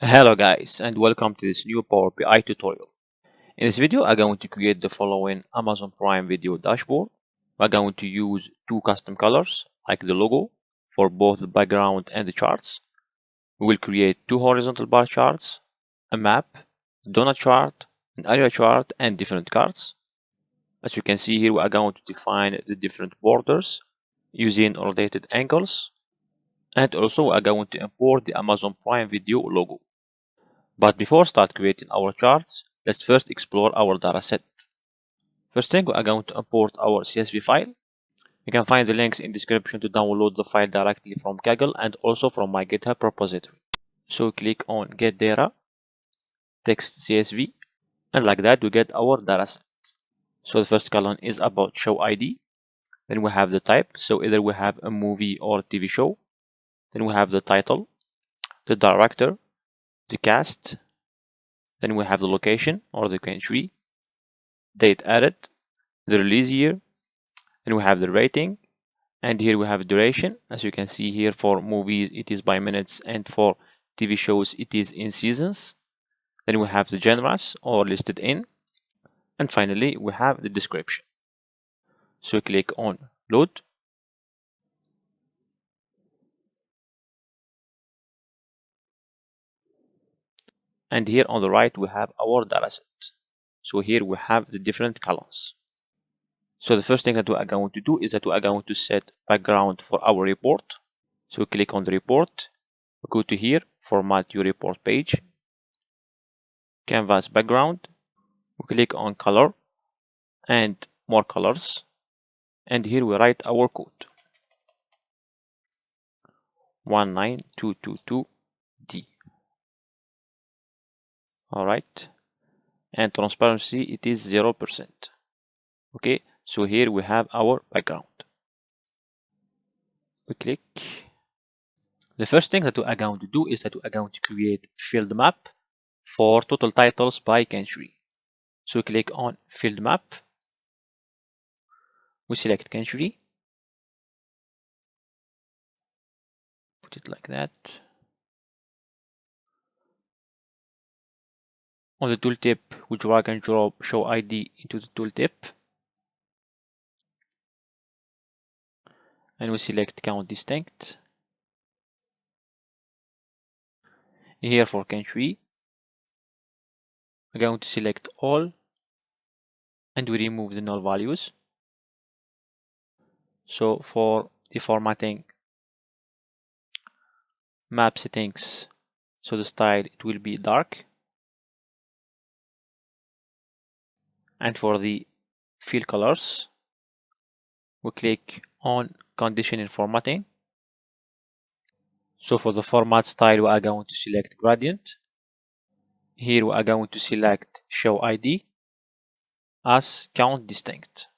Hello guys, and welcome to this new Power BI tutorial. In this video, I'm going to create the following Amazon Prime Video dashboard. We're going to use two custom colors, like the logo, for both the background and the charts. We will create two horizontal bar charts, a map, a donut chart, an area chart, and different cards. As you can see here, we are going to define the different borders using rotated angles, and also we are going to import the Amazon Prime Video logo. But before start creating our charts, let's first explore our dataset. First thing, we are going to import our CSV file. You can find the links in description to download the file directly from Kaggle and also from my GitHub repository. So click on Get Data, Text CSV, and like that we get our dataset. So the first column is about show ID. Then we have the type, so either we have a movie or a TV show. Then we have the title, the director, the cast, then we have the location or the country, date added, the release year, then we have the rating, and here we have duration. As you can see here, for movies it is by minutes, and for TV shows it is in seasons. Then we have the genres or listed in, and finally we have the description. So click on load. And here on the right we have our dataset. So here we have the different columns. So the first thing that we are going to do is that we are going to set background for our report. So click on the report, go to here, format your report page, canvas background, we click on color and more colors, and here we write our code 19222D. Alright, and transparency it is 0%. Okay, so here we have our background. We click. The first thing that we are going to do is that we are going to create field map for total titles by country. So we click on field map. We select country. Put it like that. On the tooltip, we drag and drop show ID into the tooltip. And we select count distinct. Here for country, we're going to select all and we remove the null values. So for the formatting map settings, so the style it will be dark. And for the field colors, we click on conditional formatting. So for the format style, we are going to select gradient. Here we are going to select show ID as count distinct.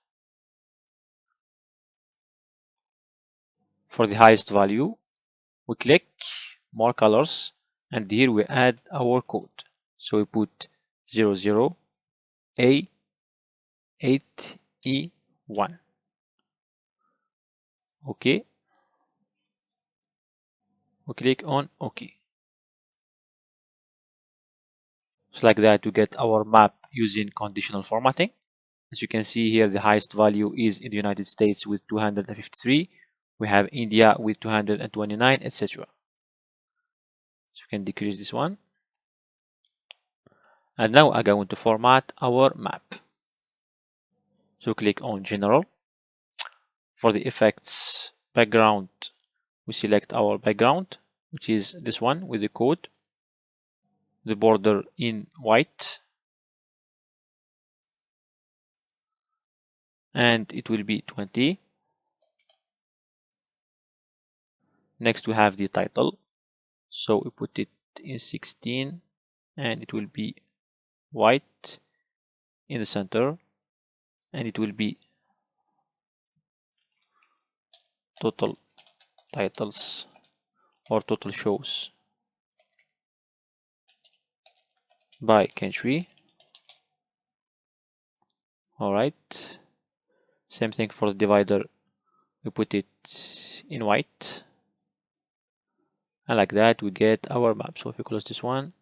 For the highest value, we click more colors, and here we add our code. So we put 00A8E1. Okay. We click on OK. So like that we get our map using conditional formatting. As you can see here, the highest value is in the United States with 253. We have India with 229, etc. So you can decrease this one. And now I'm going to format our map. So click on General. For the effects background, we select our background, which is this one with the code, the border in white, and it will be 20. Next we have the title, so we put it in 16 and it will be white in the center, and it will be total titles or total shows by country. Alright, same thing for the divider, we put it in white, And like that we get our map. So if we close this one,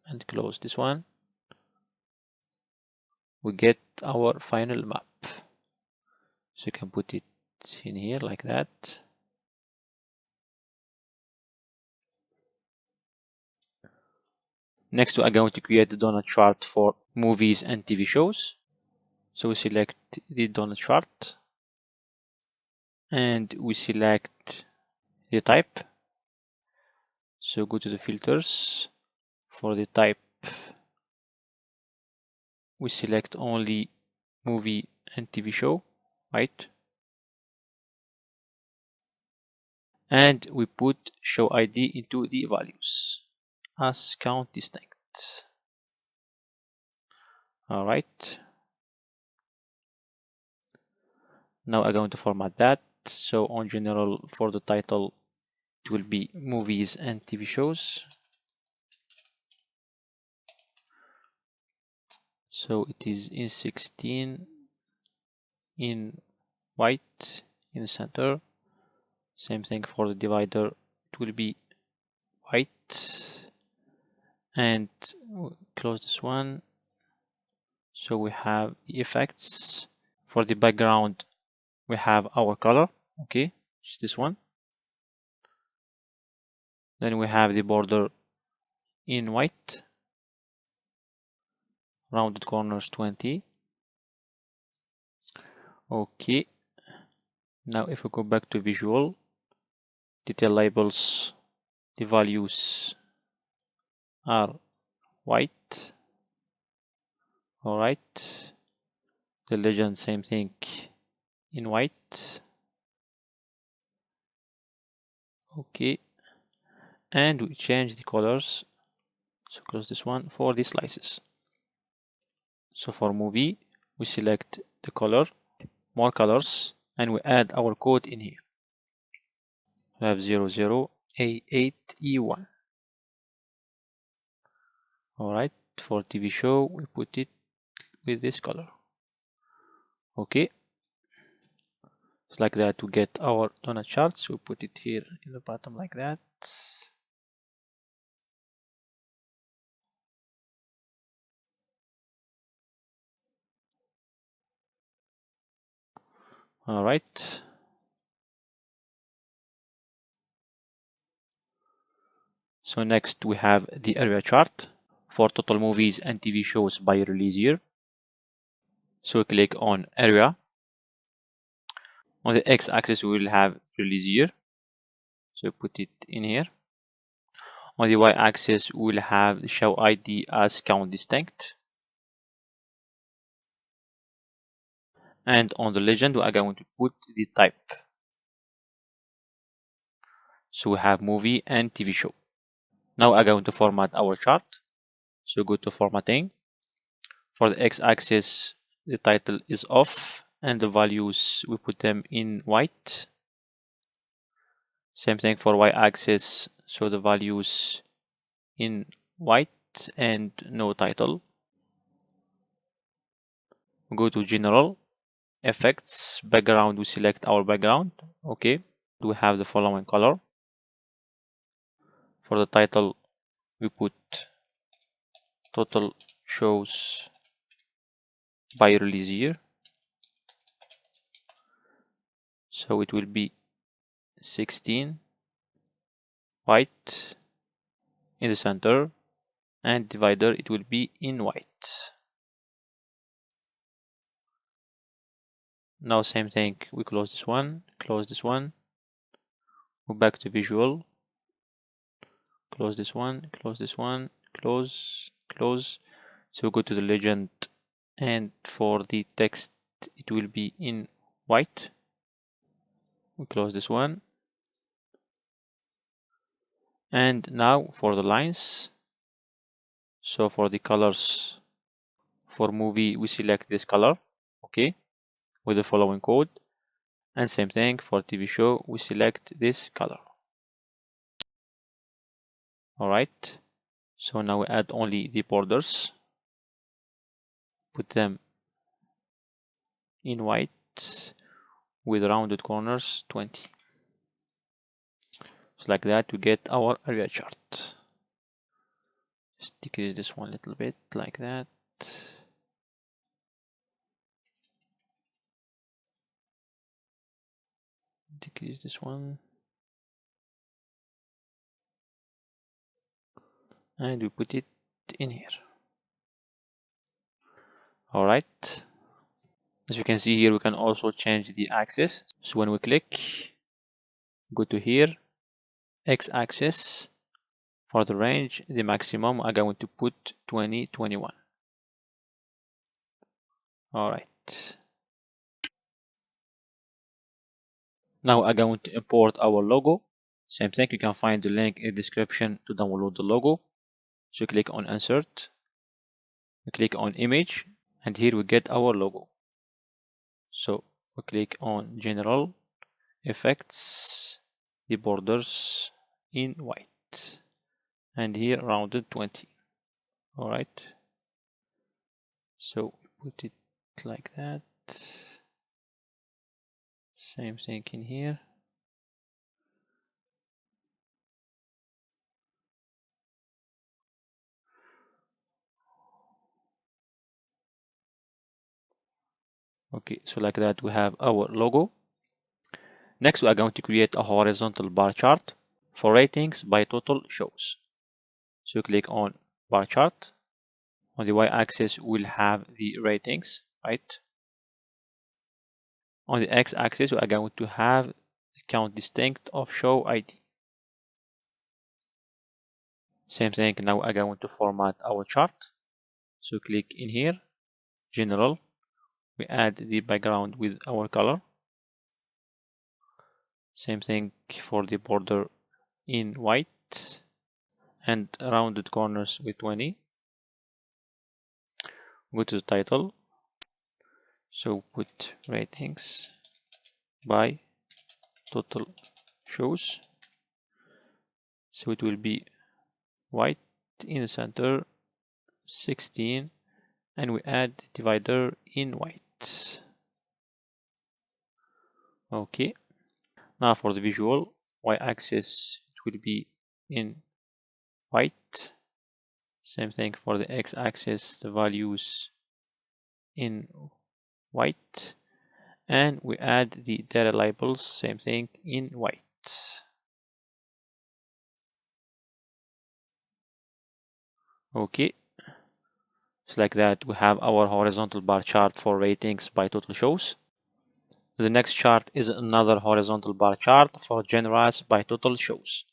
and close this one, we get our final map. So you can put it in here like that. Next we are going to create the donut chart for movies and TV shows. So we select the donut chart and we select the type. So go to the filters. For the type we select only movie and TV show, right? And we put show ID into the values as count distinct. All right. Now I'm going to format that. So on general, for the title, it will be movies and TV shows. So it is in 16 in white in the center. Same thing for the divider, it will be white. And close this one. So we have the effects. For the background we have our color, okay, which is this one. Then we have the border in white, rounded corners 20. Okay, now if we go back to visual, detail labels, the values are white. All right, the legend, same thing, in white. Okay, and we change the colors. So close this one for the slices. So for movie we select the color, more colors, and we add our code in here. We have 00A8E1. Alright, for TV show we put it with this color. Okay, it's like that to get our donut charts. We put it here in the bottom like that. Alright, so next we have the area chart for total movies and TV shows by release year. So we click on area. On the x-axis we will have release year, so put it in here. On the y-axis we will have the show ID as count distinct, and on the legend we are going to put the type. So we have movie and TV show. Now I'm going to format our chart. So go to formatting. For the x-axis the title is off and the values we put them in white. Same thing for y-axis, so the values in white and no title. We go to general, effects, background, we select our background. Okay, we have the following color. For the title we put total shows by release year, so it will be 16 white in the center, and divider it will be in white. Now same thing, we close this one, close this one, go back to visual, close this one, close this one, close, close. So go to the legend, and for the text it will be in white. We close this one, and now for the lines. So for the colors, for movie we select this color, okay, with the following code, and same thing for TV show we select this color. Alright, so now we add only the borders, put them in white with rounded corners 20. So like that we get our area chart. Just decrease this one a little bit like that. Decrease this one. And we put it in here. Alright. As you can see here, we can also change the axis. So when we click, go to here, x-axis. For the range, the maximum, I'm going to put 2021. Alright. Now I'm going to import our logo. Same thing, you can find the link in the description to download the logo. So click on insert, we click on image, and here we get our logo. So we click on general, effects, the borders in white, and here rounded 20. Alright, so we put it like that. Same thing in here. Okay, so like that we have our logo. Next we are going to create a horizontal bar chart for ratings by total shows. So click on bar chart. On the y-axis we'll have the ratings, right? On the x-axis we are going to have the count distinct of show ID. Same thing, now we are going to format our chart. So click in here, general, we add the background with our color. Same thing for the border in white and rounded corners with 20. Go to the title, so put ratings by total shows, so it will be white in the center, 16, and we add divider in white. Okay, now for the visual, y-axis it will be in white. Same thing for the x-axis, the values in white, and we add the data labels, same thing in white. Okay, so like that we have our horizontal bar chart for ratings by total shows. The next chart is another horizontal bar chart for genres by total shows.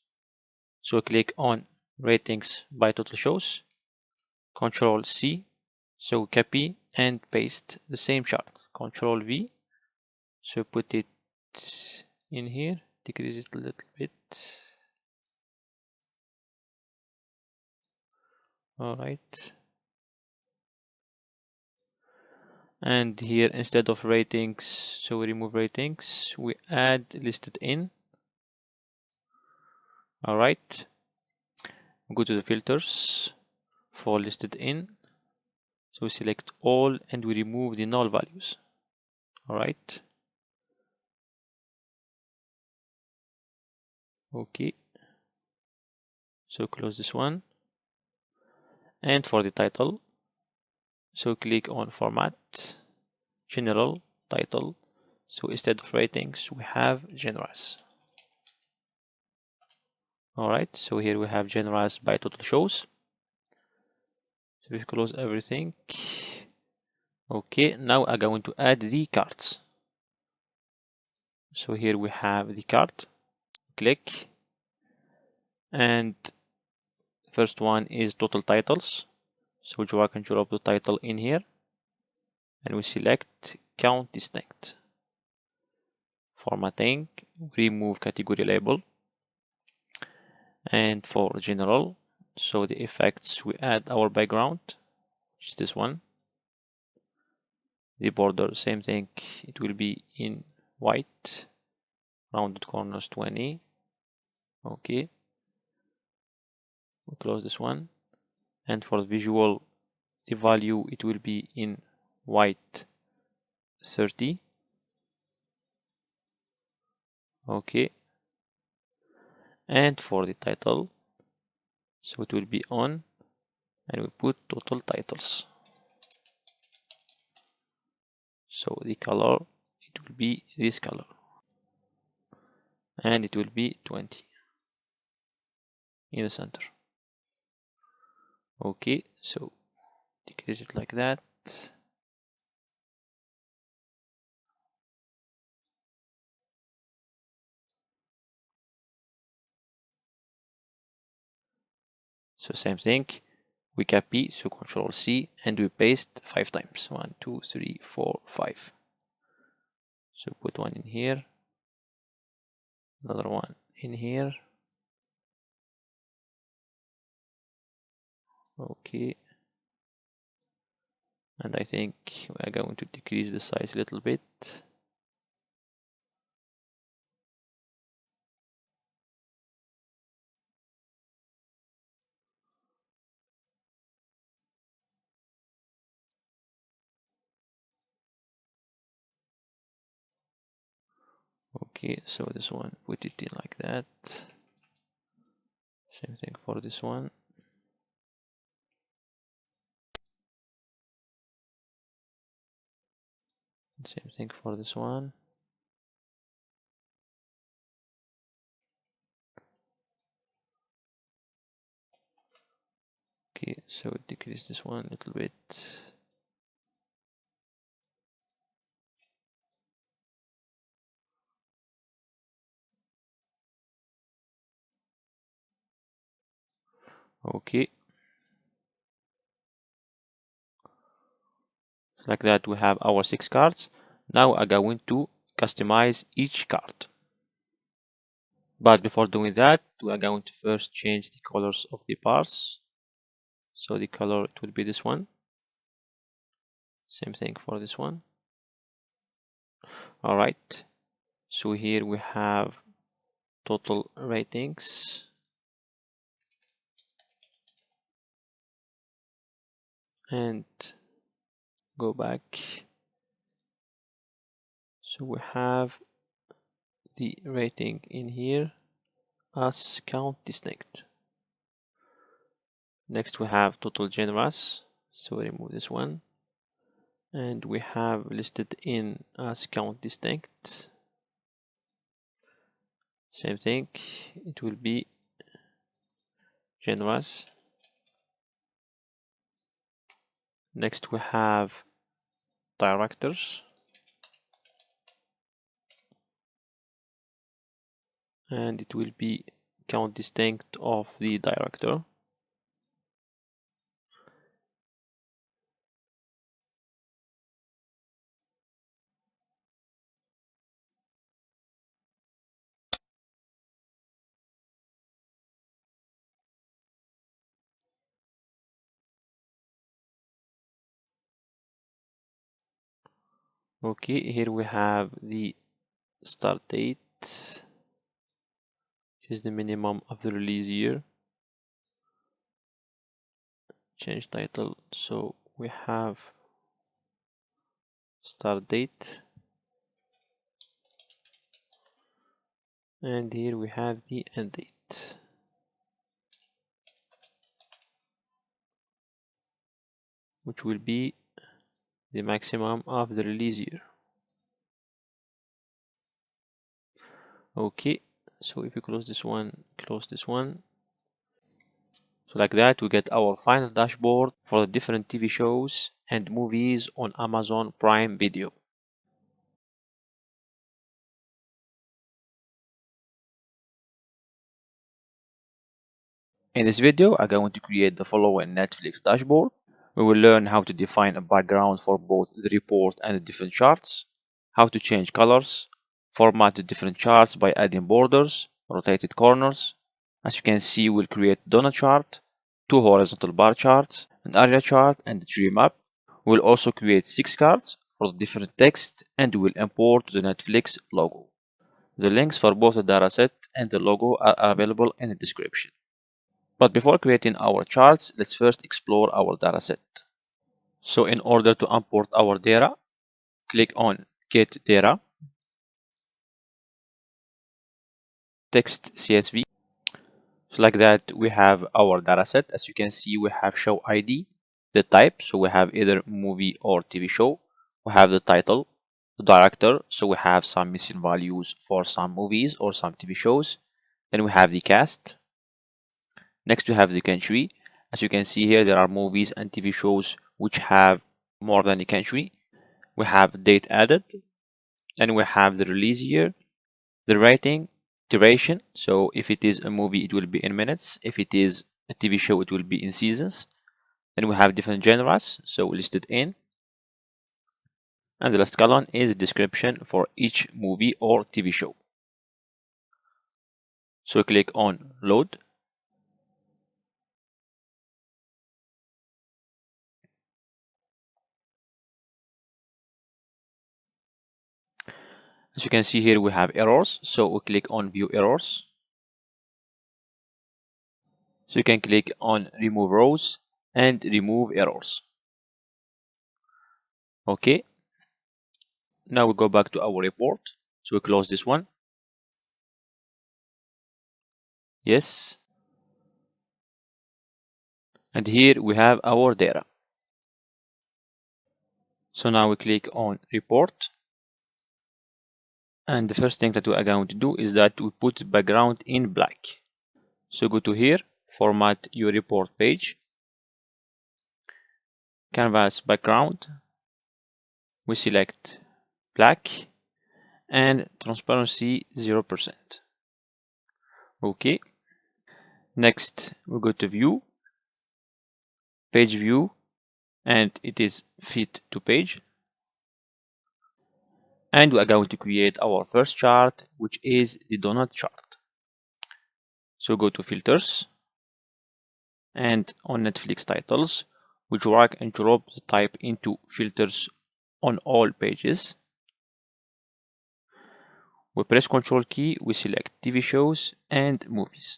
So click on ratings by total shows, Control C, so copy and paste the same chart, Control V, so put it in here, decrease it a little bit. Alright, and here instead of ratings, so we remove ratings, we add listed in. Alright, go to the filters for listed in, so we select all and we remove the null values. Alright, okay, so close this one. And for the title, so click on format, general, title, so instead of ratings we have genres. Alright, so here we have genres by total shows. So we close everything. Okay, now I'm going to add the cards. So here we have the card, click, and first one is total titles. So drag and drop the title in here, and we select count distinct. Formatting, remove category label, and for general, so the effects, we add our background, which is this one. The border, same thing, it will be in white, rounded corners 20. Okay, we'll close this one. And for the visual, the value, it will be in white, 30. Okay, And for the title, so it will be on, and we put total titles. So the color, it will be this color, and it will be 20 in the center. Okay, so decrease it like that. So same thing, we copy, so Control C, and we paste 5 times. 1, 2, 3, 4, 5. So put one in here, another one in here. Okay, and I think we are going to decrease the size a little bit. Okay, so this one, put it in like that. Same thing for this one. Same thing for this one. Okay, so decrease this one a little bit. Okay, like that we have our 6 cards. Now I'm going to customize each card. But before doing that, we are going to first change the colors of the bars. So the color, it will be this one. Same thing for this one. All right, so here we have total ratings, and go back. So we have the rating in here as count distinct. Next we have total generous, so we remove this one, and we have listed in as count distinct. Same thing, it will be generous. Next we have directors, and it will be count distinct of the director. Okay, here we have the start date, which is the minimum of the release year. Change title, so we have start date, and here we have the end date, which will be the maximum of the release year. Okay, so if you close this one, close this one. So like that, we get our final dashboard for the different TV shows and movies on Amazon Prime Video. In this video, I'm going to create the following Netflix dashboard. We will learn how to define a background for both the report and the different charts, how to change colors, format the different charts by adding borders, rotated corners. As you can see, we'll create donut chart, 2 horizontal bar charts, an area chart, and a tree map. We'll also create 6 cards for the different text, and we'll import the Netflix logo. The links for both the dataset and the logo are available in the description. But before creating our charts, let's first explore our dataset. So in order to import our data, click on Get Data, Text CSV. So like that, we have our data set. As you can see, we have show ID, the type, so we have either movie or TV show. We have the title, the director, so we have some missing values for some movies or some TV shows. Then we have the cast. Next we have the country. As you can see here, there are movies and TV shows which have more than a country. We have date added, and we have the release year, the rating, duration. So if it is a movie, it will be in minutes. If it is a TV show, it will be in seasons. Then we have different genres, so listed in. And the last column is a description for each movie or TV show. So click on load. As you can see here, we have errors, so we click on view errors. So you can click on remove rows and remove errors. Okay, now we go back to our report. So we close this one. Yes, and here we have our data. So now we click on report, and the first thing that we are going to do is that we put background in black. So go to here, format your report page, canvas background, we select black and transparency 0%. Okay, next we go to view, page view, and it is fit to page, and we are going to create our first chart, which is the donut chart. So go to filters, and on Netflix titles we drag and drop the type into filters on all pages. We press Ctrl key, we select TV shows and movies.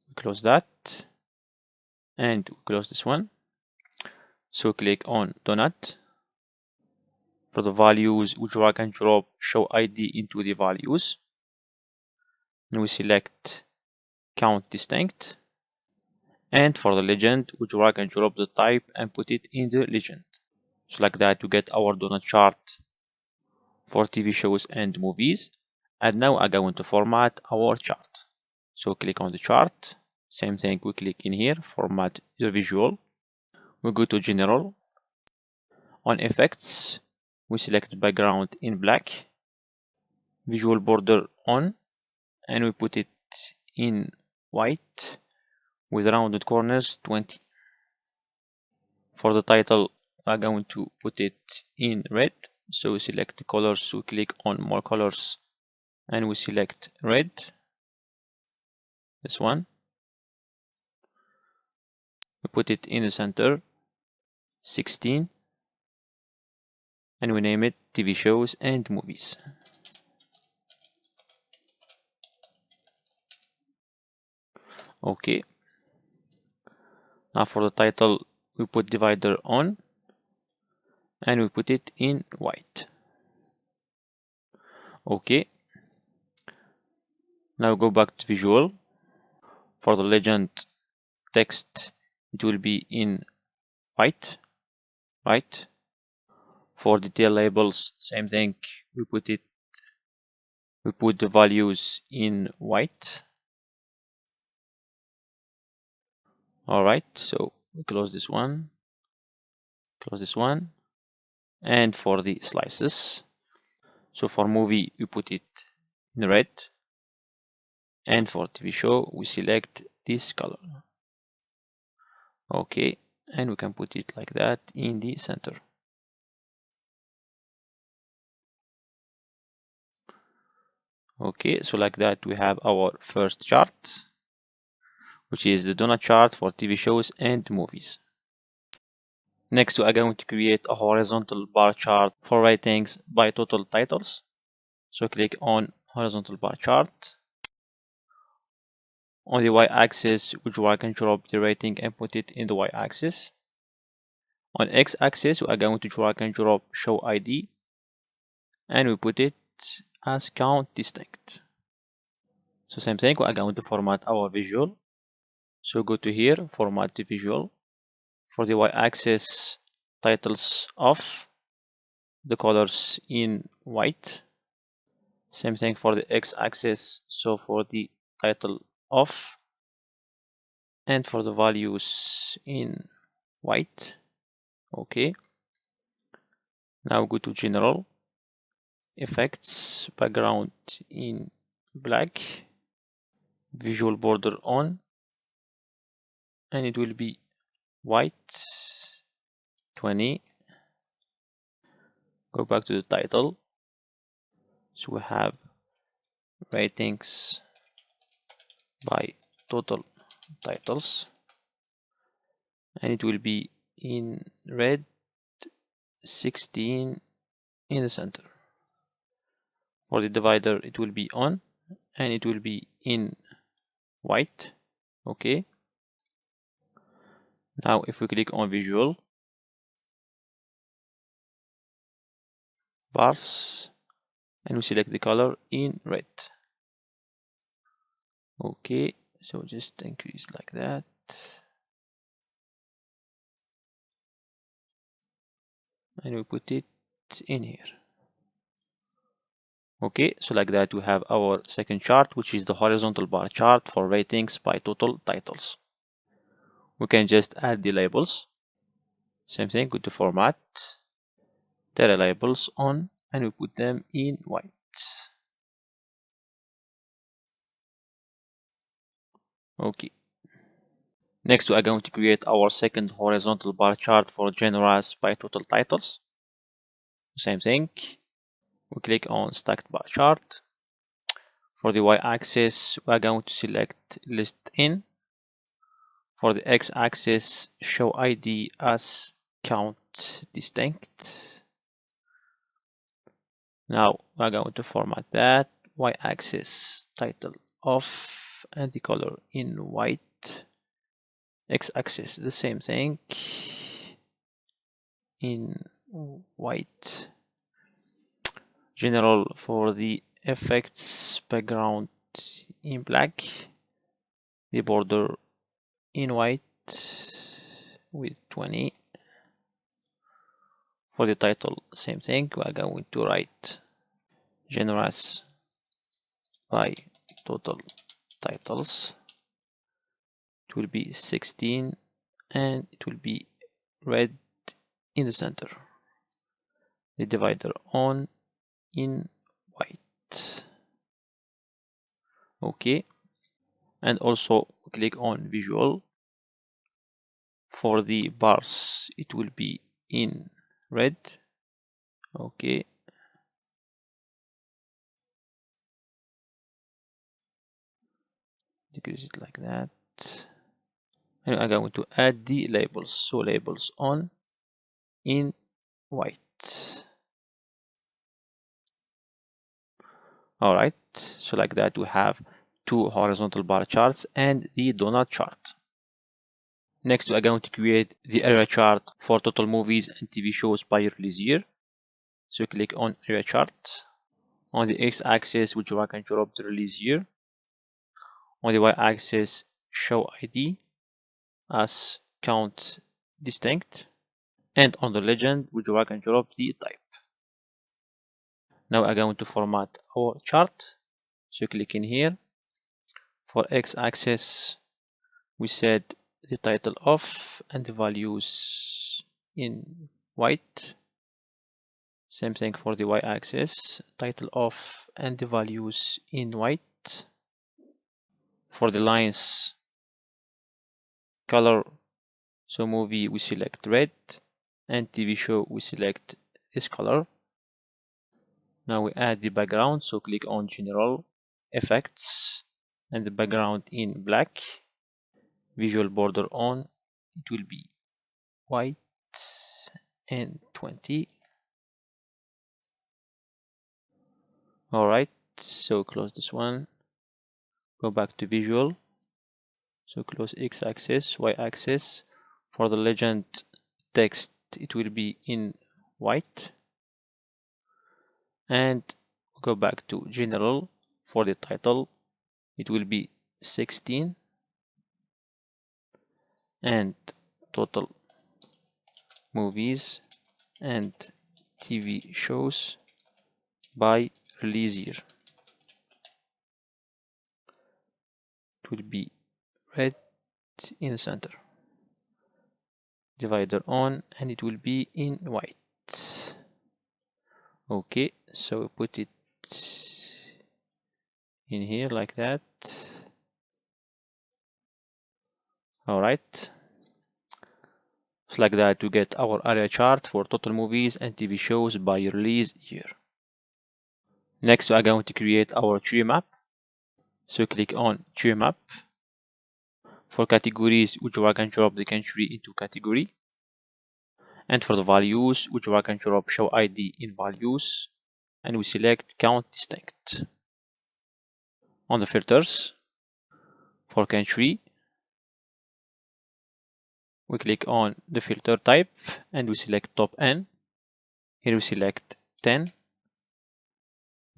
We close that and we close this one. So click on donut. For the values, we drag and drop show ID into the values, and we select count distinct. And for the legend, we drag and drop the type and put it in the legend. So like that, we get our donut chart for TV shows and movies. And now I'm going to format our chart. So click on the chart, same thing, we click in here, format the visual. We go to general. On effects, we select background in black, visual border on, and we put it in white with rounded corners 20. For the title, I'm going to put it in red. So we select the colors, so we click on more colors and we select red, this one. We put it in the center, 16, and we name it TV shows and movies. Okay. Now for the title, we put divider on and we put it in white. Okay. Now go back to visual. For the legend text, it will be in white, right? For detail labels, same thing. We put the values in white. All right, so we close this one, and for the slices, so for movie we put it in red, and for TV show we select this color. Okay, and we can put it like that in the center. Okay, so like that we have our first chart, which is the donut chart for TV shows and movies. Next, we are going to create a horizontal bar chart for ratings by total titles. So click on horizontal bar chart. On the y-axis, we drag and drop the rating and put it in the y-axis. On x-axis, we are going to drag and drop show ID, and we put it as count distinct. So same thing, we are going to format our visual. So go to here, format the visual. For the y-axis, titles off, the colors in white. Same thing for the x-axis, so for the title off, and for the values in white. Okay. Now go to general, effects, background in black, visual border on, and it will be white 20. Go back to the title. So we have ratings by total titles, and it will be in red 16 in the center. For the divider, it will be on, and it will be in white. Okay. Now if we click on visual, bars, and we select the color in red. Okay, so just increase like that. And we put it in here. Okay, so like that we have our second chart, which is the horizontal bar chart for ratings by total titles. We can just add the labels. Same thing, go to format, data labels on, and we put them in white. Okay. Next, we are going to create our second horizontal bar chart for genres by total titles. Same thing. We click on stacked bar chart. For the y-axis, we are going to select list in. For the x-axis, show ID as count distinct. Now we are going to format that. Y-axis, title off, and the color in white. X-axis, the same thing, in white. General for the effects, background in black, the border in white with 20. For the title, same thing, we are going to write genres by total titles. It will be 16, and it will be red in the center. The divider on in white. Okay, and also click on visual. For the bars, it will be in red. Okay, decrease it like that, and I'm going to add the labels. So labels on in white. All right, so like that we have two horizontal bar charts and the donut chart. Next, we are going to create the area chart for total movies and TV shows by release year. So click on area chart. On the x-axis, we drag and drop the release year. On the y-axis, show ID as count distinct. And on the legend, we drag and drop the type. Now I'm going to format our chart. So click in here. For x-axis, we set the title off and the values in white. Same thing for the y-axis, title off and the values in white. For the lines, color, so movie we select red, and TV show we select this color. Now we add the background, so click on general, effects, and the background in black. Visual border on, it will be white and 20. All right, so close this one, go back to visual, so close x-axis, y-axis. For the legend text, it will be in white, and go back to general. For the title, it will be 16, and total movies and TV shows by release year, it will be red in the center, divider on, and it will be in white. Okay, so put it in here like that. All right, it's like that to get our area chart for total movies and TV shows by release year. Next, we are going to create our tree map. So click on tree map. For categories, we drag and drop the country into category. And for the values, we drag and drop show ID in values, and we select count distinct. On the filters, for country, we click on the filter type and we select top N. Here we select 10.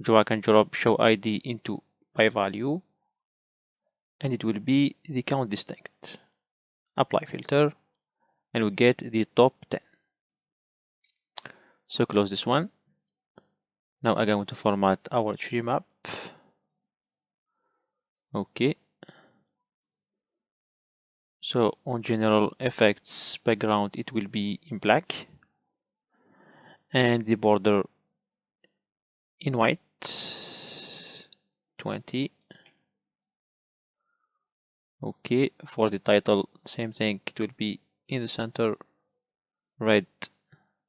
Drag and drop show ID into by value, and it will be the count distinct. Apply filter, and we get the top 10. So close this one. Now I'm going to format our tree map. Okay. So on general effects background, it will be in black, and the border in white, 20. Okay, for the title, same thing, it will be in the center, red,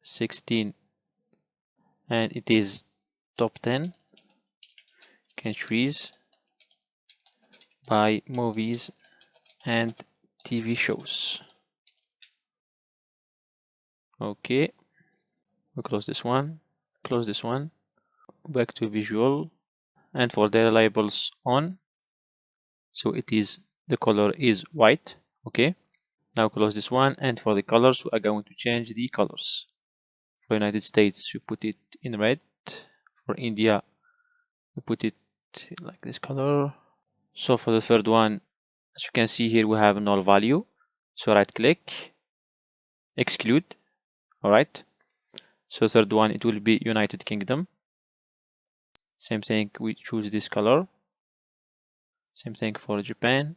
16, and it is top 10 countries by movies and TV shows. Okay, we close this one, back to visual, and for data labels on, so it is, the color is white. Okay, now close this one, and for the colors, we are going to change the colors. For United States, we put it in red. For India, we put it like this color. So for the third one, as you can see here, we have null value. So right click, exclude. All right. So third one, it will be United Kingdom. Same thing, we choose this color. Same thing for Japan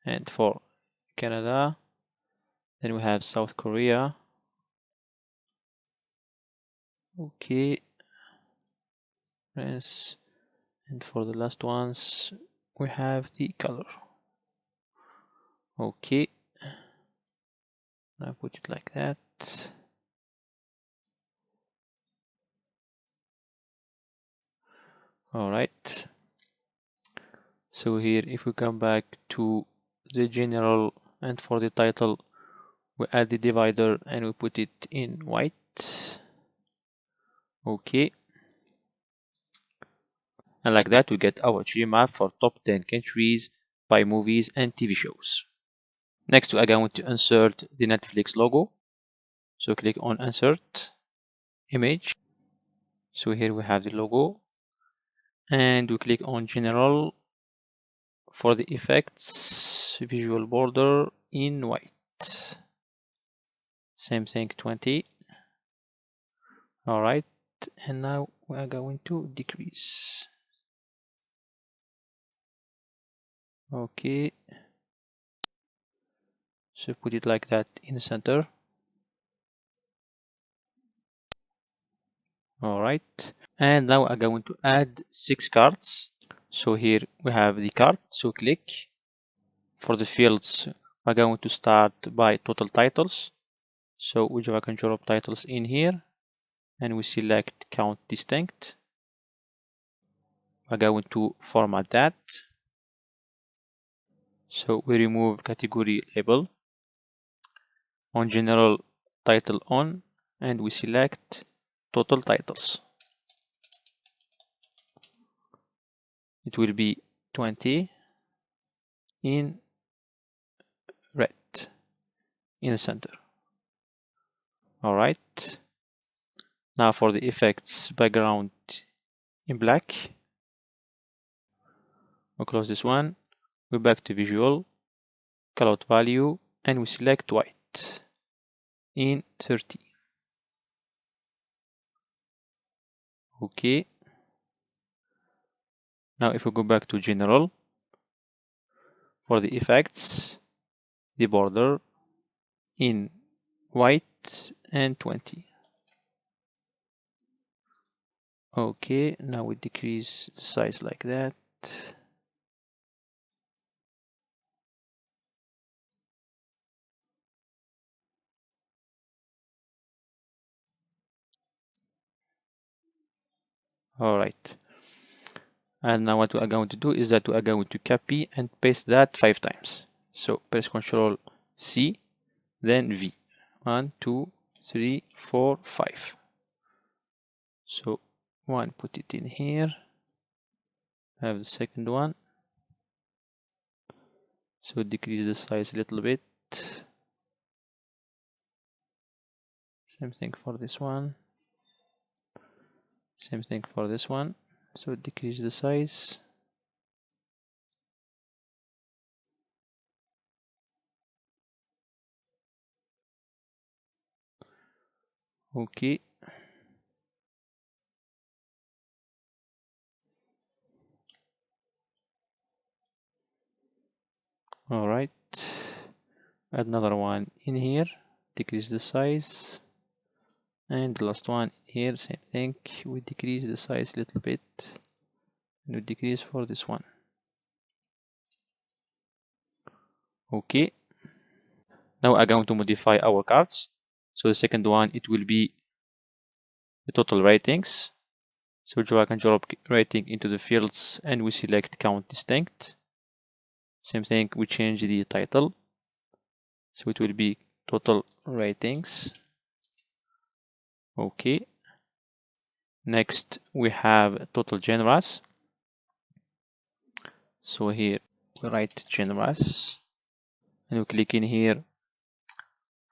and for Canada. Then we have South Korea. Okay. France. And for the last ones, we have the color. Okay. Now put it like that. All right. So here, if we come back to the general, and for the title, we add the divider and we put it in white. Okay. And like that, we get our tree map for top 10 countries by movies and TV shows. Next, we are going to insert the Netflix logo. So click on Insert, Image. So here we have the logo. And we click on General. For the effects, visual border in white. Same thing, 20. All right. And now we are going to decrease. Okay. So put it like that in the center. All right. And now I'm going to add 6 cards. So here we have the card. So click. For the fields, we're going to start by total titles. So we drag and drop titles in here, and we select count distinct. We're going to format that. So we remove category label. On general, title on, and we select total titles. It will be 20 in red in the center. All right. Now for the effects, background in black. we close this one, we back to visual, callout value, and we select white in 30. Okay. Now if we go back to general, for the effects, the border in white and 20. Okay, now we decrease the size like that. Alright. And now what we are going to do is that we are going to copy and paste that 5 times. So press Ctrl C, then V. 1, 2, 3, 4, 5. So one, put it in here. Have the second one. So decrease the size a little bit. Same thing for this one. Same thing for this one. So decrease the size. Okay. Alright. Add another one in here. Decrease the size. And the last one here, same thing. We decrease the size a little bit. And we decrease for this one. Okay. Now I'm going to modify our cards. So the second one, it will be the total ratings. So drag and drop rating into the fields and we select count distinct. Same thing, we change the title. So it will be total ratings. Okay. Next we have total genres. So here we write genres and we click in here.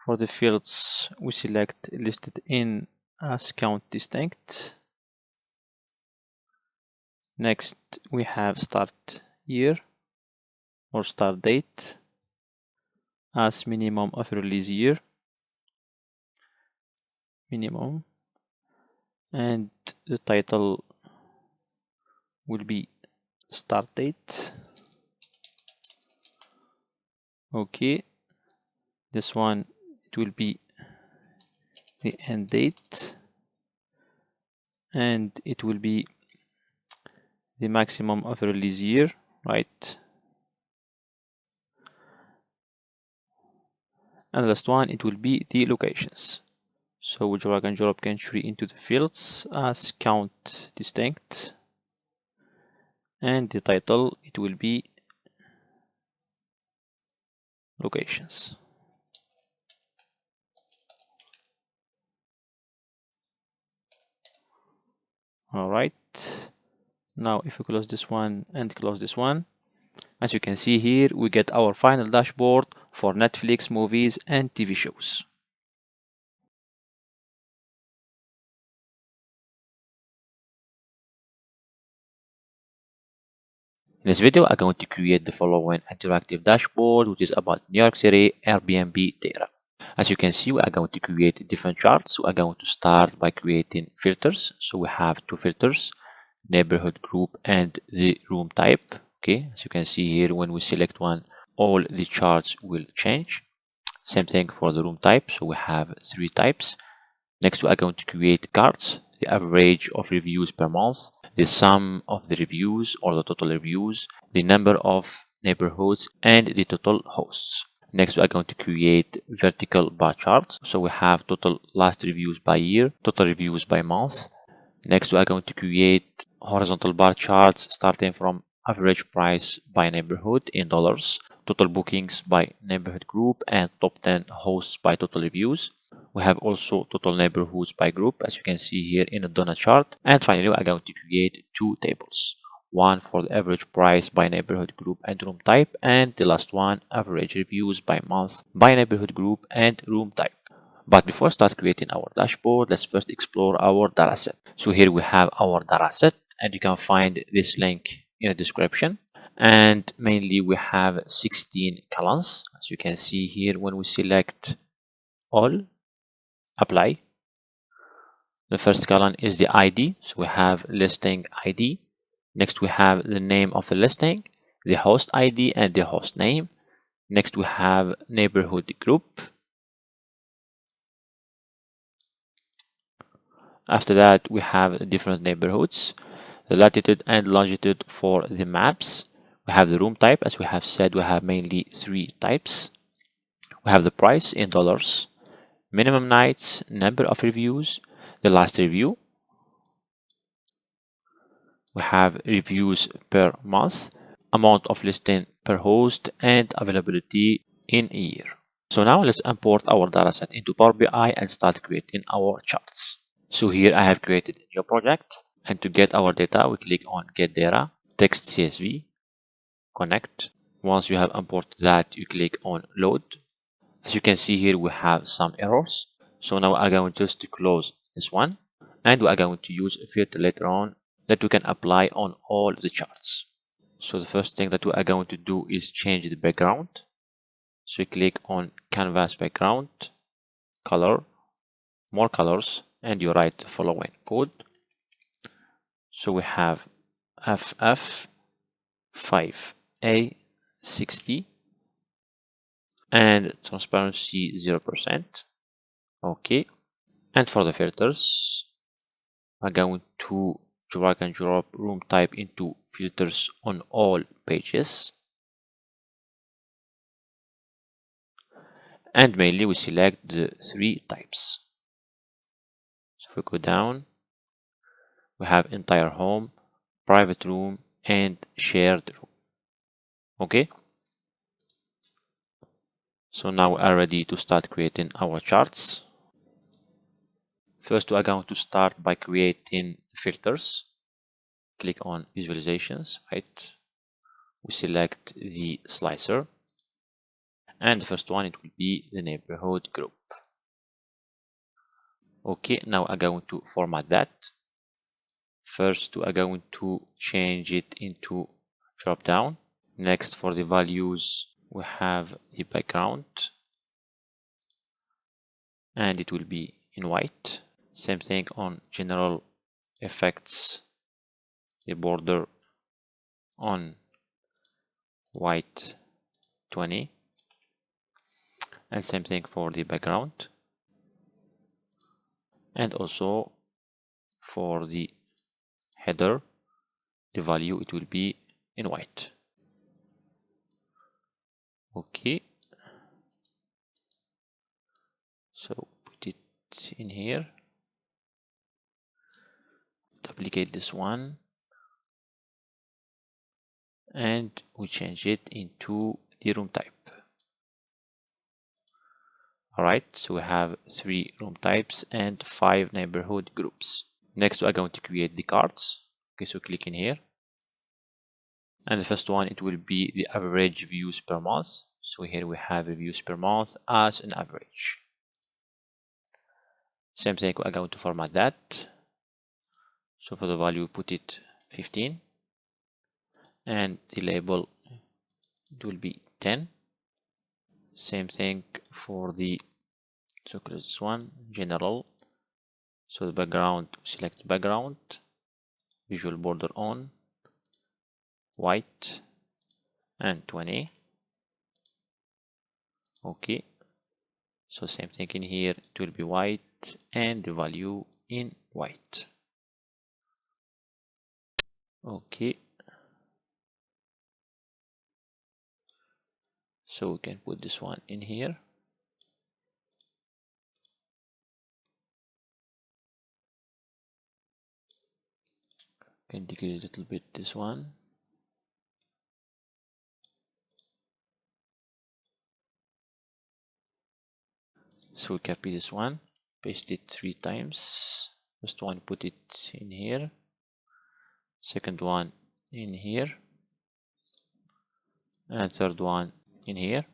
For the fields we select listed in as count distinct. Next we have start year or start date as minimum of release year, minimum, and the title will be start date. Okay, this one it will be the end date and it will be the maximum of release year, right? And the last one it will be the locations. So we drag and drop country into the fields as count distinct and the title it will be locations. Alright, now if we close this one and close this one, as you can see here we get our final dashboard for Netflix movies and TV shows. In this video, I'm going to create the following interactive dashboard, which is about New York City Airbnb data. As you can see, we are going to create different charts. So we are going to start by creating filters. So we have 2 filters, neighborhood group and the room type. Okay, as you can see here, when we select one, all the charts will change. Same thing for the room type. So we have 3 types. Next, we are going to create cards, the average of reviews per month, the sum of the reviews or the total reviews, the number of neighborhoods, and the total hosts. Next, we are going to create vertical bar charts. So we have total last reviews by year, total reviews by month. Next, we are going to create horizontal bar charts starting from average price by neighborhood in dollars, total bookings by neighborhood group, and top 10 hosts by total reviews. We have also total neighborhoods by group, as you can see here in the donut chart. And finally, we are going to create 2 tables. One for the average price by neighborhood group and room type, and the last one, average reviews by month by neighborhood group and room type. But before start creating our dashboard, let's first explore our dataset. So here we have our dataset, and you can find this link in the description. and mainly we have 16 columns. As you can see here, when we select all, apply, the first column is the ID, so we have listing ID. Next we have the name of the listing, the host ID and the host name. Next we have neighborhood group. After that we have different neighborhoods, the latitude and longitude for the maps. We have the room type. As we have said, we have mainly 3 types. We have the price in dollars, minimum nights, number of reviews, the last review. We have reviews per month, amount of listing per host, and availability in a year. So now let's import our dataset into Power BI and start creating our charts. So here I have created a new project, and to get our data we click on Get Data, Text CSV, Connect. Once you have imported that, you click on Load. As you can see here, we have some errors. So now we are going just to close this one, and we are going to use a filter later on that we can apply on all the charts. So the first thing that we are going to do is change the background. So you click on Canvas Background, Color, More Colors, and you write the following code. So we have FF5A60 and transparency 0%. Okay. And for the filters, I'm going to drag and drop room type into filters on all pages. And mainly we select the 3 types. So if we go down, we have entire home, private room, and shared room. Okay. So now we are ready to start creating our charts. First, we are going to start by creating filters. Click on visualizations, right? We select the slicer, and the first one, it will be the neighborhood group. Okay, now I'm going to format that. First, we are going to change it into drop down. Next, for the values, we have the background, and it will be in white. Same thing on general effects, the border on white 20, and same thing for the background, and also for the header, the value, it will be in white. Okay, so put it in here, duplicate this one, and we change it into the room type. Alright, so we have 3 room types and 5 neighborhood groups. Next, we are going to create the cards. Okay, so click in here. And the first one, it will be the average views per month. So here we have reviews per month as an average. Same thing, we are going to format that. So for the value, put it 15. And the label, it will be 10. Same thing for the, so close this one, general. So the background, select background, visual border on, white, and 20. Okay, so same thing in here, it will be white and the value in white. Okay, so we can put this one in here. Can decrease a little bit this one. So we copy this one, paste it 3 times. First one, put it in here. Second one in here. And third one in here.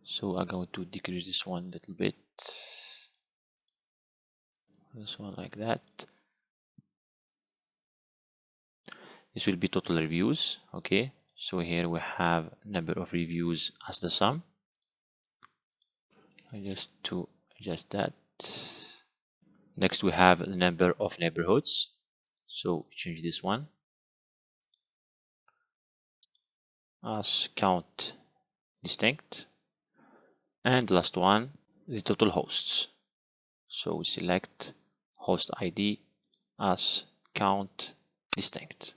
So I'm going to decrease this one a little bit. This one like that. This will be total reviews. Okay, So here we have number of reviews as the sum. Just to adjust that. Next we have the number of neighborhoods, so change this one as count distinct, and last one is total hosts, so we select host ID as count distinct.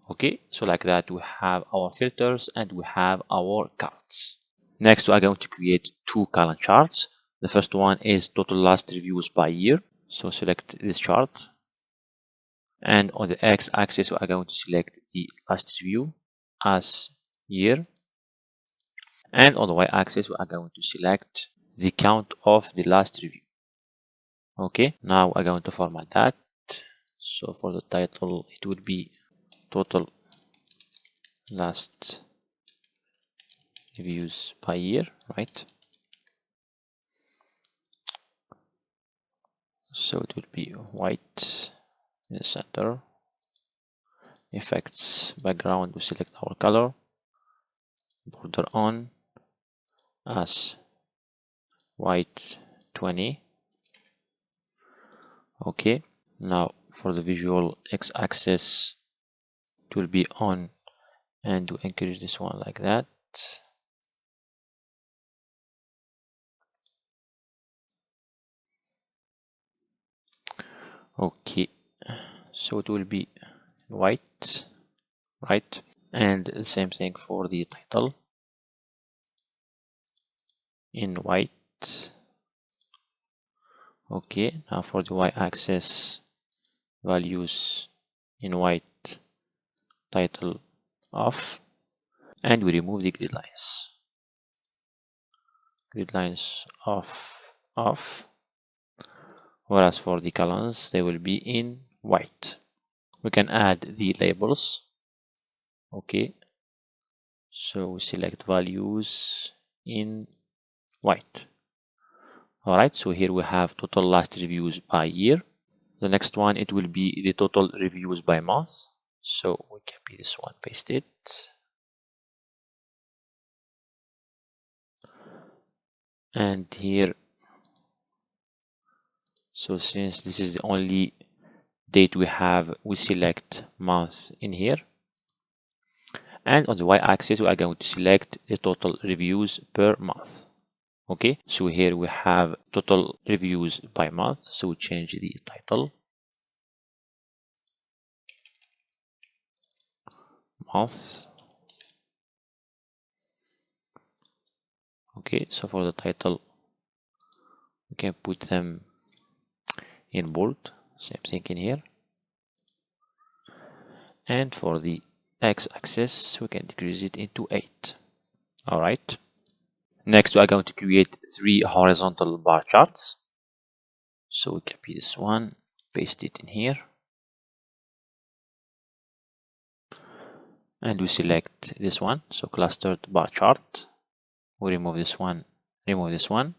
Okay, so like that we have our filters and we have our cards. Next we are going to create two column charts. The first one is total last reviews by year, so select this chart, and on the x-axis we are going to select the last review as year, and on the y-axis we are going to select the count of the last review. Okay, now we are going to format that. So for the title it would be total last reviews by year, right? So it will be white in the center. Effects, background, we select our color, border on as white 20. Okay, now for the visual x-axis it will be on, and we increase this one like that. Okay, so it will be white, right? And the same thing for the title, in white. Okay, now for the y-axis, values in white, title off, and we remove the grid lines. Grid lines off. Whereas for the columns they will be in white. We can add the labels. Okay, so we select values in white. Alright, so here we have total last reviews by year. The next one, it will be the total reviews by month. So we copy this one, paste it. And here, so since this is the only date we have, we select month in here. And on the y-axis, we are going to select the total reviews per month. Okay, so here we have total reviews by month, so we change the title, month. Okay, so for the title we can put them in bold, same thing in here, and for the x-axis we can decrease it into 8. All right, next we are going to create 3 horizontal bar charts. So we copy this one, paste it in here, and we select this one, so clustered bar chart. We remove this one, remove this one.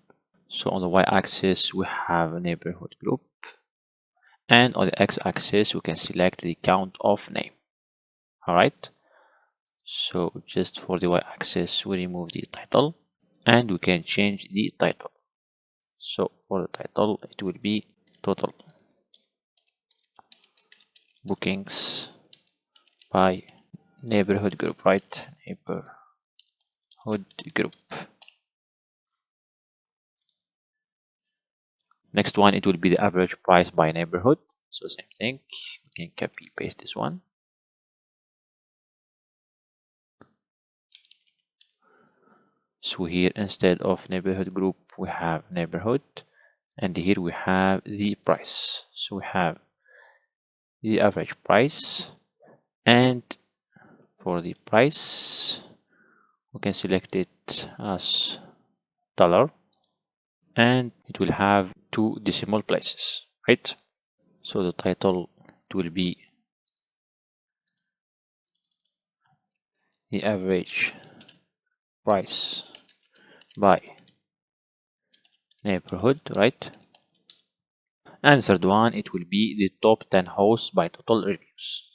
So on the y-axis we have a neighborhood group, and on the x-axis we can select the count of name. All right, so just for the y-axis we remove the title, and we can change the title. So for the title it will be total bookings by neighborhood group, right? Neighborhood group. Next one, it will be the average price by neighborhood. So same thing, we can copy paste this one. So here instead of neighborhood group we have neighborhood, and here we have the price. So we have the average price, and for the price we can select it as dollar, and it will have 2 decimal places, right? So the title, it will be the average price by neighborhood, right? And third one, it will be the top 10 hosts by total reviews.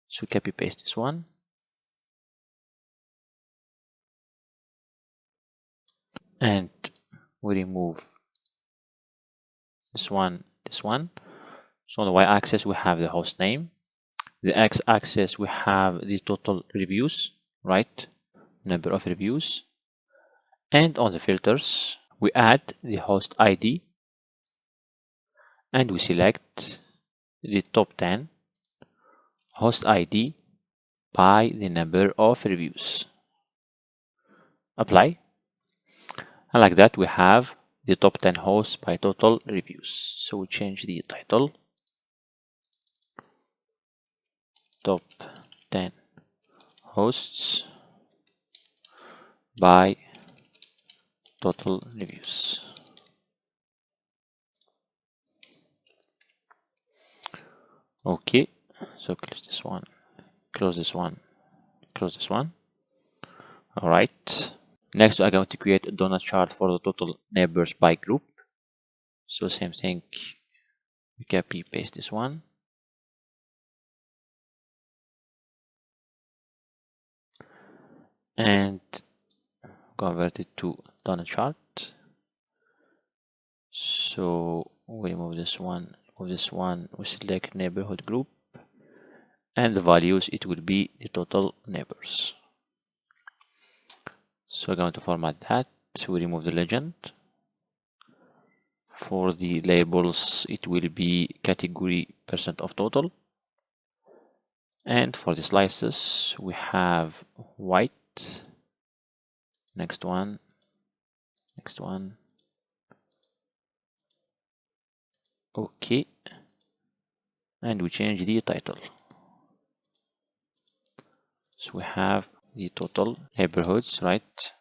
So copy paste this one, and we remove this one. So on the y-axis we have the host name, the x-axis we have the total reviews, right, number of reviews, and on the filters we add the host ID and we select the top 10 host ID by the number of reviews. Apply, and like that we have the top 10 hosts by total reviews. So we change the title, top 10 hosts by total reviews. Okay, so close this one, close this one, close this one. All right, next I'm going to create a donut chart for the total neighbors by group. So same thing, we copy paste this one, and convert it to donut chart. So we remove this one, we select neighborhood group, and the values, it will be the total neighbors. So we're going to format that. We remove the legend. For the labels, it will be category percent of total. And for the slices, we have white, next one, next one. Okay, and we change the title. So we have the total neighborhoods, right,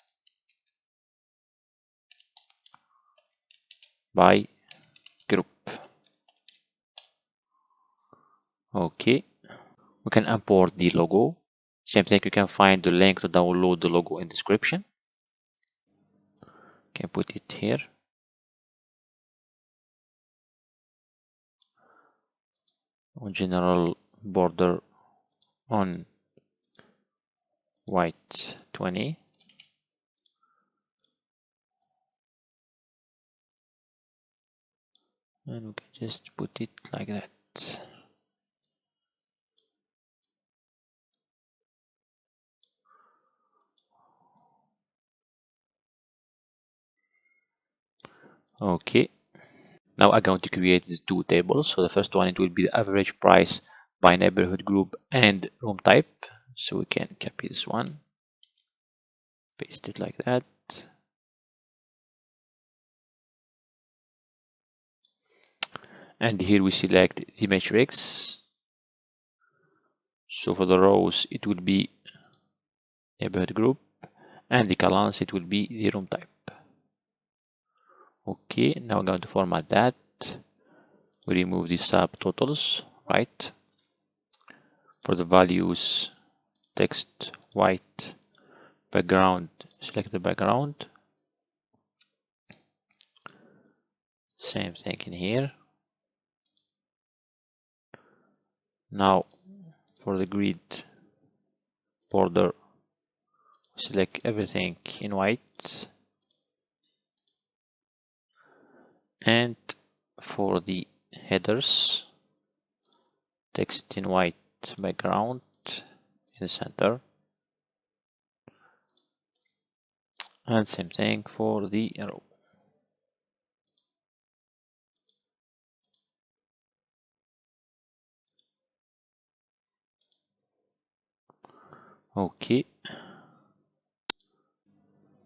by group. Okay, we can import the logo. Same thing, you can find the link to download the logo in description. You can put it here. On general border on white 20. And we can just put it like that. Okay, now I'm going to create these two tables. So the first one, it will be the average price by neighborhood group and room type. So we can copy this one, paste it like that. And here we select the matrix. So for the rows, it will be neighborhood group, and the columns, it will be the room type. Okay, now I'm going to format that. We remove the subtotals, right? For the values, text white, background, select the background. Same thing in here. Now for the grid border, select everything in white, and for the headers, text in white, background in the center, and same thing for the row. Okay,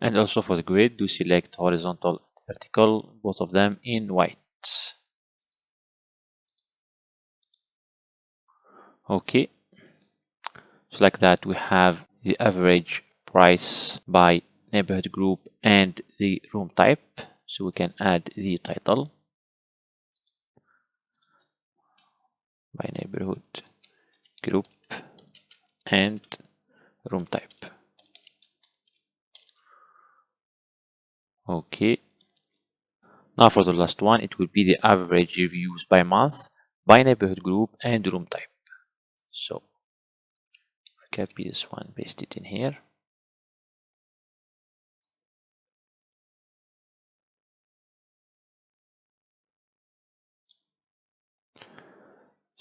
and also for the grid, do select horizontal and vertical, both of them in white. Okay, so like that we have the average price by neighborhood group and the room type. So we can add the title by neighborhood group and room type. Okay, now for the last one, it will be the average reviews by month by neighborhood group and room type. So copy this one, paste it in here.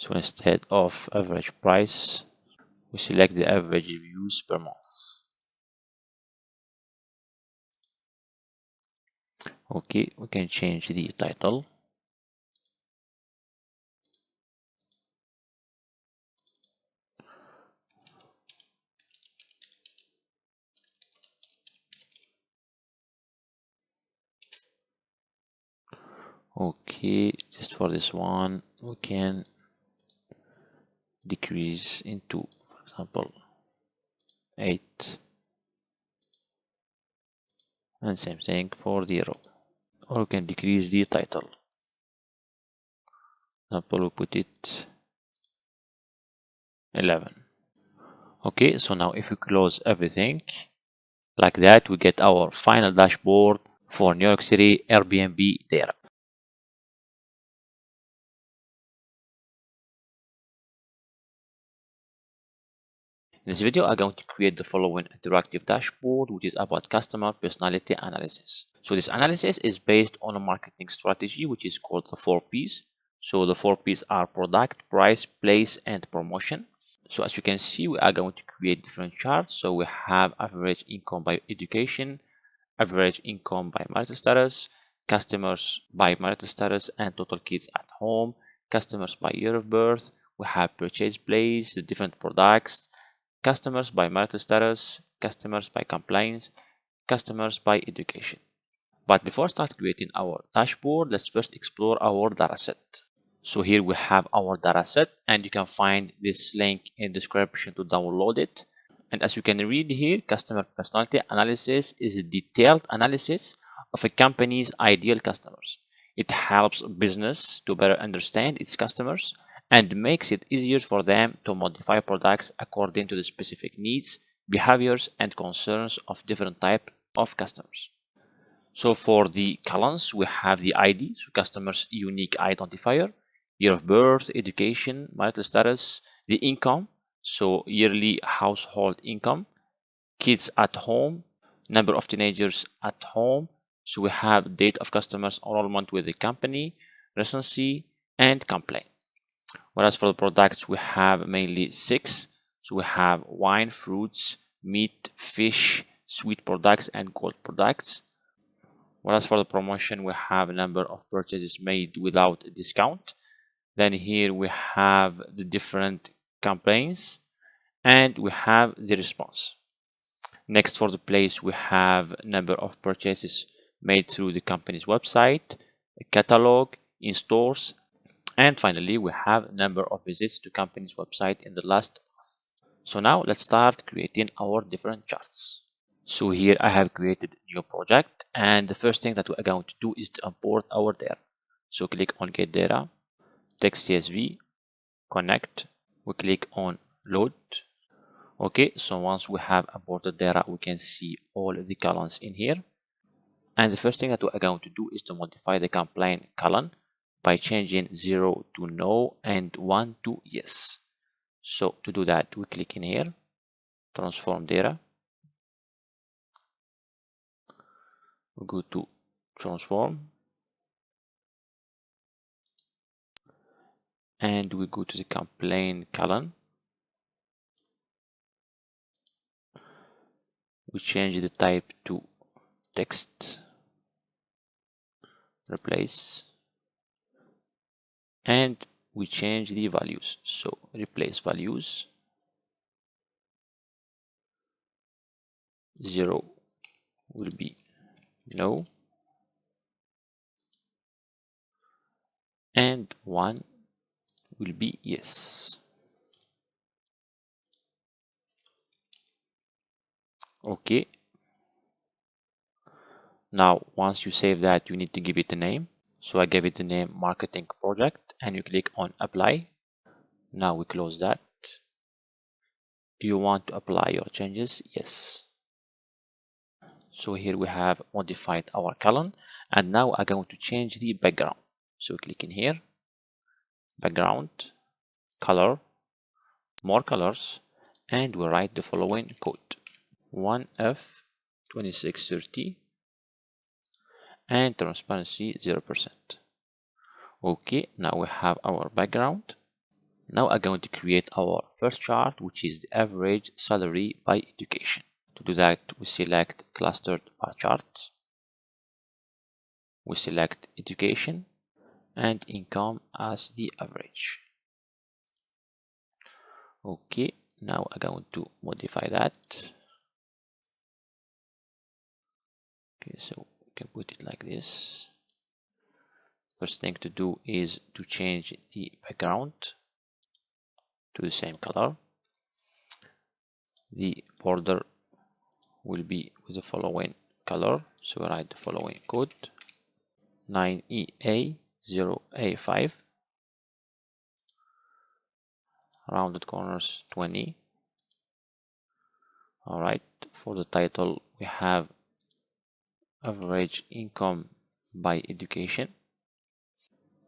So instead of average price, we select the average views per month. Okay, we can change the title. Okay, just for this one, we can decrease into, for example, 8, and same thing for the row. Or we can decrease the title. For example, we put it 11. Okay, so now if we close everything like that, we get our final dashboard for New York City Airbnb data. In this video, I'm going to create the following interactive dashboard, which is about customer personality analysis. So this analysis is based on a marketing strategy, which is called the 4Ps. So the 4Ps are product, price, place, and promotion. So as you can see, we are going to create different charts. So we have average income by education, average income by marital status, customers by marital status and total kids at home, customers by year of birth. We have purchase place, the different products, customers by marital status, customers by compliance, customers by education. But before start creating our dashboard, let's first explore our dataset. So here we have our dataset, and you can find this link in description to download it. And as you can read here, customer personality analysis is a detailed analysis of a company's ideal customers. It helps business to better understand its customers and makes it easier for them to modify products according to the specific needs, behaviors, and concerns of different types of customers. So for the columns, we have the ID, so customer's unique identifier, year of birth, education, marital status, the income, so yearly household income, kids at home, number of teenagers at home. So we have date of customers enrollment with the company, recency, and complaint. Whereas for the products, we have mainly 6. So we have wine, fruits, meat, fish, sweet products, and gold products. Whereas for the promotion, we have a number of purchases made without a discount. Then here we have the different campaigns, and we have the response. Next, for the place, we have number of purchases made through the company's website, a catalog, in stores, and finally, we have number of visits to company's website in the last month. So now let's start creating our different charts. So here I have created a new project, and the first thing that we are going to do is to import our data. So click on Get Data, text CSV, Connect. We click on Load. Okay, so once we have imported data, we can see all the columns in here. And the first thing that we are going to do is to modify the complaint column by changing 0 to no and 1 to yes. So to do that, we click in here, transform data. We go to transform, and we go to the complaint column. We change the type to text, replace, and we change the values. So replace values, 0 will be no, and 1 will be yes. Okay. Now, once you save that, you need to give it a name. So I gave it the name marketing project, and you click on apply. Now we close that. Do you want to apply your changes? Yes. So here we have modified our column, and now I'm going to change the background. So click in here, background, color, more colors, and we write the following code: 1F2630 and transparency 0%. Okay, now we have our background. Now I'm going to create our first chart, which is the average salary by education. To do that, we select clustered bar chart, we select education and income as the average. Okay, now I'm going to modify that. Okay, so we can put it like this. First thing to do is to change the background to the same color. The border will be with the following color, so write the following code: 9EA0A5, rounded corners 20. Alright, for the title we have average income by education.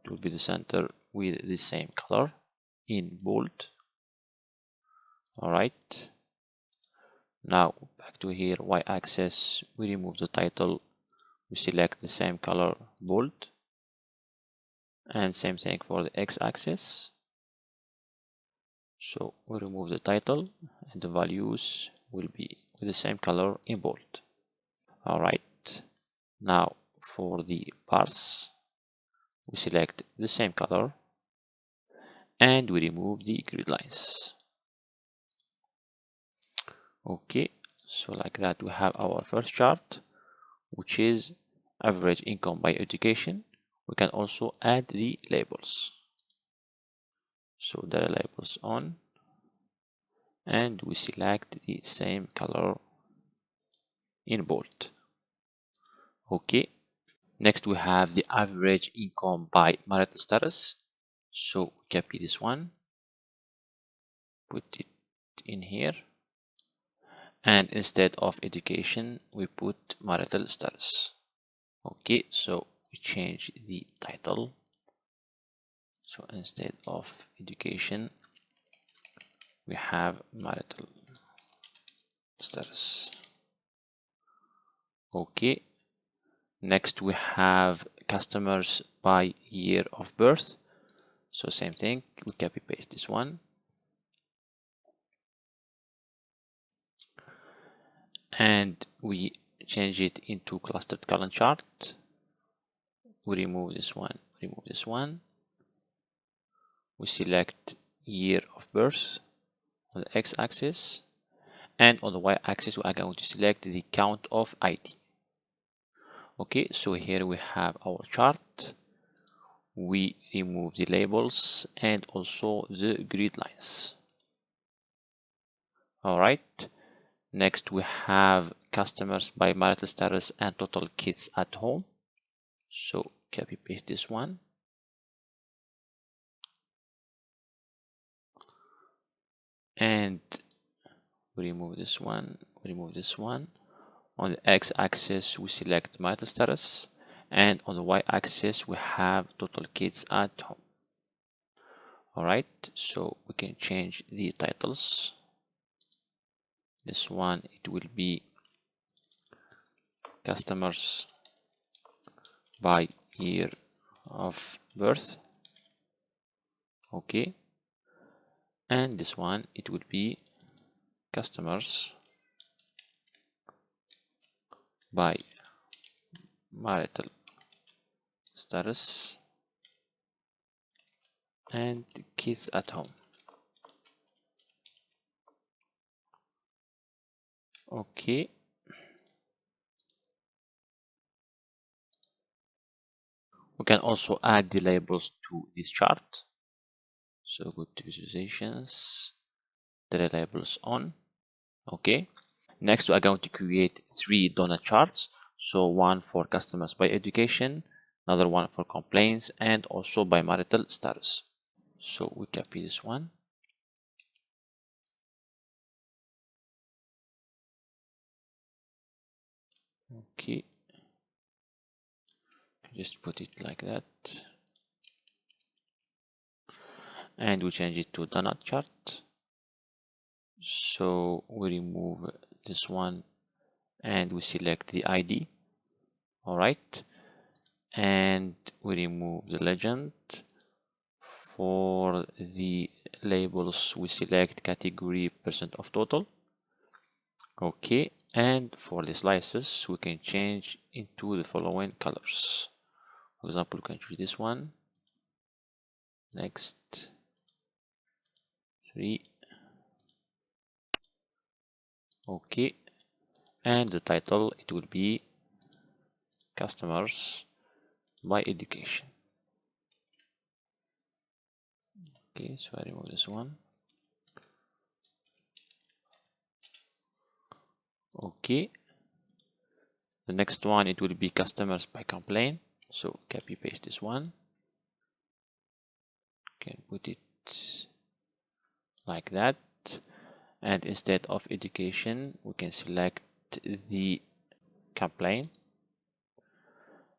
It will be the center with the same color in bold. Alright, now back to here, y-axis, we remove the title, we select the same color bold, and same thing for the x-axis. So we remove the title and the values will be with the same color in bold. Alright, now for the bars, we select the same color and we remove the grid lines. Okay, so like that we have our first chart, which is average income by education. We can also add the labels. So there are labels on, and we select the same color in bold. Okay, next we have the average income by marital status. So we copy this one, put it in here, and instead of education we put marital status. Okay, so we change the title, so instead of education we have marital status. Okay, next we have customers by year of birth, so same thing, we copy paste this one and we change it into clustered column chart. We remove this one, remove this one, we select year of birth on the x-axis, and on the y-axis we are going to select the count of ID. Okay, so here we have our chart. We remove the labels and also the grid lines. Alright, next we have customers by marital status and total kids at home. So copy paste this one. And we remove this one, remove this one. On the x-axis we select marital status, and on the y-axis we have total kids at home. Alright, so we can change the titles. This one, it will be customers by year of birth. Okay, and this one, it will be customers by marital status and kids at home. Okay, we can also add the labels to this chart. So go to visualizations, the labels on. Okay, next we are going to create 3 donut charts. So one for customers by education, another one for complaints, and also by marital status. So we copy this one. Okay, just put it like that, and we change it to donut chart. So we remove this one and we select the ID. All right, and we remove the legend. For the labels, we select category percent of total. Okay, and for the slices, we can change into the following colors. For example, we can choose this one. Next, 3. Okay, and the title, it will be customers by education. Okay, so I remove this one. Okay, the next one, it will be customers by complaint. So copy paste this one. Can put it like that, and instead of education, we can select the complaint,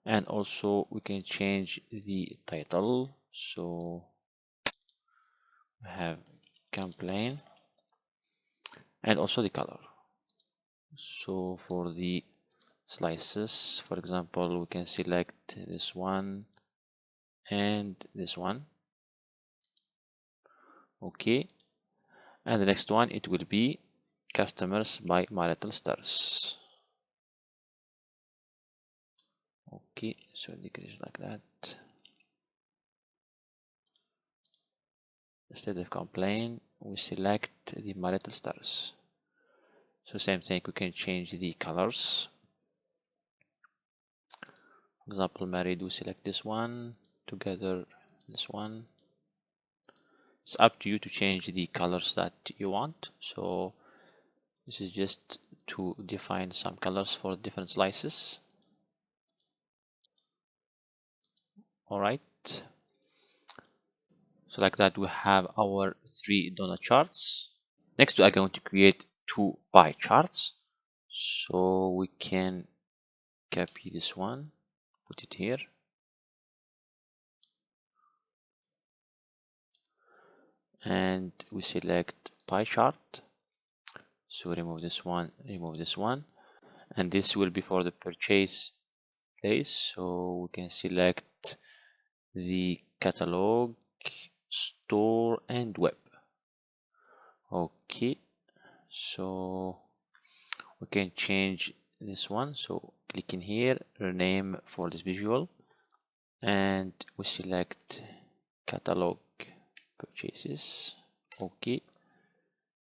and also we can change the title. So we have complaint, and also the color. So for the slices, for example, we can select this one and this one. Okay, and the next one, it will be customers by marital status. Okay, so decrease like that. Instead of complaint, we select the marital status. So same thing, we can change the colors. For example, married, we select this one, together this one. It's up to you to change the colors that you want. So this is just to define some colors for different slices. All right. So like that, we have our 3 donut charts. Next, we are going to create 2 pie charts. So we can copy this one, put it here. And we select pie chart. So remove this one, and this will be for the purchase place. So we can select the catalog, store, and web. Okay, so we can change this one. So click in here, rename for this visual, and we select catalog purchases. Okay,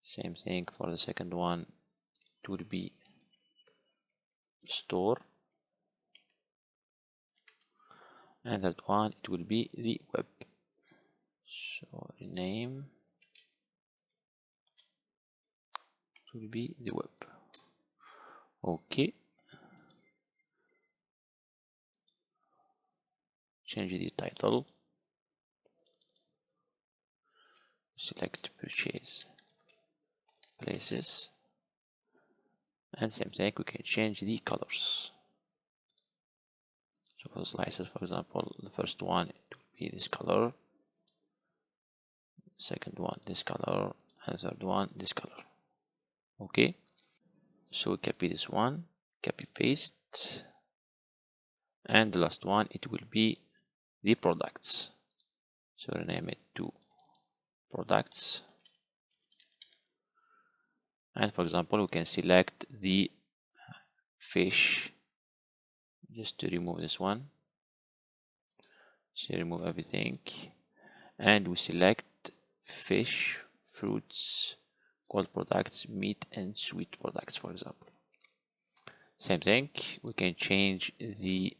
same thing for the second one, it would be store, and that one, it will be the web. So rename, it will be the web. Okay, change the title, select purchase places, and same thing, we can change the colors. So for slices, for example, the first one, it will be this color, second one this color, and third one this color. Okay, so copy this one, copy paste, and the last one, it will be the products. So rename it to products, and for example, we can select the fish, just to remove this one. So remove everything, and we select fish, fruits, cold products, meat, and sweet products, for example. Same thing, we can change the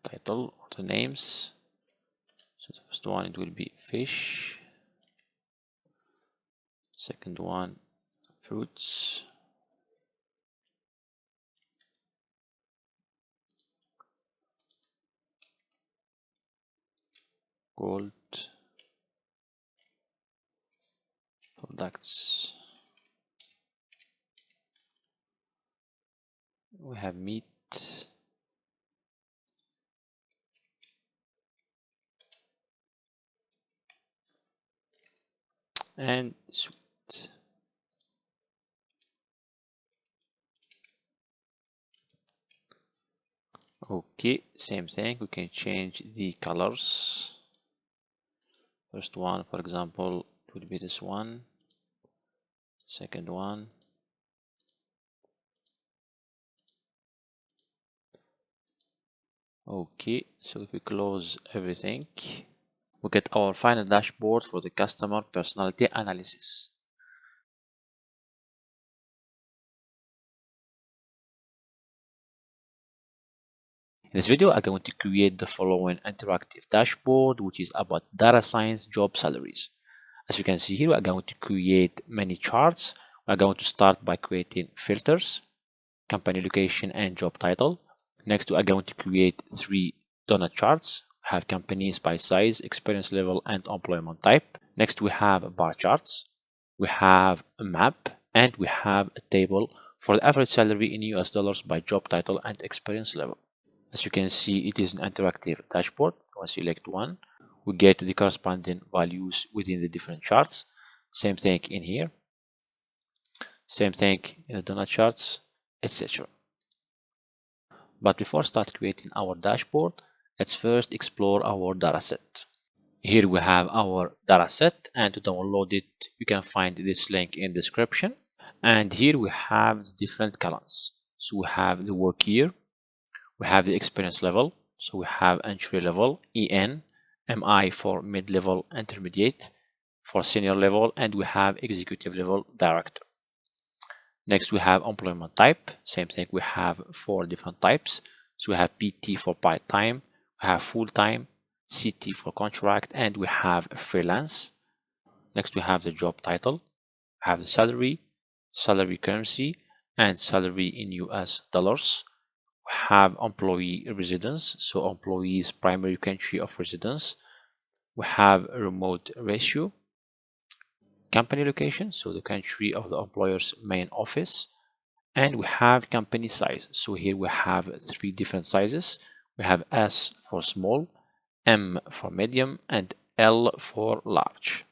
title or the names. So the first one, it will be fish, second one, fruits, cold products, we have meat, and sweet. Okay, same thing, we can change the colors. First one, for example, it it will be this one, second one, okay. So if we close everything, we get our final dashboard for the customer personality analysis. In this video, I'm going to create the following interactive dashboard, which is about data science job salaries. As you can see here, we are going to create many charts. We are going to start by creating filters, company location, and job title. Next, we are going to create 3 donut charts. We have companies by size, experience level, and employment type. Next, we have bar charts. We have a map, and we have a table for the average salary in US dollars by job title and experience level. As you can see, it is an interactive dashboard. When we select one, we get the corresponding values within the different charts. Same thing in here. Same thing in the donut charts, etc. But before start creating our dashboard, let's first explore our dataset. Here we have our dataset, and to download it, you can find this link in the description. And here we have the different columns. So we have the work year, we have the experience level, so we have entry level, EN, MI for mid-level, intermediate, for senior level, and we have executive level, director. Next, we have employment type. Same thing, we have 4 different types. So we have PT for part-time, we have full-time, CT for contract, and we have freelance. Next, we have the job title, we have the salary, salary currency, and salary in US dollars. We have employee residence, so employee's primary country of residence. We have a remote ratio, company location, so the country of the employer's main office, and we have company size. So here we have 3 different sizes. We have S for small, M for medium, and L for large.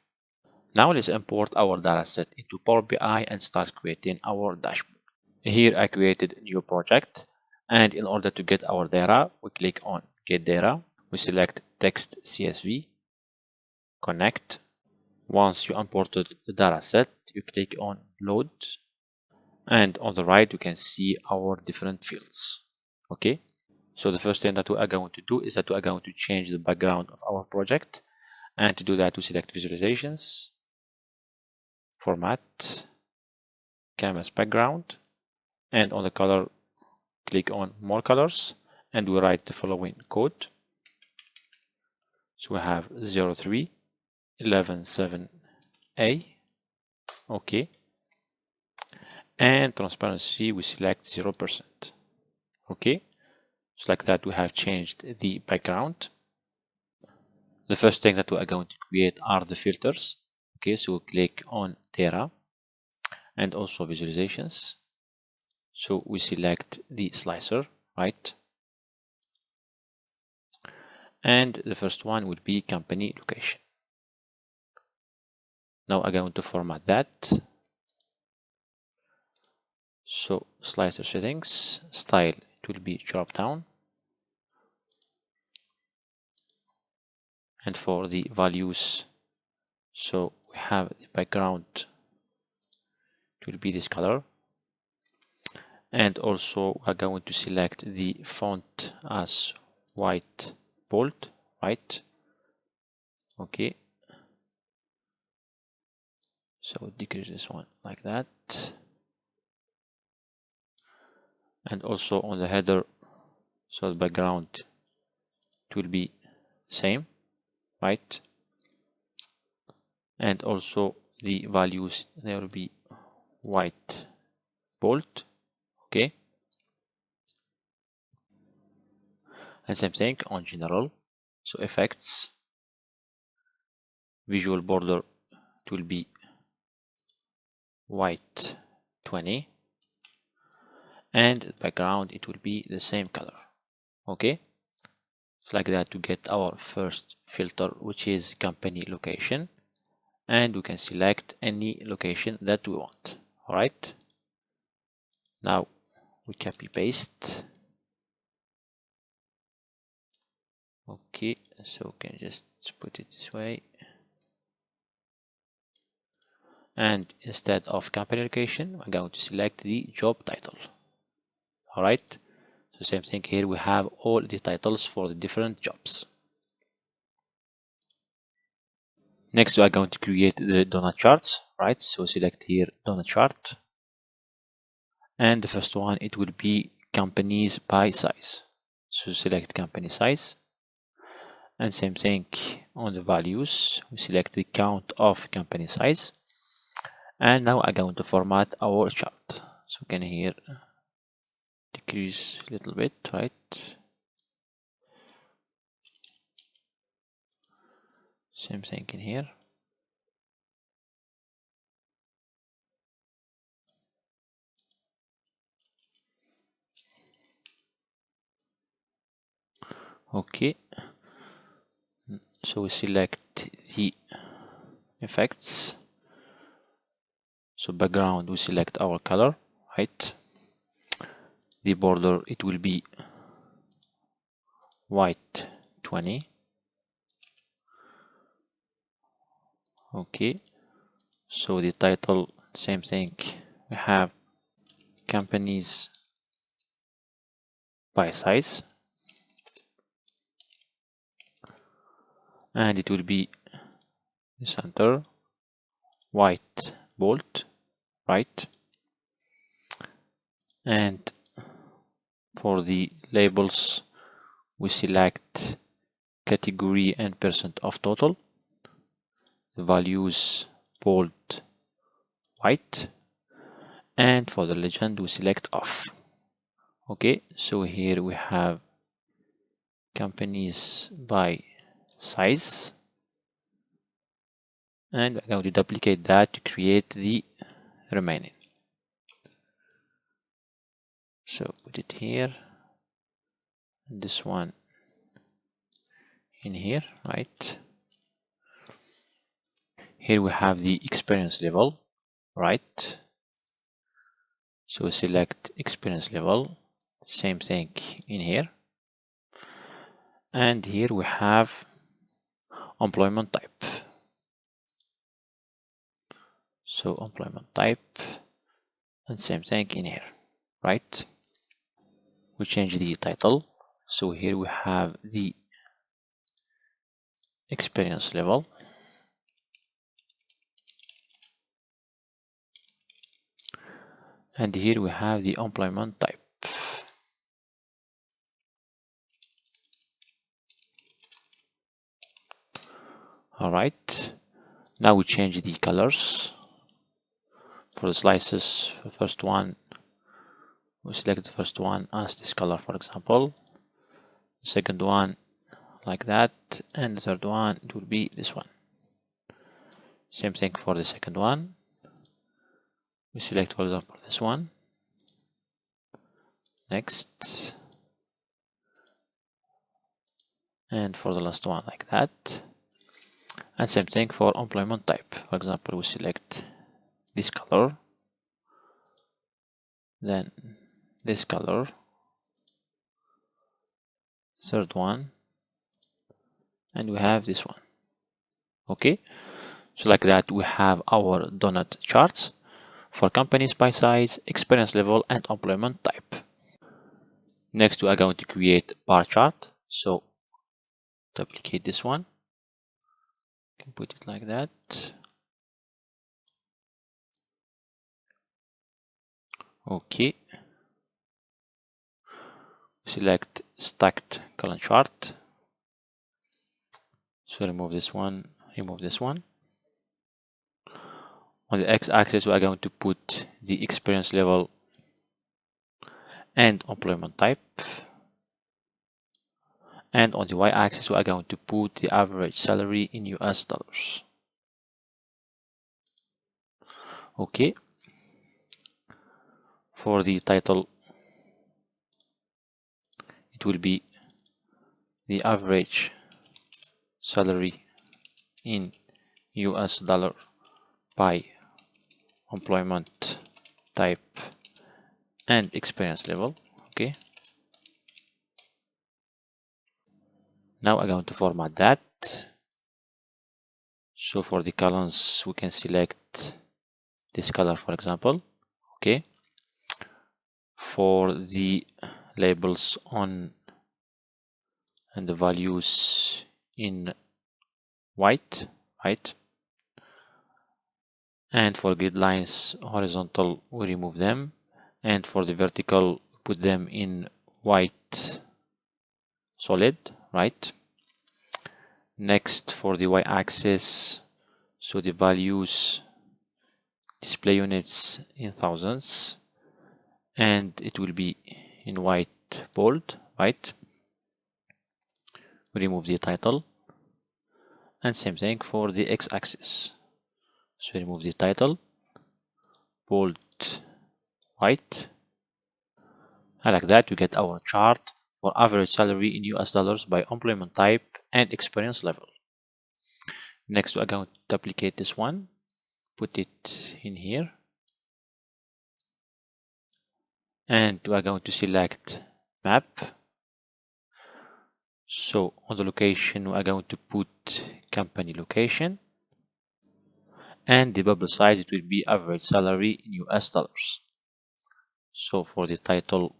Now let's import our dataset into Power BI and start creating our dashboard. Here I created a new project, and in order to get our data, we click on Get Data. We select Text CSV, Connect. Once you imported the dataset, you click on Load, and on the right you can see our different fields. Okay, so the first thing that we are going to do is that we are going to change the background of our project, and to do that we select Visualizations, Format, Canvas Background, and on the color click on More Colors, and we write the following code. So we have 03.11.7a. okay, and transparency we select 0%. okay, just like that we have changed the background. The first thing that we are going to create are the filters. Okay, so we click on Data and also Visualizations. So we select the slicer, right? And the first one would be company location. Now I'm going to format that. So slicer settings, style, it will be drop down. And for the values, so we have the background, it will be this color. And also we're going to select the font as white bold, right? Okay. So decrease this one like that. And also on the header, so the background, it will be same, right? And also the values, there will be white bold. Okay, and same thing on general, so effects, visual border, it will be white 20, and background it will be the same color. Okay, it's like that to get our first filter, which is company location, and we can select any location that we want. All right, now we copy paste. Okay, so we can just put it this way. and instead of company location, I'm going to select the job title. All right, so same thing here, we have all the titles for the different jobs. Next, we are going to create the donut charts, right? So select here donut chart, and the first one, it will be companies by size. So select company size, and same thing on the values, we select the count of company size. And now I'm going to format our chart. So we can here decrease a little bit, right? Same thing in here. Okay, so we select the effects. So background, we select our color, right? The border, it will be white 20. Okay, so the title, same thing, we have companies by size, and it will be the center white bold, right? And for the labels, we select category and percent of total, the values bold white, and for the legend we select off. Okay, so here we have companies by size, and I'm going to duplicate that to create the remaining. So put it here, and this one in here, right? Here we have the experience level, right? So select experience level, same thing in here. And here we have employment type. So employment type, and same thing in here, right? We change the title. So here we have the experience level. And here we have the employment type. All right, now we change the colors. For the slices, for the first one, we select the first one as this color, for example. The second one like that, and the third one, it will be this one. Same thing for the second one. We select, for example, this one. Next. And for the last one, like that. And same thing for employment type. For example, we select this color, then this color, third one, and we have this one. Okay, so like that we have our donut charts for companies by size, experience level, and employment type. Next, we are going to create bar chart. So duplicate this one, you can put it like that. Okay, select stacked column chart. So remove this one, remove this one. On the x-axis, we are going to put the experience level and employment type. And on the y-axis, we are going to put the average salary in US dollars. Okay. For the title, it will be the average salary in US dollar by employment type and experience level. Okay. Now I'm going to format that. So for the columns, we can select this color, for example. Okay, for the labels on and the values in white, right? And for grid lines horizontal, we remove them, and for the vertical, put them in white solid, right? Next, for the y-axis, so the values display units in thousands, and it will be in white bold, right? We remove the title, and same thing for the x-axis. So remove the title, bold white, and like that we get our chart for average salary in US dollars by employment type and experience level. Next, we're going to duplicate this one, put it in here, and we're going to select map. So on the location, we're going to put company location, and the bubble size, it will be average salary in US dollars. So for the title,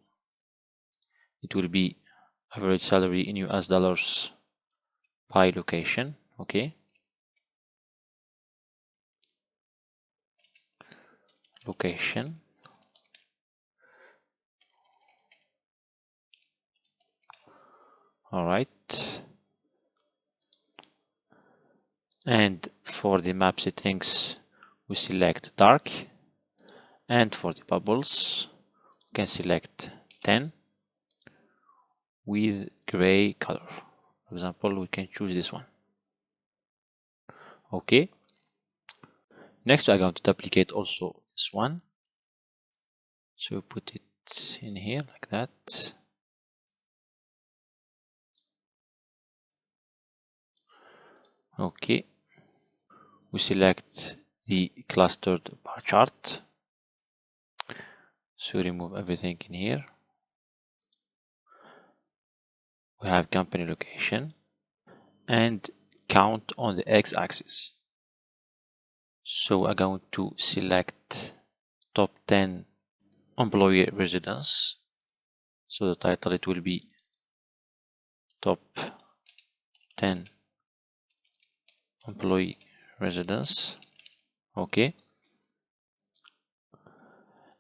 it will be average salary in US dollars by location. Okay, location. All right, and for the map settings, we select dark, and for the bubbles, we can select 10 with gray color. For example, we can choose this one. Okay, next we are going to duplicate also this one, so we put it in here like that. Okay, we select the clustered bar chart, so remove everything in here. We have company location and count on the x-axis. So we're going to select top 10 employee residence. So the title, it will be top 10 employee residence. Okay,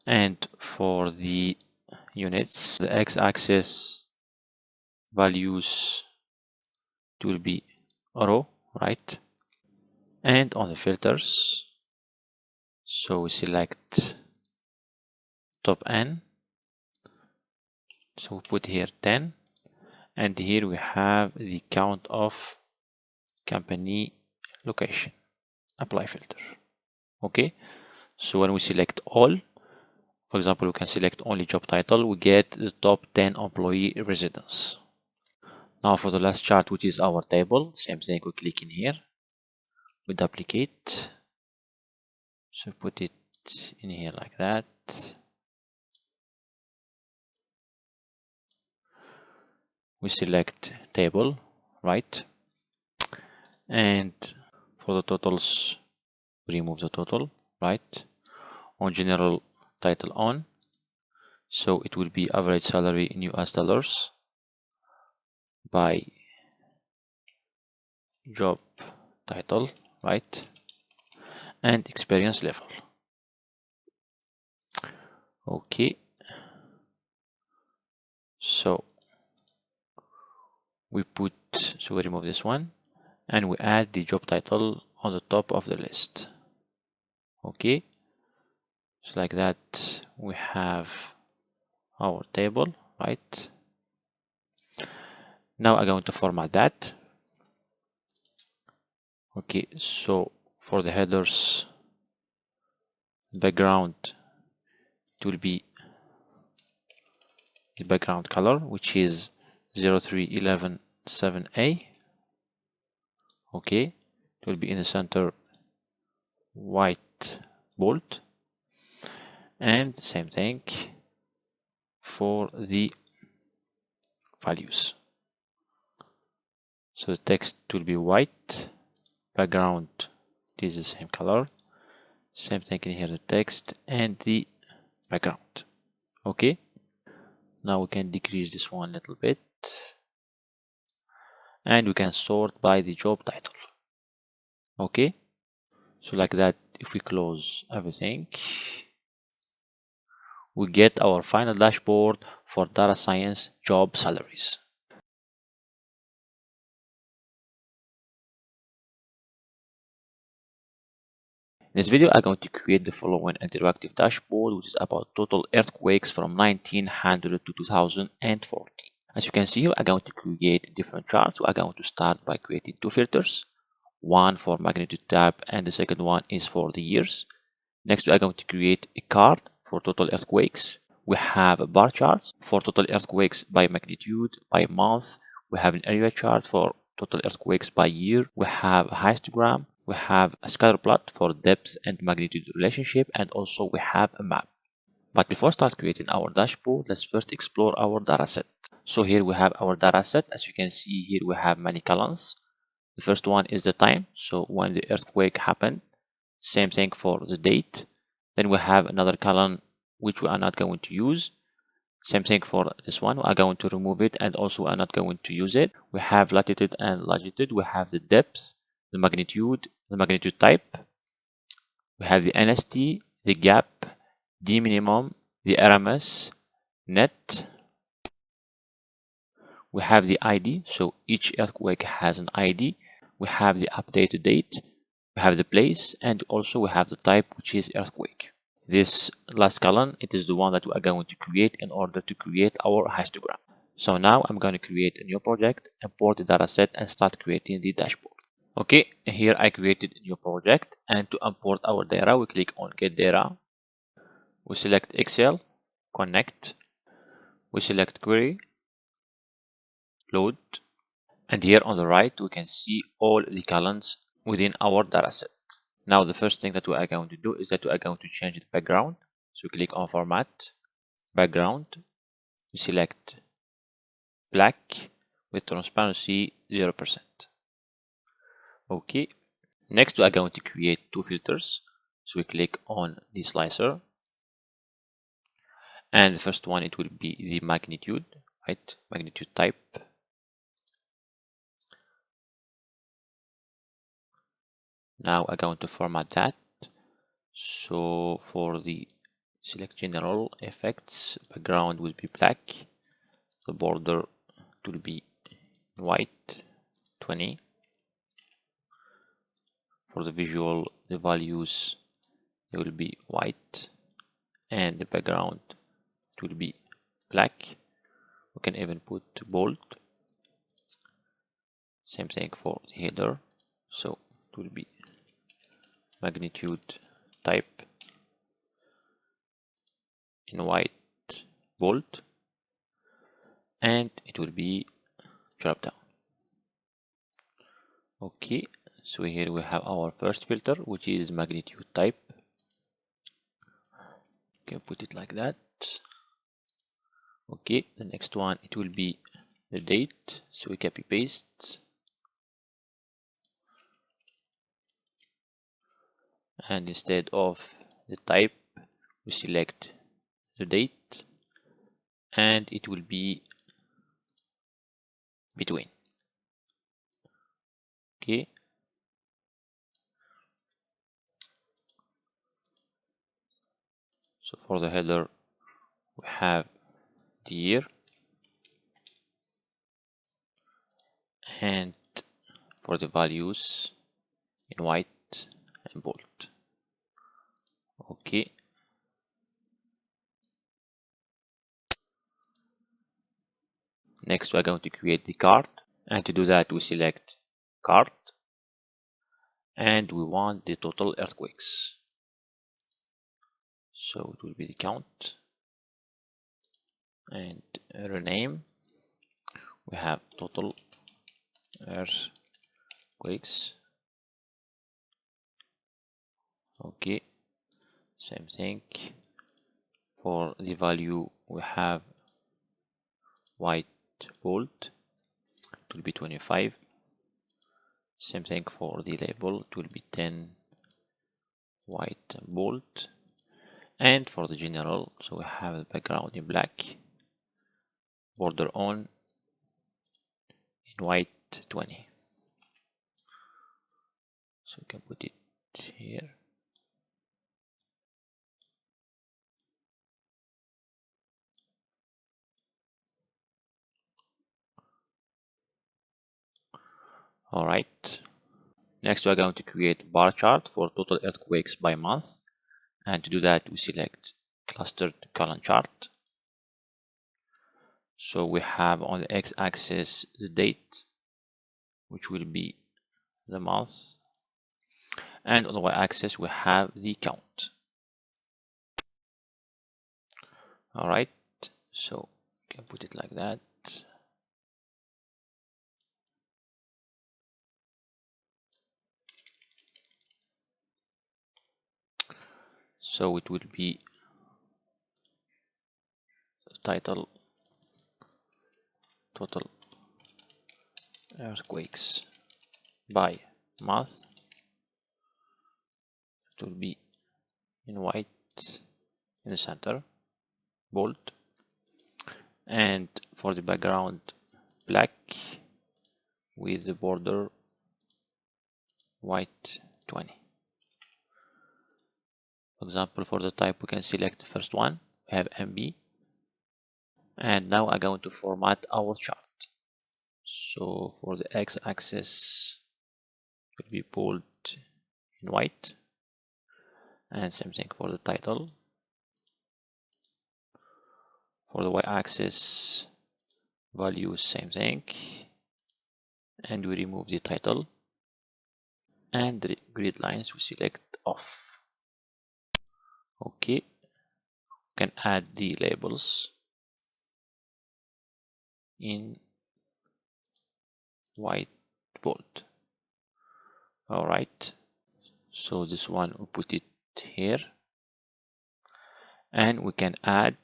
and for the units, the x-axis values, it will be row, right? And on the filters, so we select top n, so we put here 10, and here we have the count of company location, apply filter. Okay, so when we select all, for example, we can select only job title, we get the top 10 employee residence. Now for the last chart, which is our table, same thing, we click in here, we duplicate, so put it in here like that. We select table, right? And for the totals, we remove the total, right? On general, title on, so it will be average salary in US dollars by job title, right? And experience level. Okay, so we remove this one, and we add the job title on the top of the list. Okay, so like that we have our table, right? Now I'm going to format that. Okay, so for the headers, background, it will be the background color, which is 03117A. Okay, it will be in the center white bold, and same thing for the values. So the text will be white, background is the same color, Same thing in here, the text and the background. Okay, now we can decrease this one a little bit, and we can sort by the job title. Okay, so like that, if we close everything, we get our final dashboard for data science job salaries. In this video, I'm going to create the following interactive dashboard, which is about total earthquakes from 1900 to 2014. As you can see here, I'm going to create different charts. So I'm going to start by creating two filters, one for magnitude type and the second one is for the years. Next, we are going to create a card for total earthquakes. We have a bar charts for total earthquakes by magnitude, by month. We have an area chart for total earthquakes by year. We have a histogram. We have a scatter plot for depth and magnitude relationship, and also we have a map. But before start creating our dashboard, let's first explore our dataset. So here we have our dataset. As you can see here, we have many columns. The first one is the time, so when the earthquake happened. Same thing for the date. Then we have another column which we are not going to use. Same thing for this one. We are going to remove it, and also we are not going to use it. We have latitude and longitude. We have the depth, the magnitude type. We have the NST, the gap, the minimum, the RMS, net. We have the ID, so each earthquake has an ID. We have the updated date. We have the place, and also we have the type, which is earthquake. This last column, it is the one that we are going to create in order to create our histogram. So now I'm going to create a new project, import the dataset, and start creating the dashboard. Okay, here I created a new project, and to import our data, we click on Get Data. We select Excel, Connect. We select Query, Load, and here on the right, we can see all the columns within our dataset. Now the first thing that we are going to do is that we are going to change the background. So we click on Format, Background. We select black with transparency 0%. Okay. Next we are going to create two filters. So we click on the slicer. And the first one, it will be the magnitude, right? Magnitude type. Now I'm going to format that. So for the select general effects, background will be black. The border will be white, 20. For the visual, the values, they will be white. And the background will be black. We can even put bold. Same thing for the header. So it will be magnitude type in white, bold, and it will be drop down. Okay, so here we have our first filter, which is magnitude type. Okay, put it like that. Okay, the next one, it will be the date. So we copy paste. And instead of the type, we select the date, and it will be between. Okay. So for the header, we have the year, and for the values in white and bold. Okay. Next, we are going to create the card, and to do that, we select card, and we want the total earthquakes. So it will be the count, and rename. We have total earthquakes. Okay, same thing. For the value, we have white, bold. It will be 25. Same thing for the label. It will be 10 white and bold. And for the general, so we have the background in black, border on in white 20. So we can put it here. All right. Next, we are going to create a bar chart for total earthquakes by month. And to do that, we select clustered column chart. So we have on the x-axis the date, which will be the month. And on the y-axis, we have the count. All right. So you can put it like that. So it will be title total earthquakes by month. It will be in white in the center, bold, and for the background black with the border white 20. For example, for the type, we can select the first one. We have MB. And now I'm going to format our chart. So for the x-axis, it will be bold in white. And same thing for the title. For the y-axis, values, same thing. And we remove the title. And the grid lines we select off. Okay. We can add the labels in white bold. All right. So this one we put it here. And we can add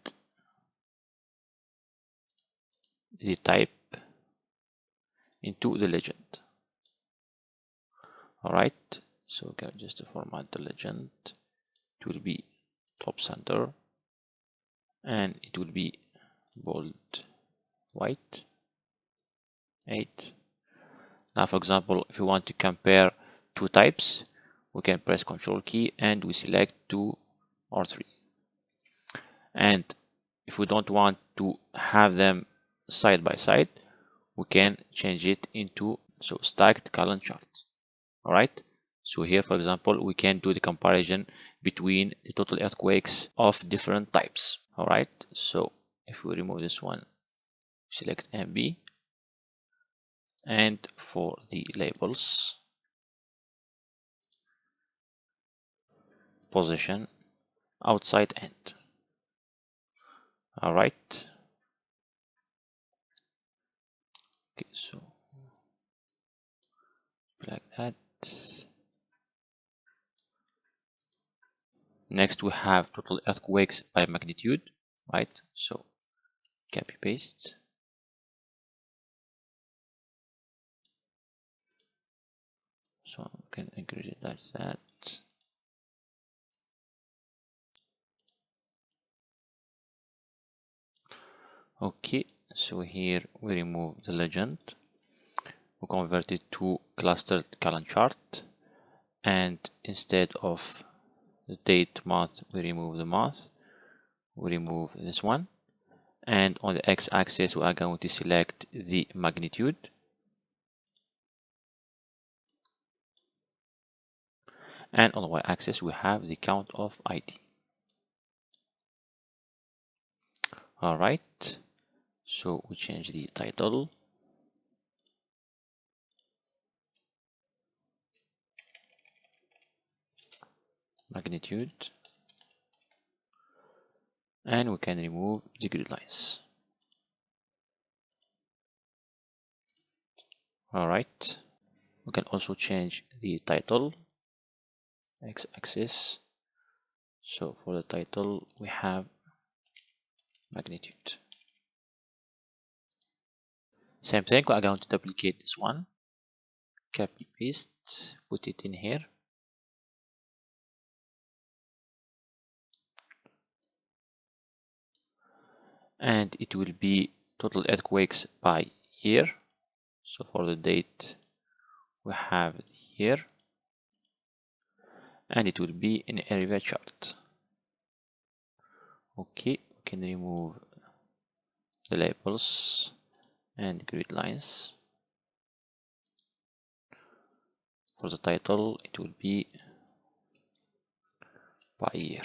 the type into the legend. All right. So we can just format the legend. It will be top center. And it will be bold white 8. Now, for example, if you want to compare two types, we can press Ctrl key and we select 2 or 3. And if we don't want to have them side by side, we can change it into stacked column chart. All right. So here, for example, we can do the comparison between the total earthquakes of different types. All right. So if we remove this one, select MB. And for the labels, position outside end. All right. Okay, so like that. Next, we have total earthquakes by magnitude, right? So copy paste. So we can increase it like that. Okay, so here we remove the legend. We convert it to clustered column chart. And instead of the date month, we remove the month. We remove this one. And on the x-axis, we are going to select the magnitude. And on the y-axis, we have the count of ID. All right. So we change the title. Magnitude. And we can remove the grid lines. All right. We can also change the title, x-axis. So for the title, we have magnitude. Same thing, we are going to duplicate this one. Copy paste, put it in here. and it will be total earthquakes by year. So for the date we have the year, and it will be in area chart. Okay, we can remove the labels and grid lines. For the title it will be by year.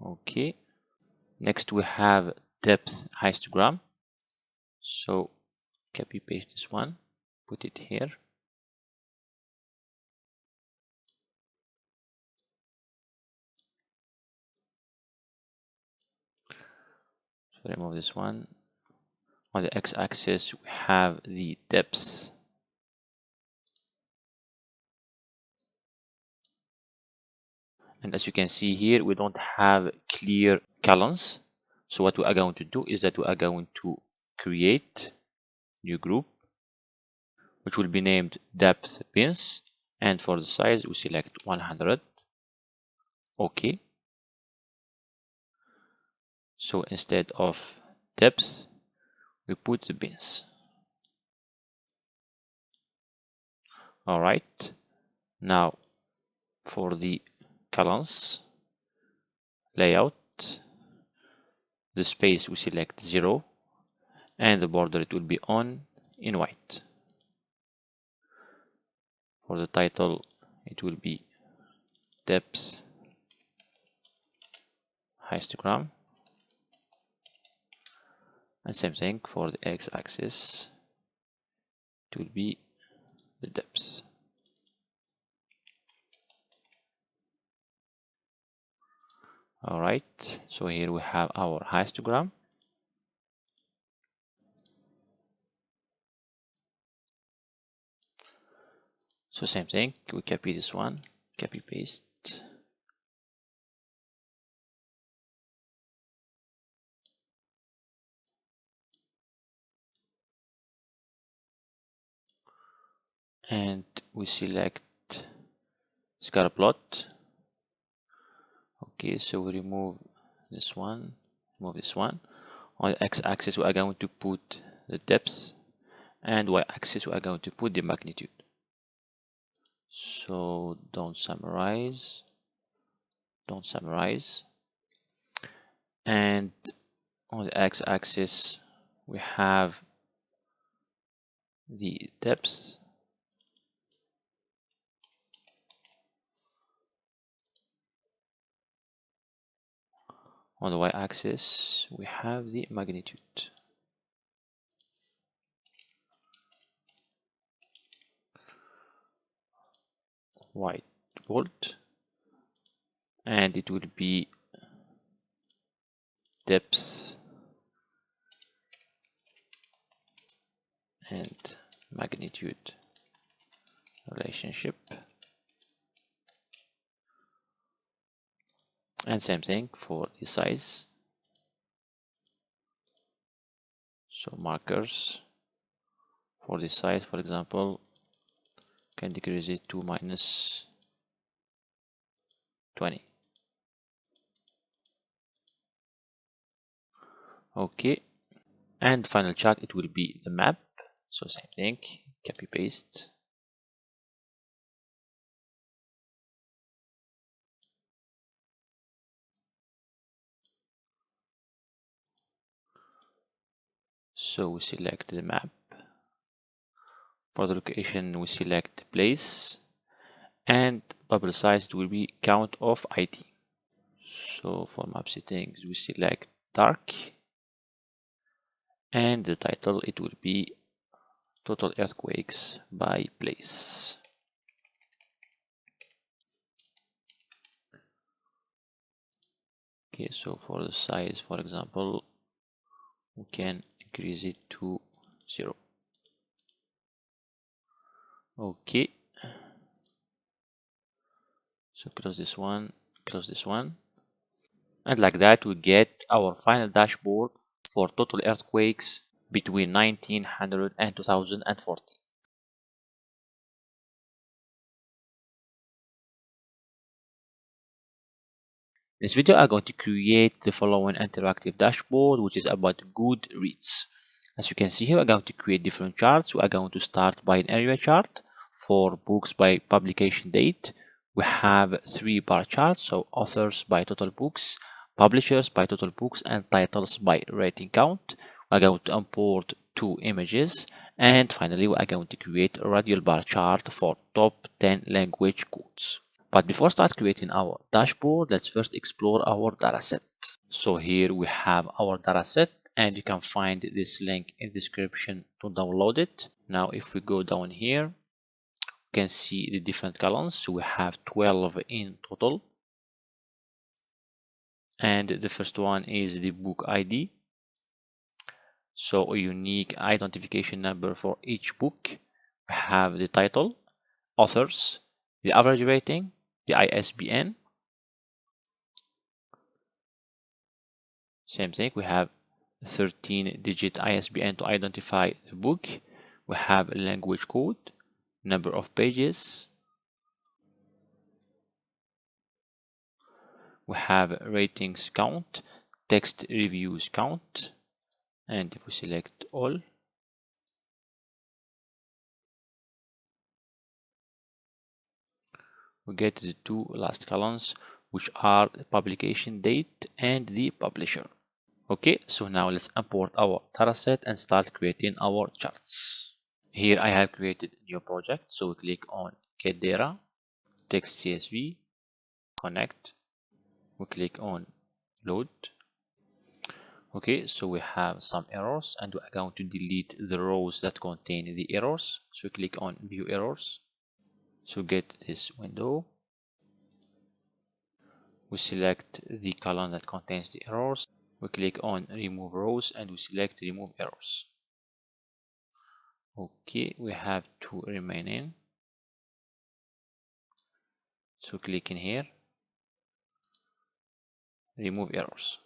Okay, next we have depth histogram. So copy paste this one, put it here. So remove this one. On the x-axis we have the depth, and as you can see here we don't have clear columns. So what we are going to do is that we are going to create new group which will be named depth pins, and for the size we select 100. Okay, so instead of depth we put the pins. All right, now for the columns layout, the space we select 0, and the border it will be on in white. For the title it will be depth histogram, and same thing for the x-axis, it will be the depth. All right, so here we have our histogram. So same thing, we copy this one, copy paste. And we select scatter plot. Okay, so we remove this one, remove this one. On the x-axis we are going to put the depth, and y-axis we are going to put the magnitude. So don't summarize, and on the x-axis we have the depth, on the y-axis we have the magnitude. White bold, and it will be depth and magnitude relationship, and same thing for the size. So markers for the size, for example, can decrease it to -20. Okay, and final chart it will be the map. So same thing, copy paste. So we select the map. For the location we select place, and bubble size it will be count of IT. So for map settings we select dark, and the title it will be total earthquakes by place. Okay, so for the size, for example, we can increase it to 0. Okay, so close this one, and like that we get our final dashboard for total earthquakes between 1900 and 2014. In this video, I'm going to create the following interactive dashboard, which is about GoodReads. As you can see here, I'm going to create different charts. We are going to start by an area chart for books by publication date. We have 3 bar charts, so authors by total books, publishers by total books, and titles by rating count. We're going to import 2 images, and finally we are going to create a radial bar chart for top 10 language codes. But before start creating our dashboard, let's first explore our dataset. So here we have our dataset, and you can find this link in the description to download it. Now if we go down here, you can see the different columns. So we have 12 in total, and the first one is the book ID, so a unique identification number for each book. We have the title, authors, the average rating, the ISBN. Same thing, we have 13-digit ISBN to identify the book. We have a language code, number of pages. We have ratings count, text reviews count, and if we select all, we get the 2 last columns, which are the publication date and the publisher. Okay, so now let's import our dataset and start creating our charts. Here I have created a new project, so we click on Get Data, Text CSV, Connect. We click on Load. Okay, so we have some errors, and we are going to delete the rows that contain the errors. So click on View Errors. So get this window. We select the column that contains the errors. We click on Remove Rows, and we select Remove Errors. Okay, we have 2 remaining. So click in here, Remove Errors.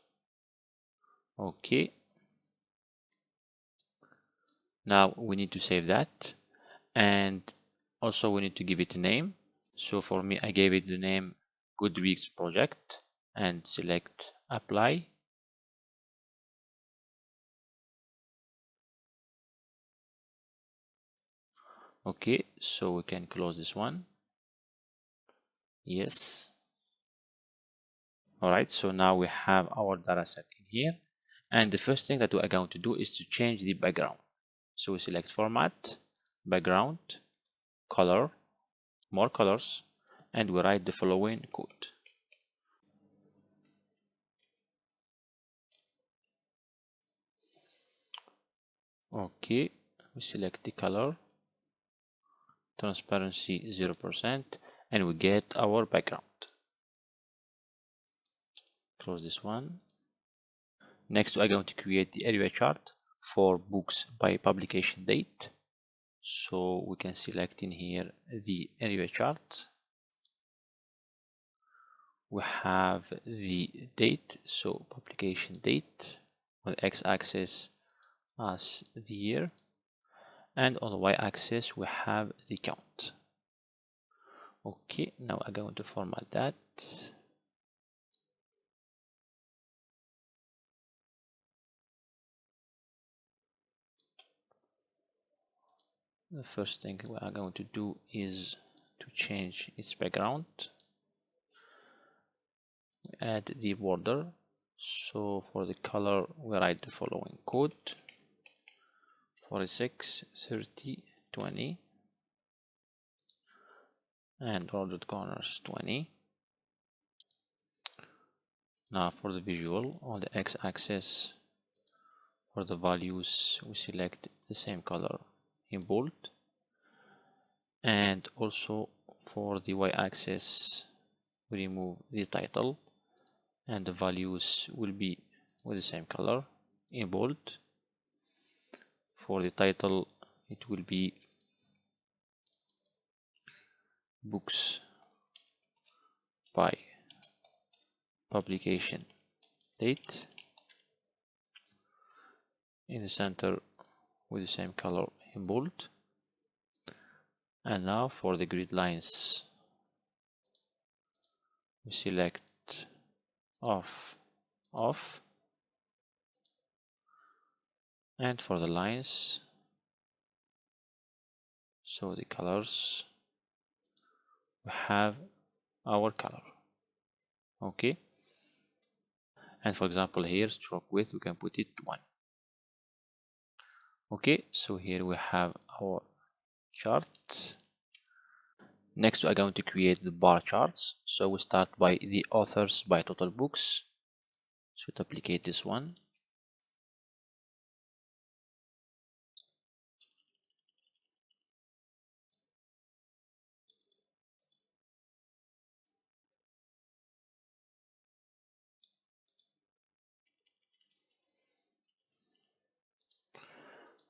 Okay. Now we need to save that, and also we need to give it a name. So for me, I gave it the name GoodReads Project, and select Apply. Okay, so we can close this one. Yes. Alright, so now we have our dataset in here, and the first thing that we are going to do is to change the background. So we select Format, Background, Color, More Colors, and we write the following code. Okay, we select the color, transparency 0%, and we get our background. Close this one. Next, we are going to create the area chart for books by publication date. So we can select in here the area chart. We have the date, so publication date on the x-axis as the year, and on the y-axis we have the count. Okay, now I'm going to format that. The first thing we are going to do is to change its background. We add the border. So for the color, we write the following code: 46, 30, 20, and rounded corners 20. Now for the visual, on the x-axis, for the values, we select the same color in bold, and also for the y-axis we remove the title, and the values will be with the same color in bold. For the title, it will be books by publication date, in the center with the same color in bold. And now for the grid lines, we select off, off. And for the lines, so the colors, we have our color. Okay, and for example here, stroke width, we can put it 1. Okay, so here we have our chart. Next, we are going to create the bar charts. So we start by the authors by total books. So duplicate this one.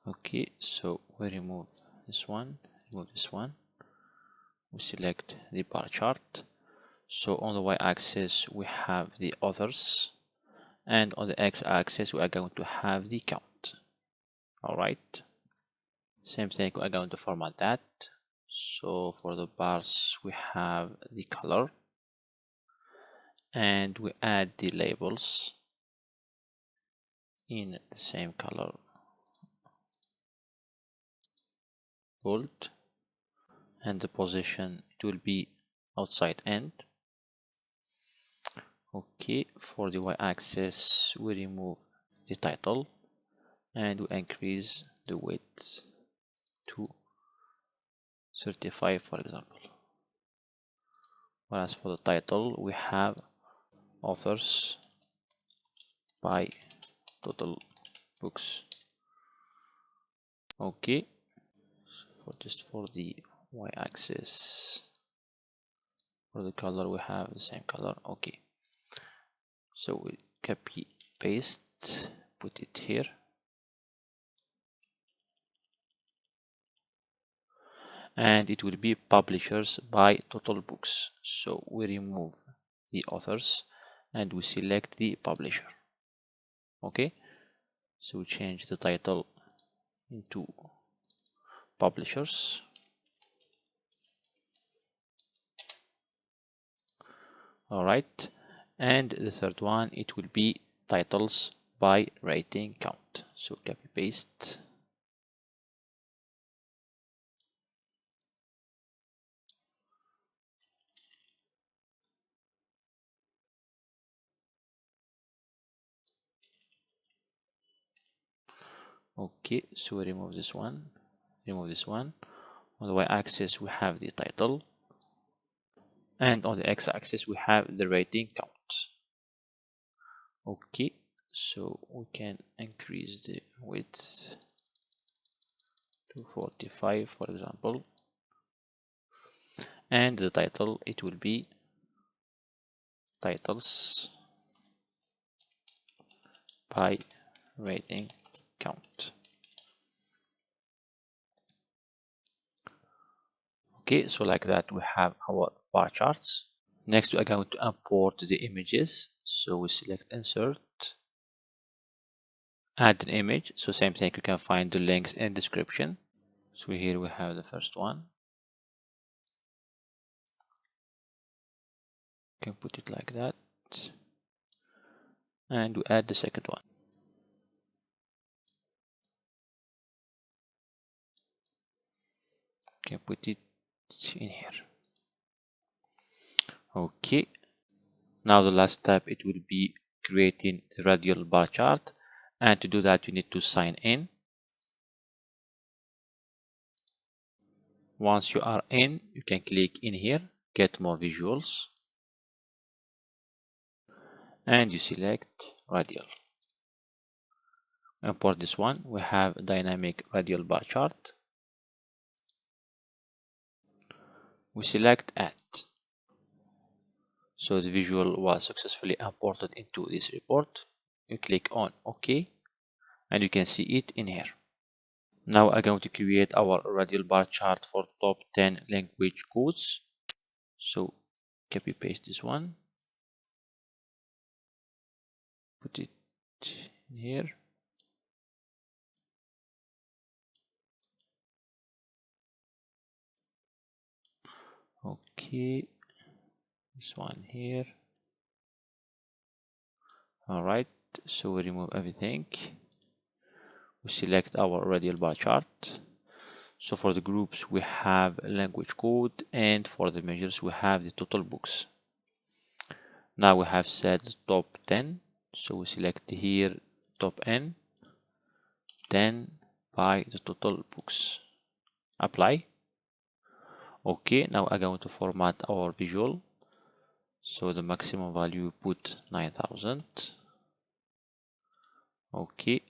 Okay, so we remove this one, we select the bar chart. So on the y-axis we have the authors, and on the x-axis we are going to have the count. All right, same thing, we are going to format that. So for the bars we have the color, and we add the labels in the same color, bold, and the position, it will be outside end. Okay, for the y-axis we remove the title and we increase the width to 35, for example. Whereas for the title we have authors by total books. Okay, so for the y-axis, for the color we have the same color. Okay, so we copy paste, put it here, and it will be publishers by total books. So we remove the authors and we select the publisher. Okay, so we change the title into publishers. All right, and the third one, it will be titles by rating count. So copy paste. Okay, so we remove this one, On the y-axis we have the title, and on the x-axis we have the rating count. Okay, so we can increase the width to 45, for example, and the title, it will be titles by rating count. Okay, so like that we have our bar charts. Next we are going to import the images. So we select insert, add an image. So same thing, you can find the links in description. So here we have the first one. You can put it like that, and we add the second one. You can put it in here. Okay, now the last step, it will be creating the radial bar chart, and to do that you need to sign in. Once you are in, you can click in here, get more visuals, and you select radial. Import this one. We have dynamic radial bar chart. We select add. So the visual was successfully imported into this report. You click on OK, and you can see it in here. Now I'm going to create our radial bar chart for top 10 language codes. So copy paste this one, put it in here. Okay, this one here. All right, so we remove everything. We select our radial bar chart. So for the groups, we have language code, and for the measures, we have the total books. Now we have set top 10. So we select here top N, 10 by the total books. Apply. Okay, now I'm going to format our visual. So the maximum value put 9,000. Okay,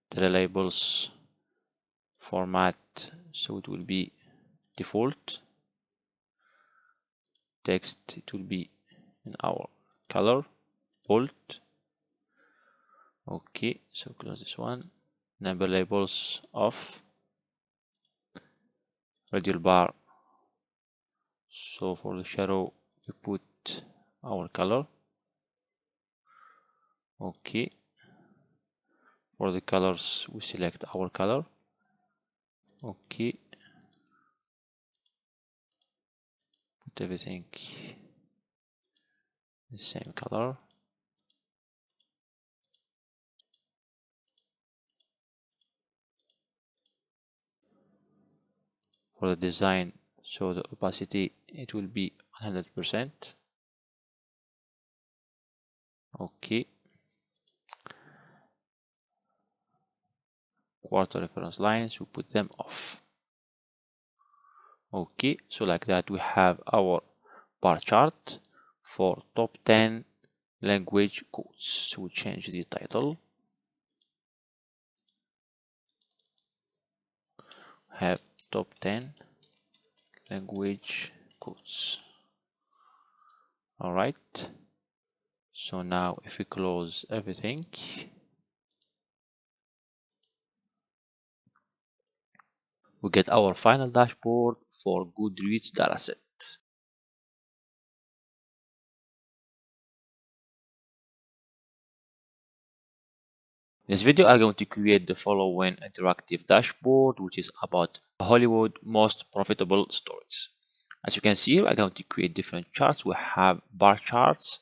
the labels format, so it will be default. Text, it will be in our color, bold. Okay, so close this one. Number labels off. Radial bar, so for the shadow we put our color. Okay, for the colors we select our color. Okay, put everything the same color. For the design, so the opacity, it will be 100%. Okay, quarter reference lines, we put them off. Okay, so like that we have our bar chart for top 10 language codes. So we change the title. Have top 10 language codes. All right, so now if we close everything, we get our final dashboard for GoodReads dataset. In this video, I'm going to create the following interactive dashboard, which is about Hollywood most profitable stories. As you can see here, I'm going to create different charts. We have bar charts,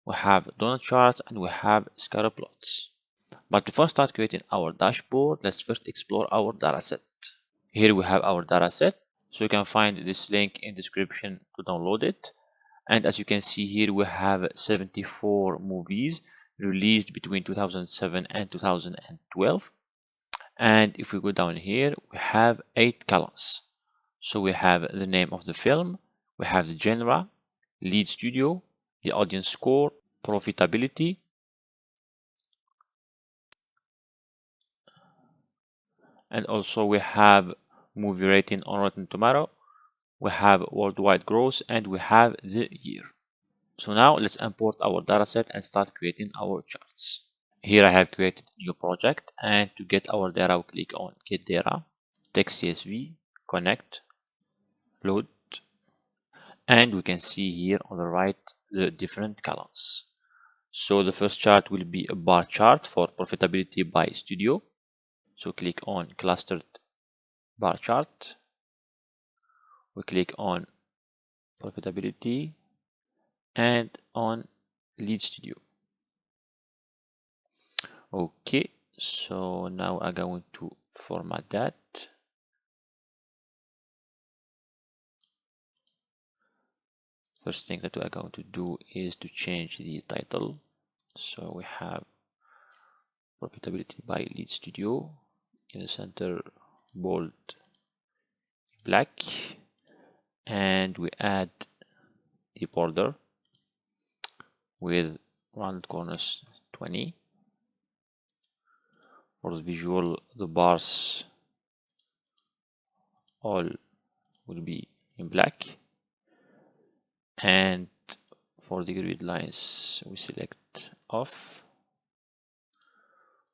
we have donut charts, and we have scatter plots. But before start creating our dashboard, let's first explore our dataset. Here we have our dataset, so you can find this link in description to download it. And as you can see here, we have 74 movies released between 2007 and 2012. And if we go down here, we have 8 columns. So we have the name of the film, we have the genre, lead studio, the audience score, profitability, and also we have movie rating on Rotten Tomato, we have worldwide gross, and we have the year. So now let's import our dataset and start creating our charts. Here I have created a new project, and to get our data we click on get data, text CSV, connect, load, and we can see here on the right the different columns. So the first chart will be a bar chart for profitability by studio. So click on clustered bar chart, we click on profitability and on lead studio. Okay, so now I'm going to format that. First thing that we're going to do is to change the title. So we have profitability by lead studio in the center, bold, black, and we add the border with rounded corners 20. For the visual, the bars all will be in black, and for the grid lines we select off.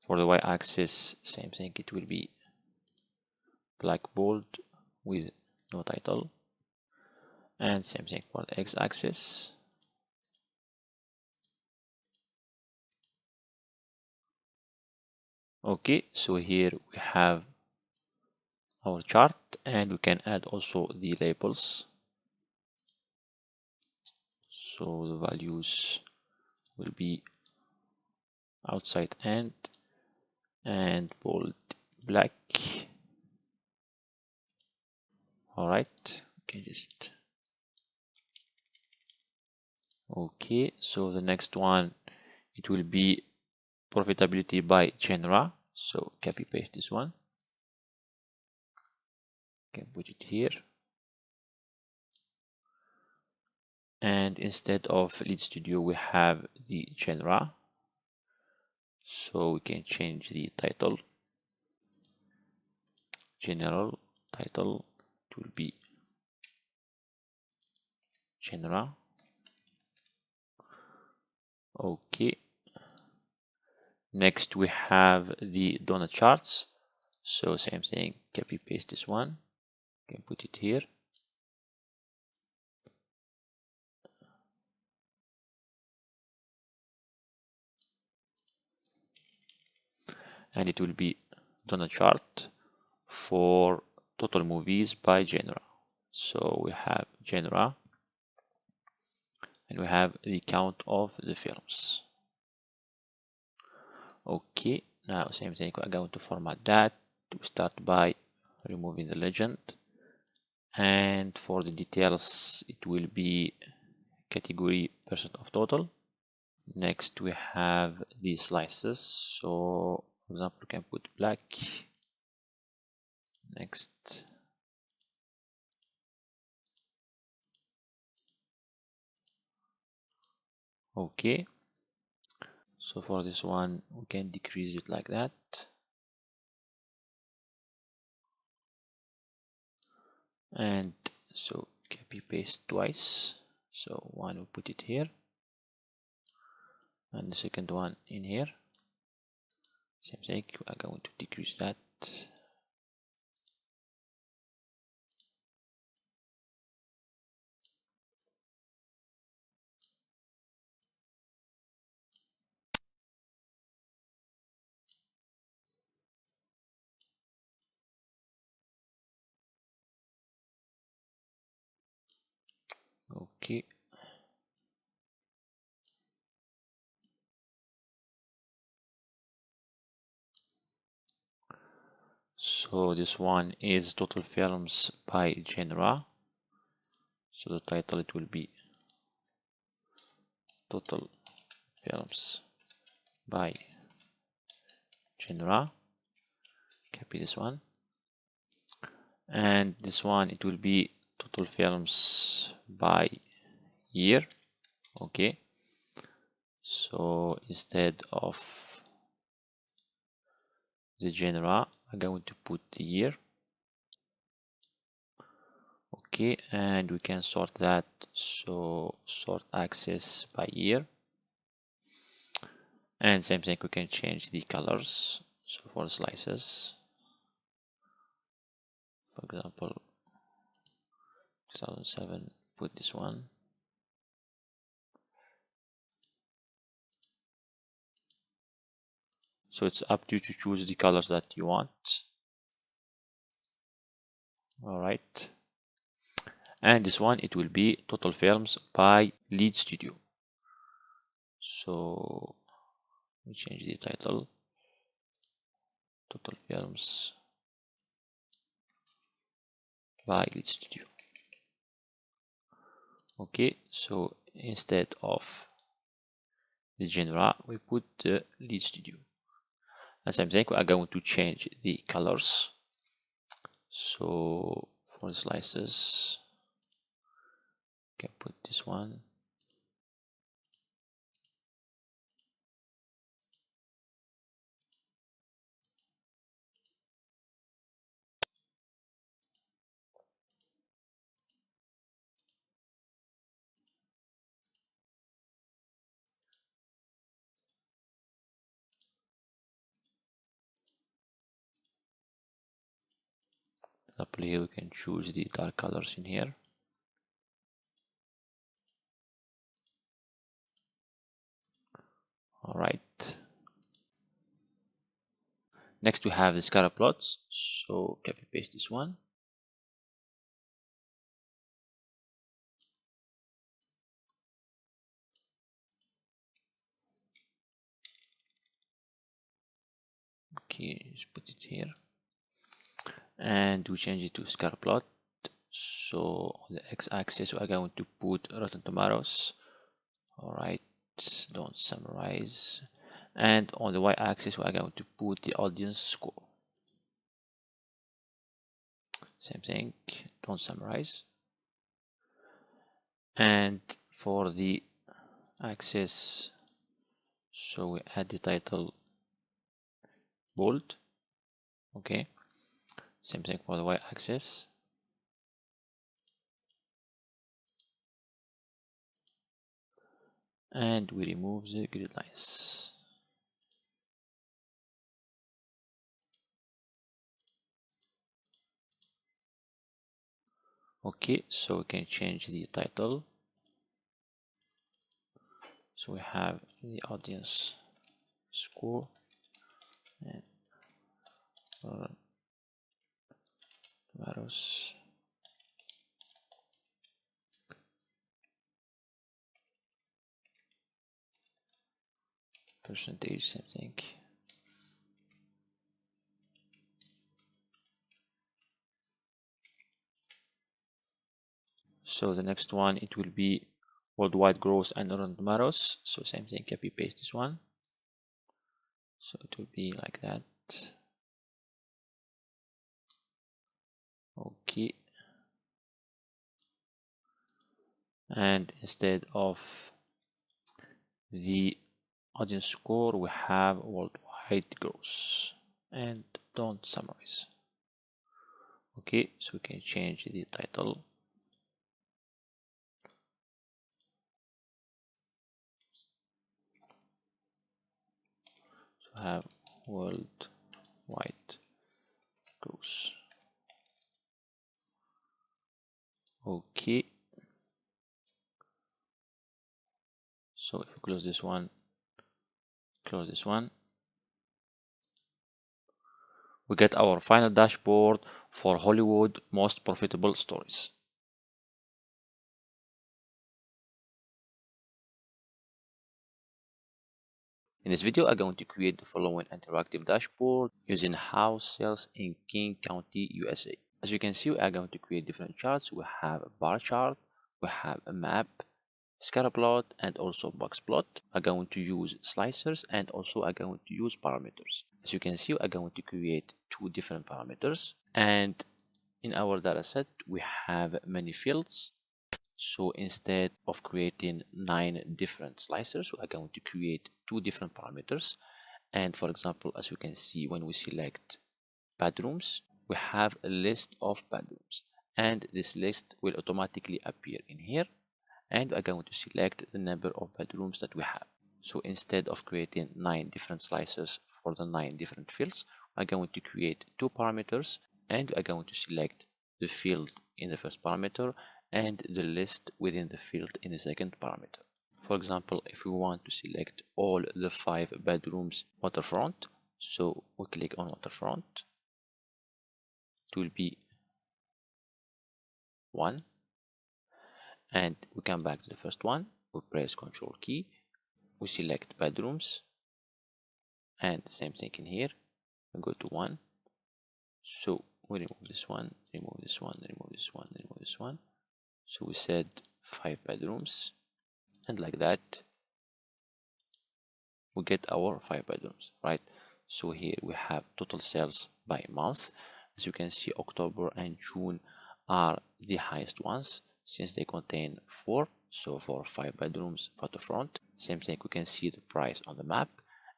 For the y-axis, same thing, it will be black bold with no title, and same thing for the x-axis. Okay, so here we have our chart, and we can add also the labels. So the values will be outside and bold black. All right, okay, just okay. So the next one, it will be profitability by genre. So copy paste this one. Can put it here, and instead of lead studio we have the genre, so we can change the title. General title, it will be genre. Okay, next we have the donut charts, so same thing, copy paste this one, can put it here. And it will be donut chart for total movies by genre. So we have genre and we have the count of the films. Okay, now same thing, I'm going to format that. To start by removing the legend, and for the details it will be category percent of total. Next we have the slices, so for example we can put black. Next, okay, so for this one we can decrease it like that, and so copy paste twice, so one we put it here and the second one in here. Same thing, I'm going to decrease that. Okay, so this one is total films by genre, so the title it will be total films by genre. Copy this one, and this one it will be total films by year. Okay, so instead of the genre I'm going to put the year. Okay, and we can sort that, so sort axis by year, and same thing, we can change the colors. So for the slices, for example 2007, put this one. So it's up to you to choose the colors that you want. All right, and this one it will be total films by lead studio. So we change the title, total films by lead studio. Okay, so instead of the genre we put the lead studio. And same thing, we are going to change the colors. So for the slices, we can put this one. For example, here we can choose the dark colors in here. All right. Next we have the scatter plots. So copy paste this one. Okay, just put it here, and we change it to scatter plot. So on the x-axis we are going to put Rotten Tomatoes. All right, don't summarize. And on the y-axis we are going to put the audience score. Same thing, don't summarize. And for the axis, so we add the title bold. Okay, same thing for the y-axis. And we remove the grid lines. Okay, so we can change the title. So we have the audience score and tomatoes percentage, same thing. So the next one, it will be worldwide growth and Rotten Tomatoes. So same thing, copy paste this one. So it will be like that. Okay. And instead of the audience score, we have worldwide growth, and don't summarize. Okay, so we can change the title. So have worldwide growth. Okay. So if we close this one, we get our final dashboard for Hollywood most profitable stories. In this video, I'm going to create the following interactive dashboard using house sales in King County, USA. As you can see, we are going to create different charts. We have a bar chart, we have a map, scatter plot, and also box plot. I'm going to use slicers, and also I'm going to use parameters. As you can see, I'm going to create two different parameters, and in our dataset we have many fields. So instead of creating 9 different slicers, we are going to create 2 different parameters. And for example, as you can see, when we select bedrooms, we have a list of bedrooms, and this list will automatically appear in here, and we are going to select the number of bedrooms that we have. So instead of creating 9 different slices for the 9 different fields, we are going to create 2 parameters, and we are going to select the field in the first parameter and the list within the field in the second parameter. For example, if we want to select all the 5 bedrooms waterfront, so we click on waterfront, it will be 1, and we come back to the first one, we press Control key, we select bedrooms, and the same thing in here, we go to 1, so we remove this one, remove this one, remove this one, remove this one. So we said 5 bedrooms, and like that we get our 5 bedrooms, right? So here we have total sales by month. As you can see, October and June are the highest ones since they contain 4. So for 5 bedrooms waterfront, same thing, we can see the price on the map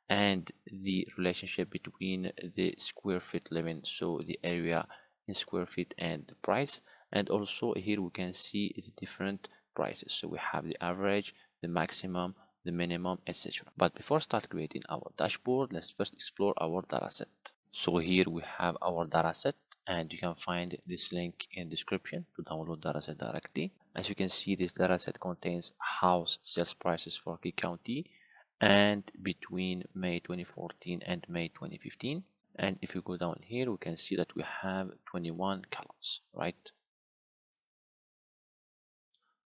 and the relationship between the square feet living, so the area in square feet and the price. And also here we can see the different prices. So we have the average, the maximum, the minimum, etc. But before start creating our dashboard, let's first explore our dataset. So here we have our dataset, and you can find this link in description to download dataset directly. As you can see, this dataset contains house sales prices for King County and between May 2014 and May 2015. And if you go down here, we can see that we have 21 columns, right?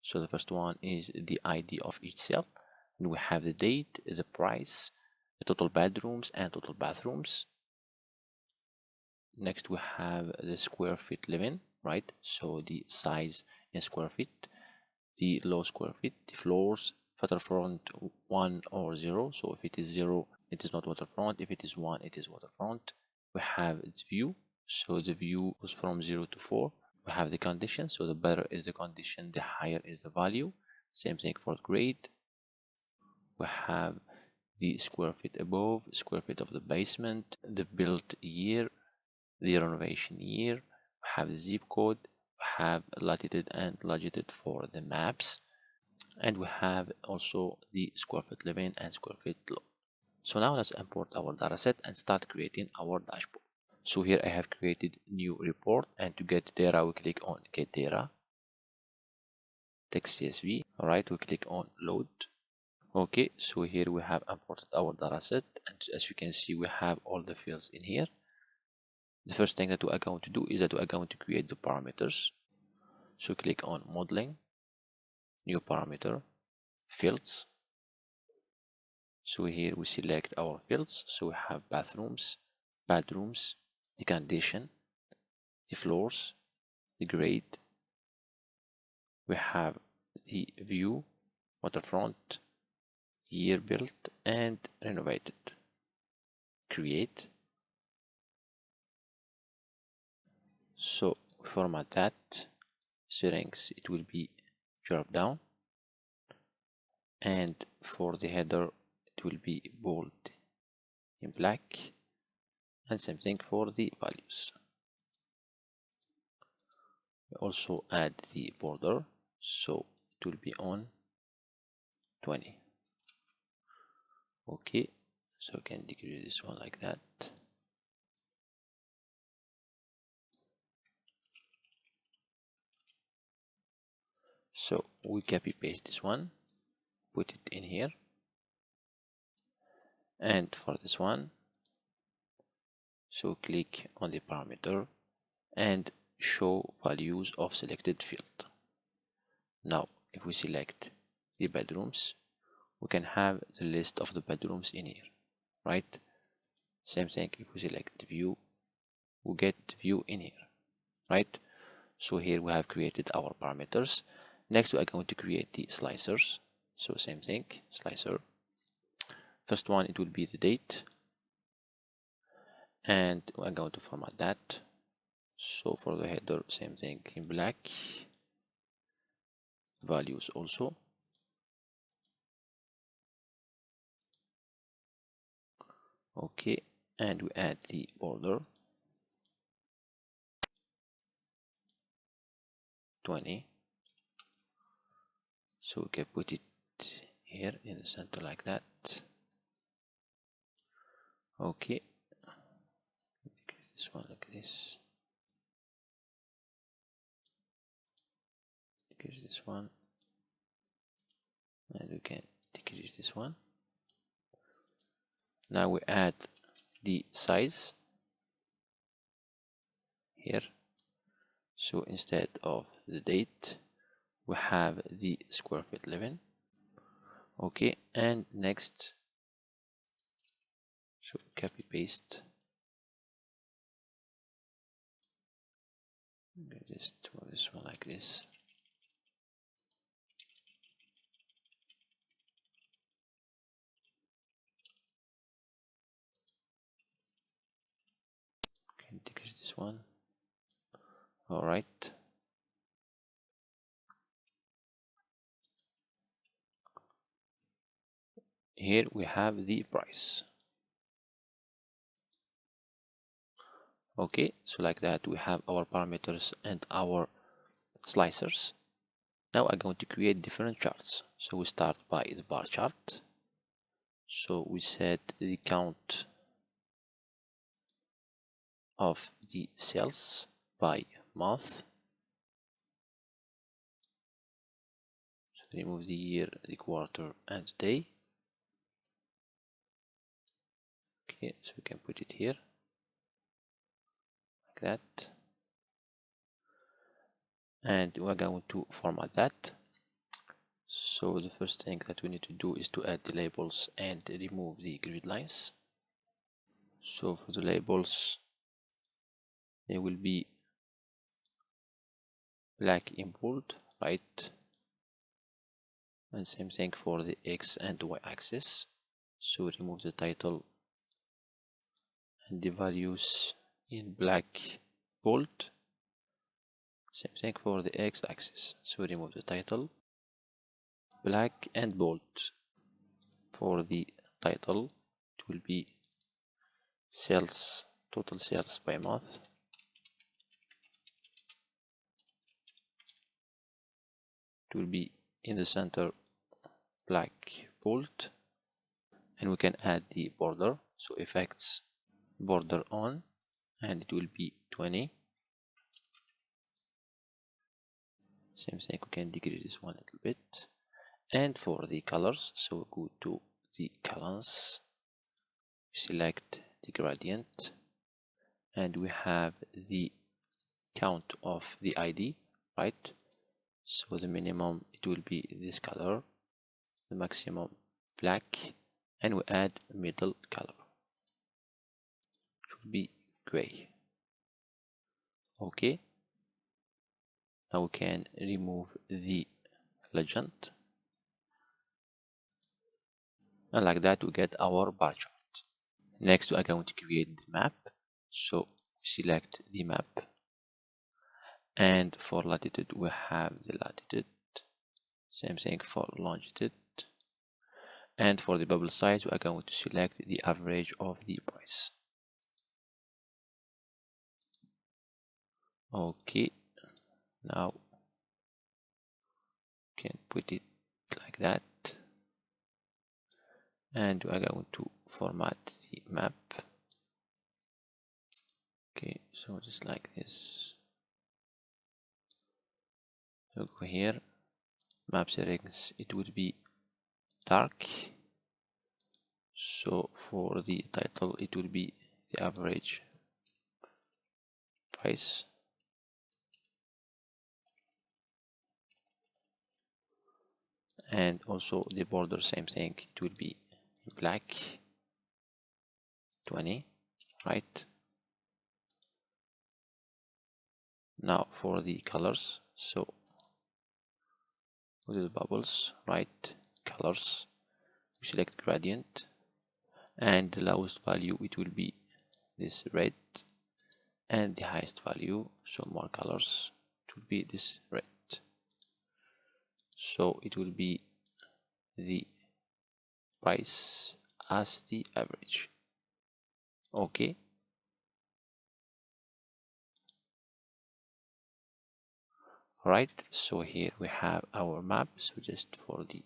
So the first one is the ID of each cell, and we have the date, the price, the total bedrooms and total bathrooms, next we have the square feet living, right? So the size in square feet, the low square feet, the floors, waterfront 1 or 0. So if it is 0, it is not waterfront. If it is 1, it is waterfront. We have its view. So the view was from 0 to 4. We have the condition. So the better is the condition, the higher is the value. Same thing for grade. We have the square feet above, square feet of the basement, the built year, the renovation year. We have the zip code. We have latitude and longitude for the maps, and we have also the square feet living and square feet load. So now let's import our dataset and start creating our dashboard. So here I have created new report, and to get data we click on get data, text CSV. All right, we click on load. Okay, so here we have imported our dataset, and as you can see we have all the fields in here. The first thing that we are going to do is that we are going to create the parameters. So click on modeling, new parameter, fields. So here we select our fields. So we have bathrooms, bedrooms, the condition, the floors, the grade. We have the view, waterfront, year built and renovated. Create. So format that. Settings, it will be drop down, and for the header it will be bold in black, and same thing for the values. We also add the border, so it will be on 20. Okay, so we can decrease this one like that. So we copy paste this one, put it in here, and for this one, so click on the parameter and show values of selected field. Now if we select the bedrooms, we can have the list of the bedrooms in here, right? Same thing if we select the view, we get the view in here, right? So here we have created our parameters. Next we are going to create the slicers. So same thing, slicer. First one, it will be the date, and we are going to format that. So for the header, same thing in black, values also. Okay, and we add the border 20. So we can put it here in the center like that. Okay, decrease this one like this, decrease this one, and we can decrease this one. Now we add the size here. So instead of the date, we have the square feet living. Okay, and next, so copy paste. Just move this one like this. Can decrease this one. All right. Here we have the price. Okay, so like that we have our parameters and our slicers. Now I'm going to create different charts. So we start by the bar chart. So we set the count of the cells by month. So remove the year, the quarter, and the day. Okay, so we can put it here like that, and we're going to format that. So the first thing that we need to do is to add the labels and remove the grid lines. So for the labels, they will be black in bold, right? And same thing for the X and Y axis. So remove the title and the values in black bold. Same thing for the X axis. So remove the title, black and bold. For the title, it will be sales, total sales by month. It will be in the center, black bold, and we can add the border. So effects, border on, and it will be 20. Same thing, we can decrease this one a little bit. And for the colors, so go to the colors, select the gradient, and we have the count of the ID, right? So the minimum, it will be this color, the maximum black, and we add middle color, it will be gray. Okay, now we can remove the legend, and like that we get our bar chart. Next we are going to create the map. So select the map, and for latitude we have the latitude, same thing for longitude, and for the bubble size we are going to select the average of the price. Okay, now we can put it like that, and we are going to format the map. Okay, so just like this. So go here, map settings, it would be dark. So for the title it will be the average price, and also the border, same thing, it will be black 20, right? Now for the colors, so with the bubbles, right, colors, we select gradient, and the lowest value it will be this red, and the highest value, so more colors, it will be this red. So it will be the price as the average. Okay, right, so here we have our map. So just for the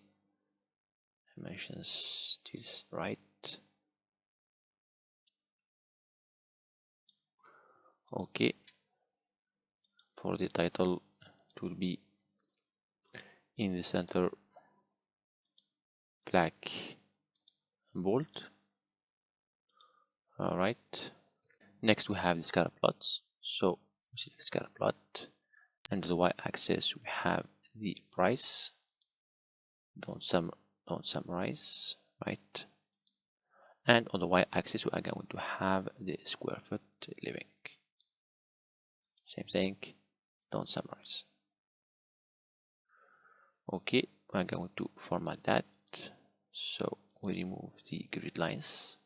dimensions, it is right. Okay, for the title it will be in the center, black and bold. All right, next we have the scatter plots. So we select scatter plot, and the y-axis we have the price, don't summarize, right? And on the y-axis we are going to have the square foot living, same thing, don't summarize. Okay, we're going to format that. So we remove the grid lines.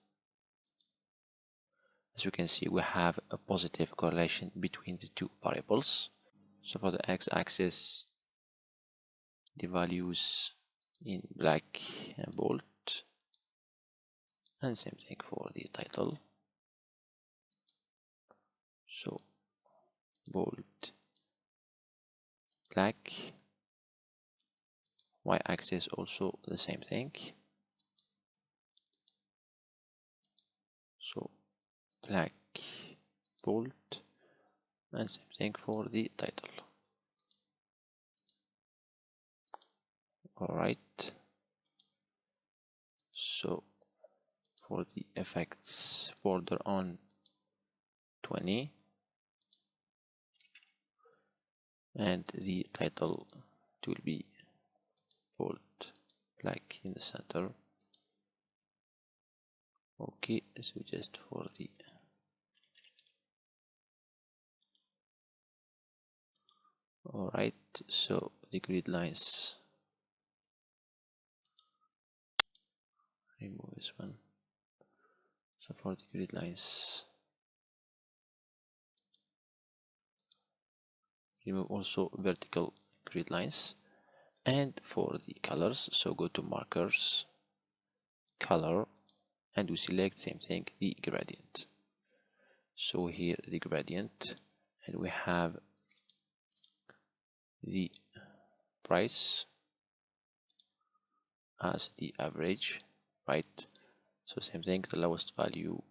As you can see, we have a positive correlation between the two variables. So for the x-axis, the values in black and bold, and same thing for the title. So bold, black, y-axis also the same thing. So black, bold, and same thing for the title. All right, so for the effects, border on 20, and the title, it will be bold, black in the center. Okay, so just for the All right, so the grid lines, remove this one. So for the grid lines, remove also vertical grid lines. And for the colors, so go to markers, color, and we select same thing, the gradient. So here the gradient, and we have the price as the average, right? So same thing, the lowest value,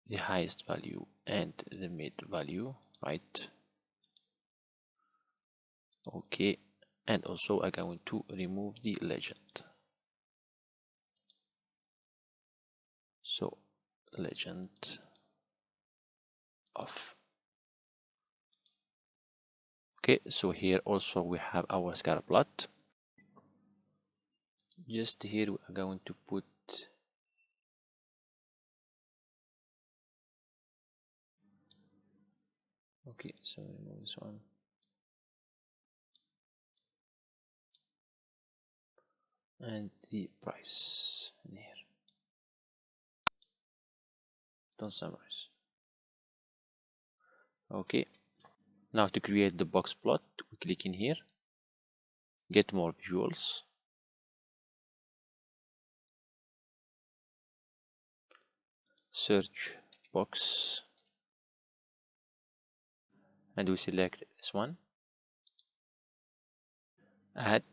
the highest value, and the mid value, right? Okay, and also I'm going to remove the legend. So legend off. Okay, so here also we have our scatter plot. Just here we are going to put okay, so remove this one. And the price in here. Don't summarize. Okay, now to create the box plot, we click in here, get more visuals, search box, and we select this one, add.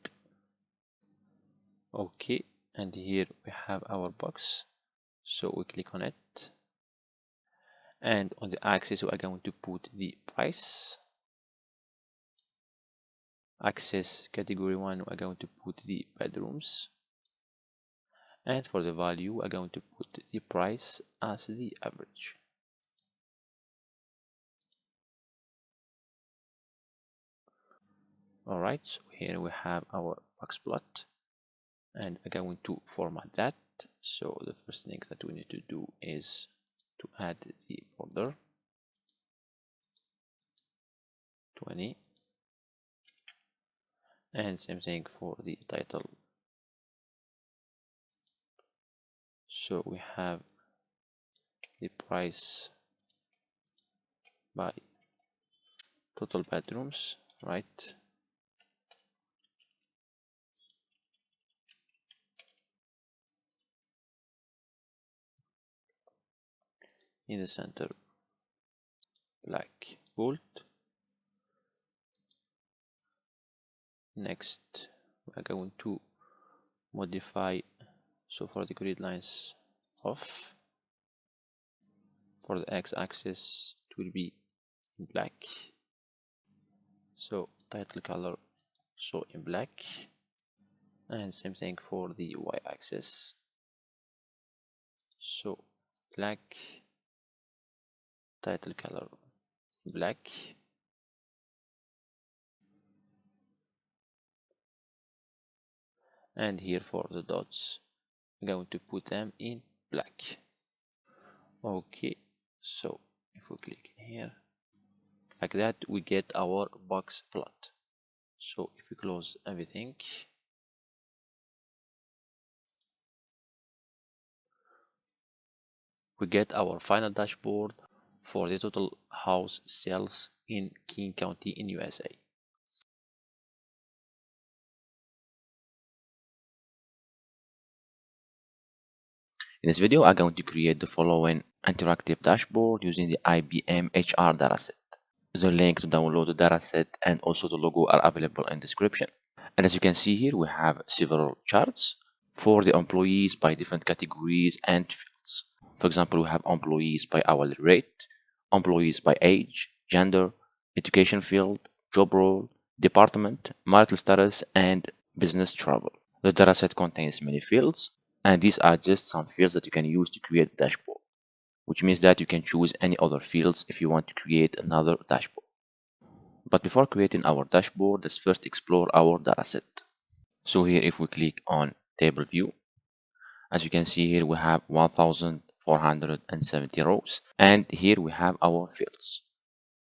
Okay, and here we have our box, so we click on it, and on the axis we are going to put the price. Axis category 1 we are going to put the bedrooms, and for the value we are going to put the price as the average. Alright, so here we have our box plot, and we're going to format that. So the first thing that we need to do is to add the border 20, and same thing for the title. So we have the price by total bedrooms, right? In the center, black bold. Next, we're going to modify, so for the grid lines off, for the x-axis it will be in black, so title color so in black, and same thing for the y-axis, so black, title color black, and here for the dots I'm going to put them in black. Okay, so if we click in here like that, we get our box plot. So if we close everything, we get our final dashboard for the total house sales in King County in USA. In this video, I'm going to create the following interactive dashboard using the IBM HR dataset. The link to download the dataset and also the logo are available in description. And as you can see here, we have several charts for the employees by different categories and fields. For example, we have employees by hourly rate, employees by age, gender, education field, job role, department, marital status, and business travel. The dataset contains many fields, and these are just some fields that you can use to create a dashboard, which means that you can choose any other fields if you want to create another dashboard. But before creating our dashboard, let's first explore our dataset. So here, if we click on table view, as you can see here, we have 1470 rows, and here we have our fields.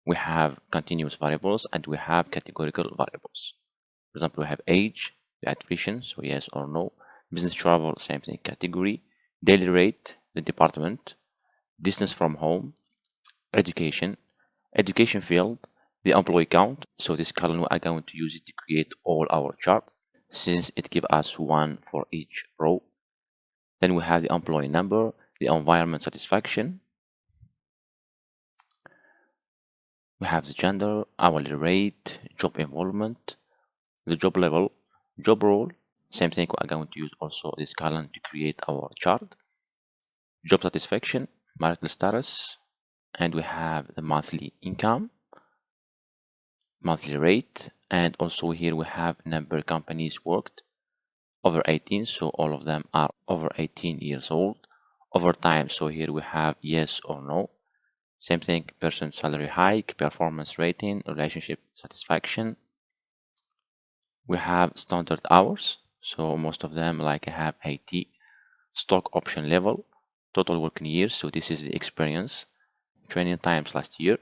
we have continuous variables and we have categorical variables. For example, we have age, the attrition, so yes or no, business travel, same thing, category, daily rate, the department, distance from home, education field, the employee count. So this column we are going to use it to create all our charts, since it gives us one for each row. Then we have the employee number, the environment satisfaction, we have the gender, hourly rate, job involvement, the job level, job role. Same thing, we are going to use also this column to create our chart. Job satisfaction, marital status, and we have the monthly income, monthly rate, and also here we have number of companies worked over 18, so all of them are over 18 years old. Overtime, so here we have yes or no. Same thing, person salary hike, performance rating, relationship satisfaction. We have standard hours, so most of them like have 80. Stock option level, total working years, so this is the experience. Training times last year.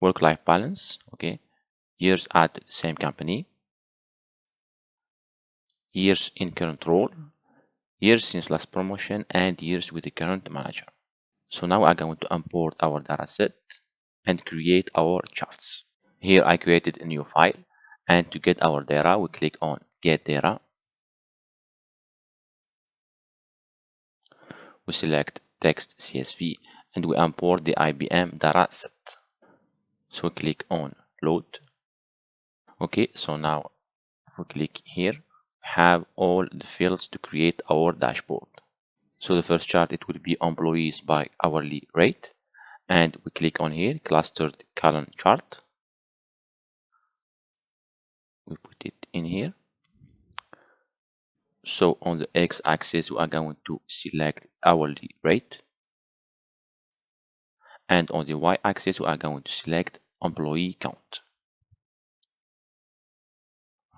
Work-life balance, okay. Years at the same company. Years in current role. Years since last promotion, and years with the current manager. So now I'm going to import our dataset and create our charts. Here I created a new file, and to get our data, we click on Get Data. We select Text CSV, and we import the IBM dataset. So click on Load. Okay, so now if we click here, we have all the fields to create our dashboard. So the first chart, it will be employees by hourly rate, and we click on here, clustered column chart. We put it in here. So on the x-axis, we are going to select hourly rate, and on the y-axis, we are going to select employee count.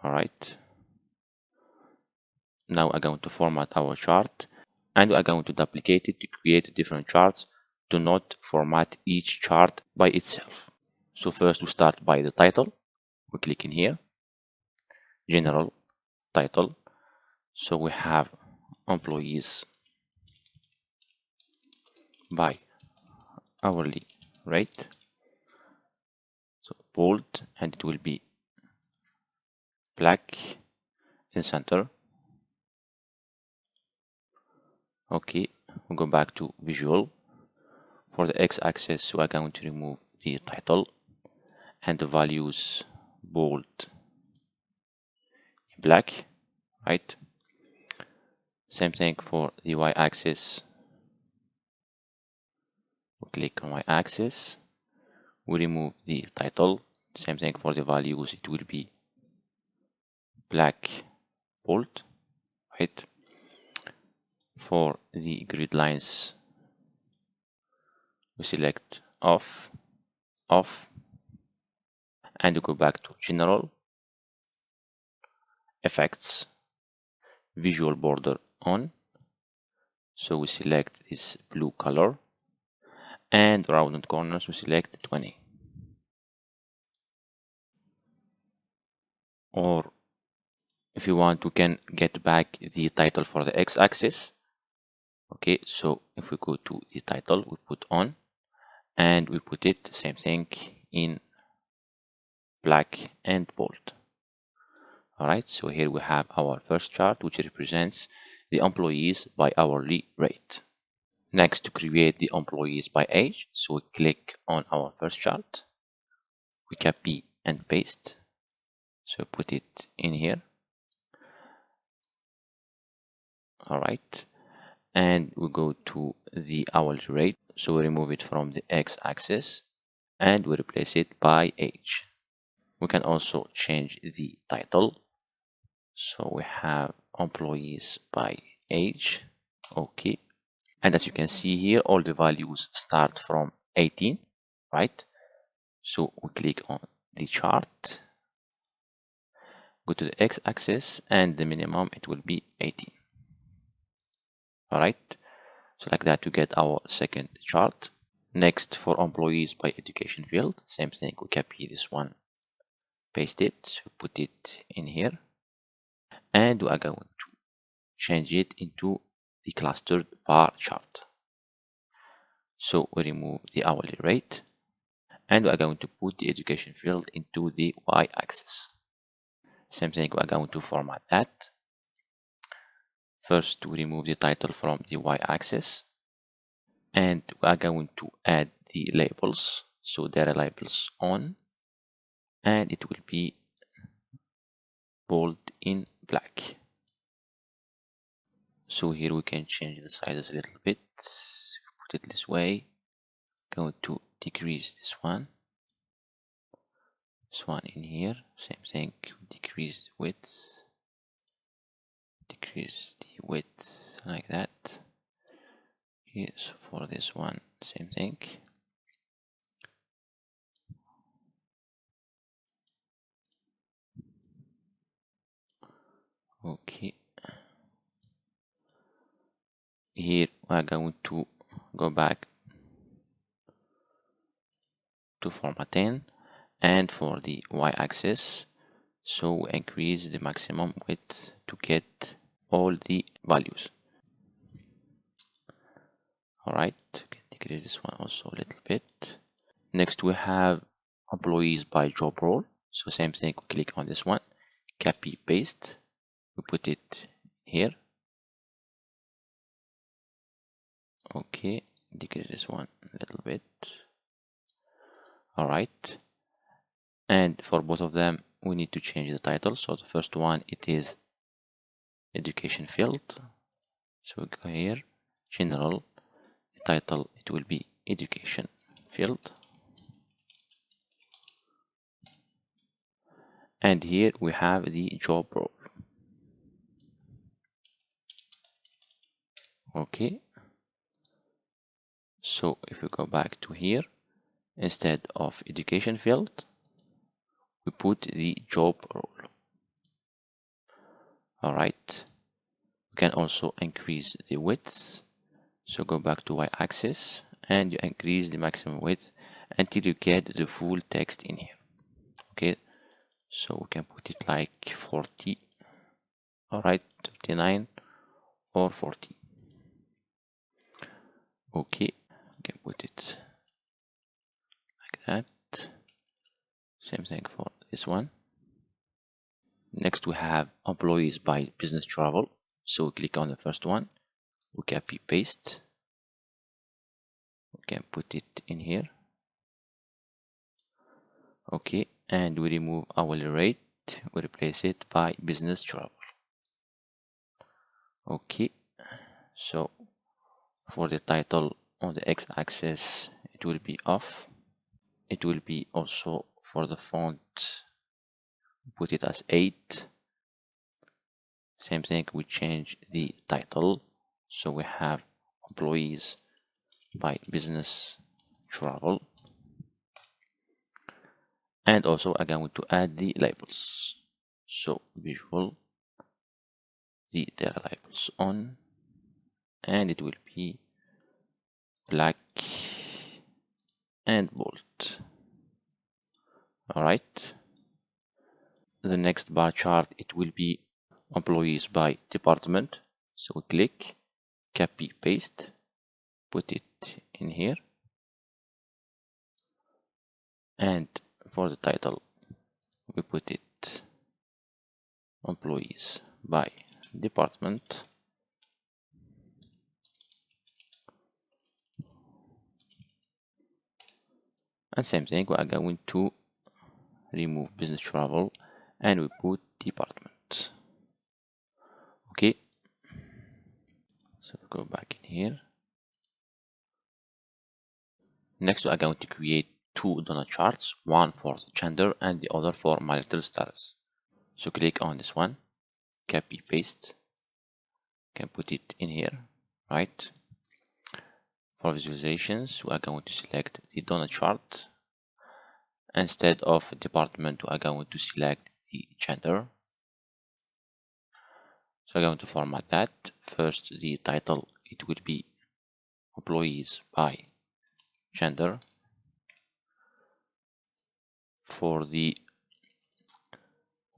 All right. Now I'm going to format our chart, and we are going to duplicate it to create different charts. Do not format each chart by itself. So first we start by the title. We click in here, general title. So we have employees by hourly rate. So bold, and it will be black in center. Okay, we'll go back to visual. For the x-axis, we are going to remove the title and the values bold black, right? Same thing for the y-axis. We click on y-axis. We remove the title. Same thing for the values. It will be black bold, right? For the grid lines, we select off, and we go back to general, effects, visual border on. So we select this blue color, and rounded corners we select 20. Or if you want, we can get back the title for the x-axis. Okay, so if we go to the title, we put on, and we put it same thing in black and bold. All right, so here we have our first chart, which represents the employees by hourly rate. Next, to create the employees by age, so we click on our first chart, we copy and paste, so put it in here. All right, and we go to the hourly rate, so we remove it from the x-axis and we replace it by age. We can also change the title, so we have employees by age. Okay, and as you can see here, all the values start from 18, right? So we click on the chart, go to the x-axis, and the minimum, it will be 18. All right, so like that, to get our second chart. Next, for employees by education field, same thing, we copy this one, paste it, put it in here, and we are going to change it into the clustered bar chart. So we remove the hourly rate, and we are going to put the education field into the y-axis. Same thing, we are going to format that. First, we remove the title from the y-axis, and we are going to add the labels. So there are labels on, and it will be bold in black. So here we can change the sizes a little bit. Put it this way. Going to decrease this one in here, same thing, decrease the width, like that. Here, so for this one, same thing. Okay, here we are going to go back to formatting, and for the y-axis, so we increase the maximum width to get all the values. All right, can decrease this one also a little bit. Next, we have employees by job role. So same thing, we click on this one, copy paste, we put it here. Okay, decrease this one a little bit. All right, and for both of them, we need to change the title. So the first one, it is education field. So we go here, general, the title, it will be education field. And here we have the job role. Okay, so if we go back to here, instead of education field, we put the job role. All right, we can also increase the width. So go back to y-axis, and you increase the maximum width until you get the full text in here. Okay, so we can put it like 40. All right, 39 or 40. Okay, we can put it like that. Same thing for this one. Next, we have employees by business travel. So we click on the first one, we copy paste, we can put it in here. Okay, and we remove hourly rate, we replace it by business travel. Okay, so for the title on the x-axis, it will be off. It will be also for the font, put it as 8. Same thing, we change the title. So we have employees by business travel. And also again, we want to add the labels. So visual, there are labels on, and it will be black and bold. All right. The next bar chart, it will be employees by department. So we click, copy, paste, put it in here. And for the title, we put it employees by department. And same thing, we are going to remove business travel and we put department. Okay, so we go back in here. Next, we are going to create two donut charts, one for the gender and the other for marital status. So click on this one, copy paste, can put it in here, right? For visualizations, we are going to select the donut chart. Instead of department, we are going to select the gender. So I'm going to format that. First, the title, it will be employees by gender. For the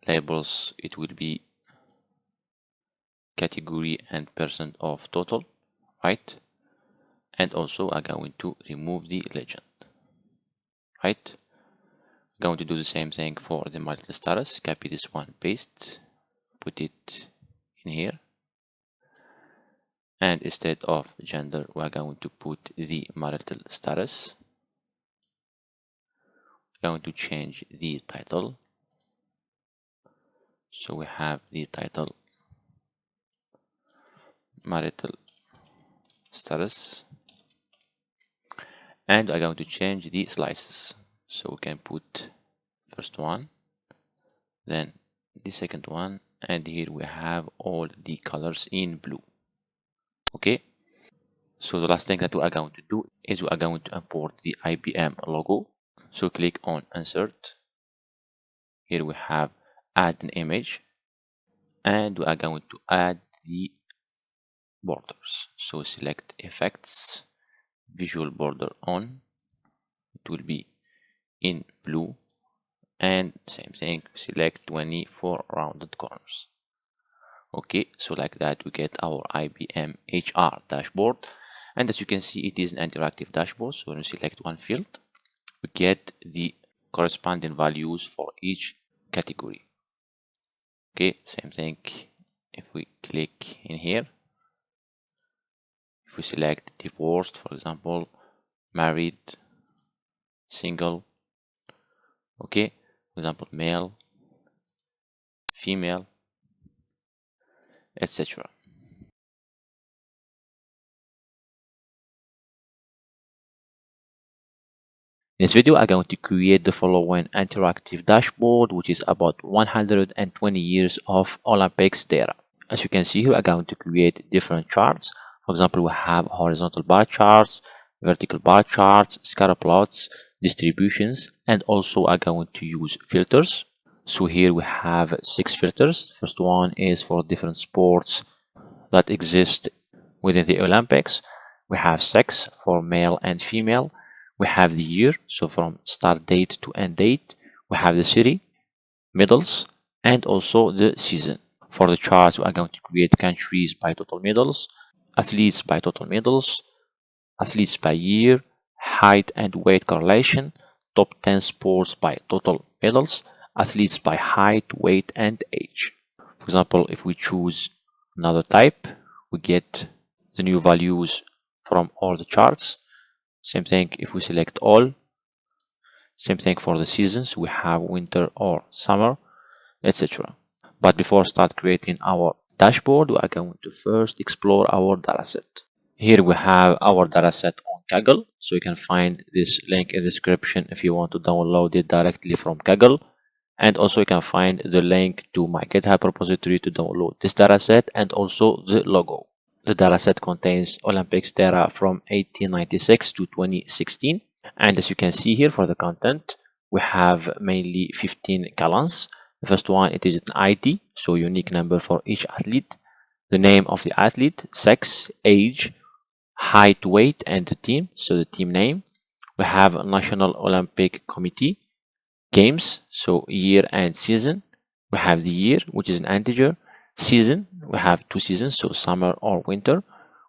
labels, it will be category and percent of total, right? And also I'm going to remove the legend, right? I'm going to do the same thing for the marital status. Copy this one, paste, put it in here, and instead of gender we're going to put the marital status. We're going to change the title, so we have the title marital status, and I'm going to change the slices, so we can put first one, then the second one, and here we have all the colors in blue. Okay, so the last thing that we are going to do is we are going to import the IBM logo. So click on insert, here we have add an image, and we are going to add the borders. So select effects, visual border on, it will be in blue, and same thing, select 24 rounded corners. Okay, so like that we get our IBM HR dashboard, and as you can see it is an interactive dashboard. So when we select one field, we get the corresponding values for each category. Okay, same thing if we click in here, if we select divorced, for example, married, single, okay, for example, male, female, etc. In this video, I'm going to create the following interactive dashboard, which is about 120 years of Olympics data. As you can see here, I'm going to create different charts. For example, we have horizontal bar charts, vertical bar charts, scatter plots, distributions, and also I'm going to use filters. So here we have 6 filters. First one is for different sports that exist within the Olympics. We have sex for male and female. We have the year, so from start date to end date. We have the city, medals, and also the season. For the charts, we are going to create countries by total medals, athletes by total medals, athletes by year, height and weight correlation, top 10 sports by total medals, athletes by height, weight, and age. For example, if we choose another type, we get the new values from all the charts. Same thing if we select all. Same thing for the seasons, we have winter or summer, etc. But before start creating our dashboard, we are going to first explore our dataset. Here we have our dataset on Kaggle, so you can find this link in the description if you want to download it directly from Kaggle. And also you can find the link to my GitHub repository to download this dataset and also the logo. The dataset contains Olympics data from 1896 to 2016. And as you can see here for the content, we have mainly 15 columns. The first one, it is an ID, so unique number for each athlete, the name of the athlete, sex, age, height, weight, and the team, so the team name. We have a National Olympic Committee, games, so year and season. We have the year, which is an integer. Season, we have 2 seasons, so summer or winter.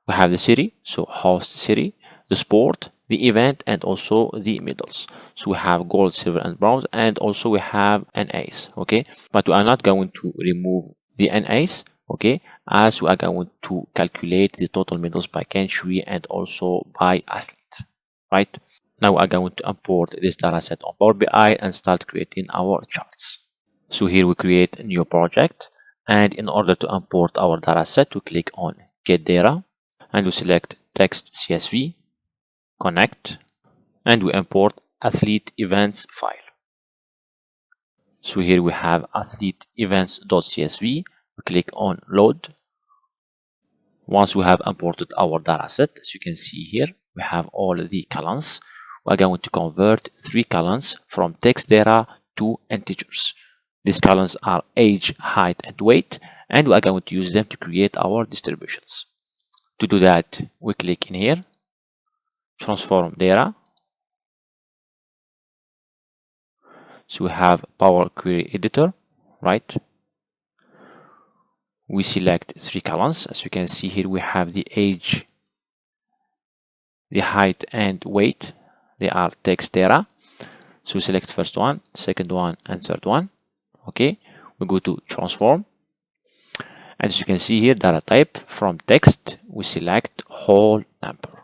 We have the city, so host city, the sport, the event, and also the medals. So we have gold, silver, and bronze, and also we have NAs. Okay, but we are not going to remove the NAs, okay, as we are going to calculate the total medals by country and also by athlete, right? Now we are going to import this dataset on Power BI and start creating our charts. So here we create a new project. And in order to import our dataset, we click on Get Data and we select Text CSV, Connect, and we import Athlete Events file. So here we have athlete events.csv. We click on Load. Once we have imported our dataset, as you can see here, we have all the columns. We are going to convert 3 columns from text data to integers. These columns are age, height, and weight, and we are going to use them to create our distributions. To do that, we click in here, transform data, So we have Power Query Editor, right? We select 3 columns. As you can see here, we have the age, the height, and weight. They are text data. So we select first one, second one, and third one. Okay, we go to transform. As you can see here, data type from text, we select whole number.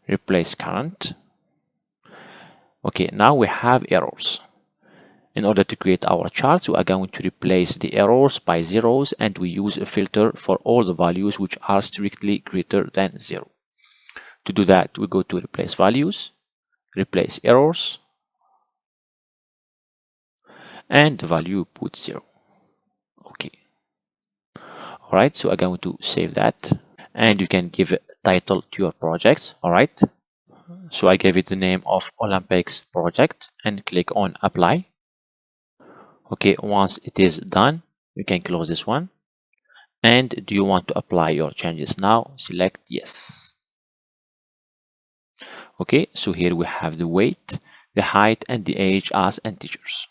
Replace current. Okay, now we have errors. In order to create our charts, we are going to replace the errors by zeros, and we use a filter for all the values which are strictly greater than 0. To do that, we go to replace values, replace errors, and the value put 0. Okay. Alright, so I'm going to save that, and you can give a title to your project. Alright, so I gave it the name of Olympics project and click on apply. Okay, once it is done, you can close this one. And do you want to apply your changes now? Select yes. Okay, so here we have the weight, the height, and the age as integers.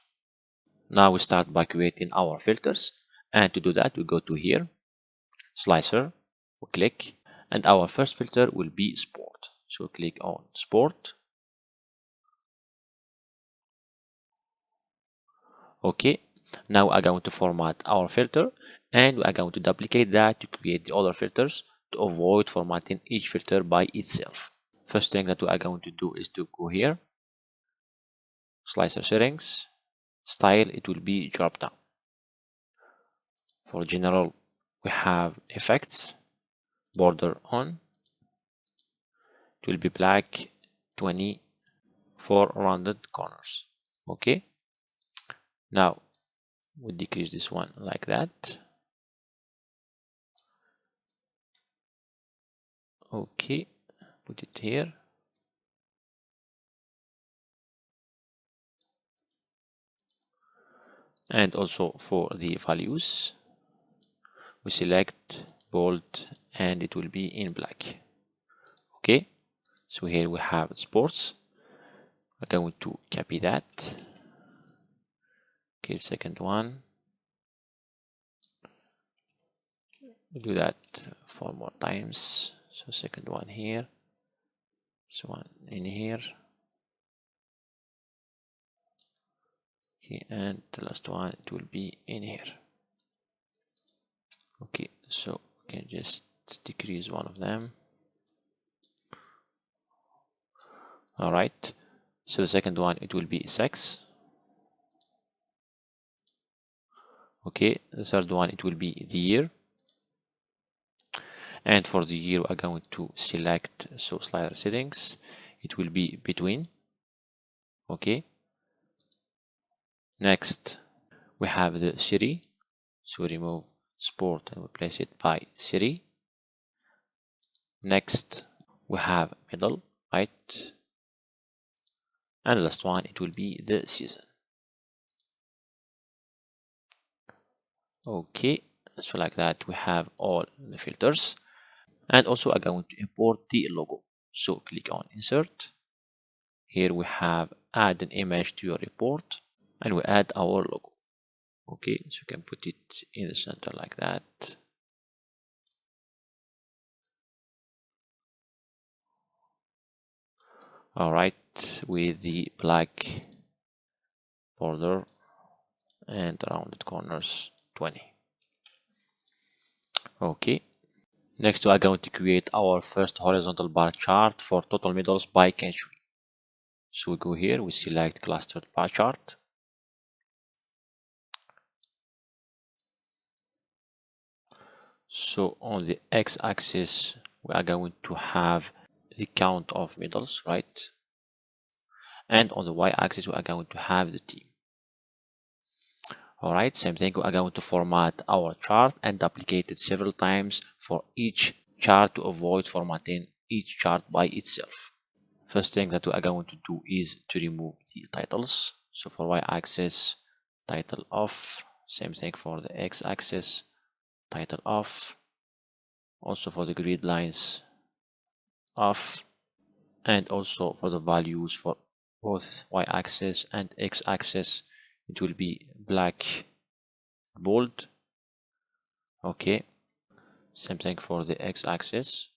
Now we start by creating our filters, and to do that we go to here, slicer, we click, and our first filter will be sport. So click on sport. Okay, now I'm going to format our filter, and we are going to duplicate that to create the other filters to avoid formatting each filter by itself. First thing that we are going to do is to go here, slicer settings, style, it will be drop down. For general, we have effects, border on, it will be black, 20 for rounded corners. Okay, now we decrease this one like that. Okay, put it here. And also for the values, we select bold and it will be in black. Okay, so here we have sports. We're going to copy that. Okay, second one. We do that 4 more times. So second one here, this one in here. Okay, and the last one, it will be in here. Okay, so we can just decrease one of them. All right, so the second one, it will be sex. Okay, the third one, it will be the year. And for the year, we are going to select, so slider settings, it will be between. Okay, next we have the city, so remove sport and replace it by city. Next we have middle, right, and the last one, it will be the season. Okay, so like that we have all the filters. And also I'm going to import the logo, so click on insert. Here we have add an image to your report, and we add our logo. Okay, so you can put it in the center like that. All right, with the black border and rounded corners 20. Okay, next we are going to create our first horizontal bar chart for total medals by country. So we go here, we select clustered bar chart. So on the x-axis, we are going to have the count of medals, right? And on the y-axis, we are going to have the team. All right, same thing, we are going to format our chart and duplicate it several times for each chart to avoid formatting each chart by itself. First thing that we are going to do is to remove the titles. So for y-axis, title off. Same thing for the x-axis, title off. Also for the grid lines, off. and also for the values for both y-axis and x-axis, it will be black, bold. Okay, same thing for the x-axis,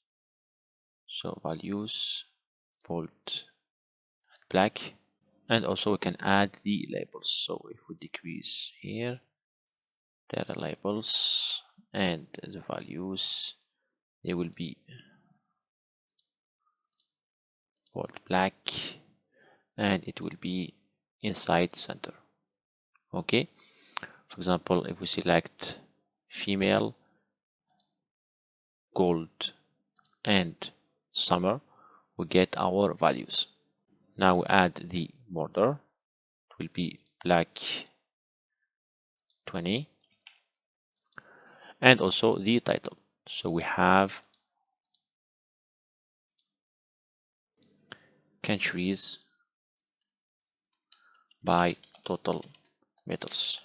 so values bold, black. And also we can add the labels. So if we decrease here, data labels, and the values, they will be bold black, and it will be inside center. Okay, for example, if we select female, gold, and summer, we get our values. Now we add the border. It will be black 20, and also the title. So we have countries by total metals.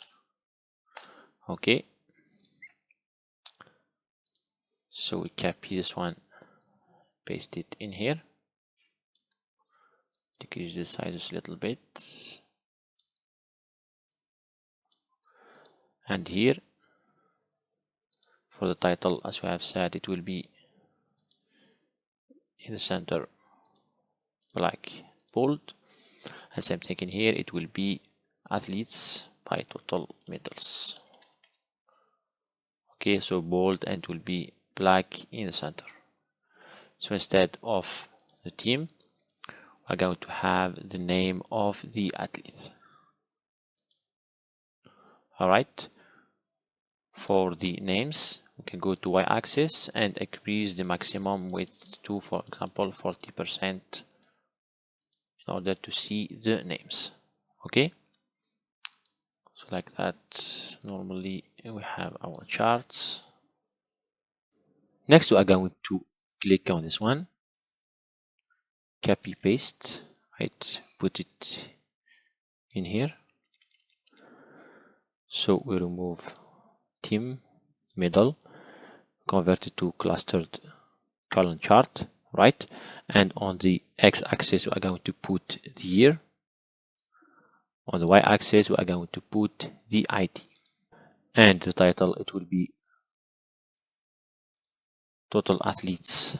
Okay, so we copy this one, paste it in here, decrease the sizes a little bit, and here for the title, as we have said, it will be in the center, black, bold, and same thing in here, it will be athletes by total metals. Okay, so bold, and it will be black in the center. So instead of the team, we're going to have the name of the athlete. All right, for the names, we can go to y-axis and increase the maximum width to, for example, 40% in order to see the names. Okay, so like that, normally we have our charts. Next, we are going to click on this one, copy paste, right, put it in here. So we remove team, middle, convert it to clustered column chart, right? And on the x-axis, we are going to put the year. On the y-axis, we are going to put the ID. And the title, it will be total athletes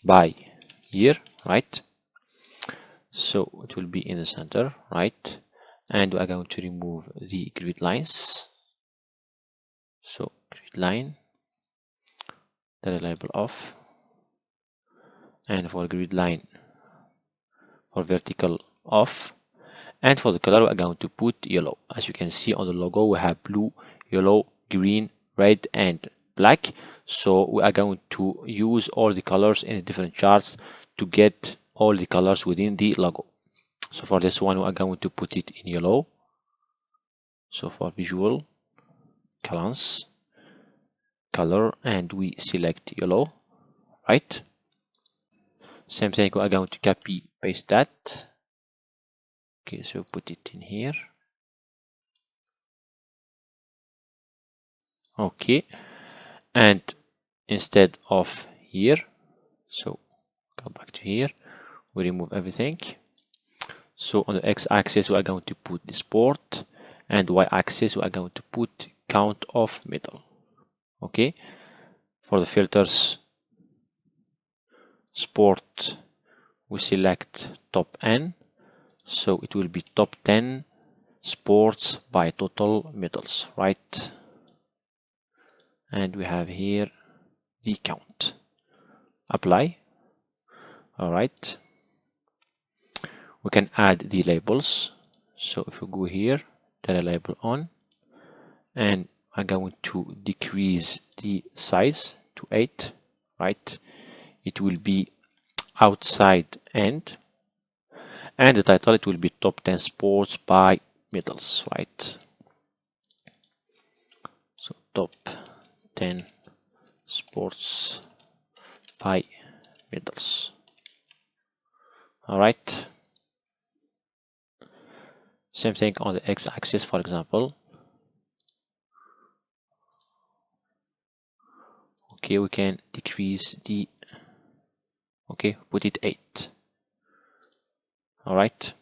by year, right? So it will be in the center, right? And we are going to remove the grid lines. So grid line, the label off, and for grid line, for vertical off, and for the color we are going to put yellow. As you can see on the logo, we have blue, yellow, green, red, and black. So we are going to use all the colors in the different charts to get all the colors within the logo. So for this one, we are going to put it in yellow. So for visual, columns, color, and we select yellow, right? Same thing, we are going to copy paste that. Okay, so put it in here. Okay, and instead of here, so go back to here, we remove everything. So on the x-axis, we are going to put the sport, and y-axis, we are going to put count of middle. Okay, for the filters, sport, we select top N, so it will be top 10 sports by total medals, right? And we have here the count. Apply. All right, we can add the labels. So if we go here, data label on, and I'm going to decrease the size to 8, right? It will be outside end, and the title, it will be top 10 sports by medals, right? So top 10 sports by medals. All right, same thing on the x-axis, for example. Okay, we can decrease the, okay, put it 8. All right.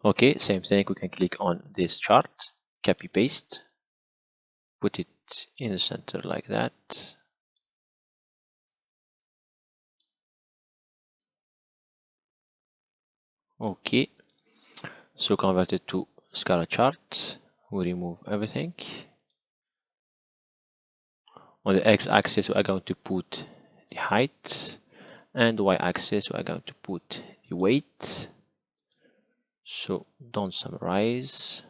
Okay, same thing, we can click on this chart, copy paste, put it in the center like that. Okay, so convert it to scalar chart. We remove everything. On the x-axis we are going to put the height, and y-axis we are going to put the weight. So don't summarize,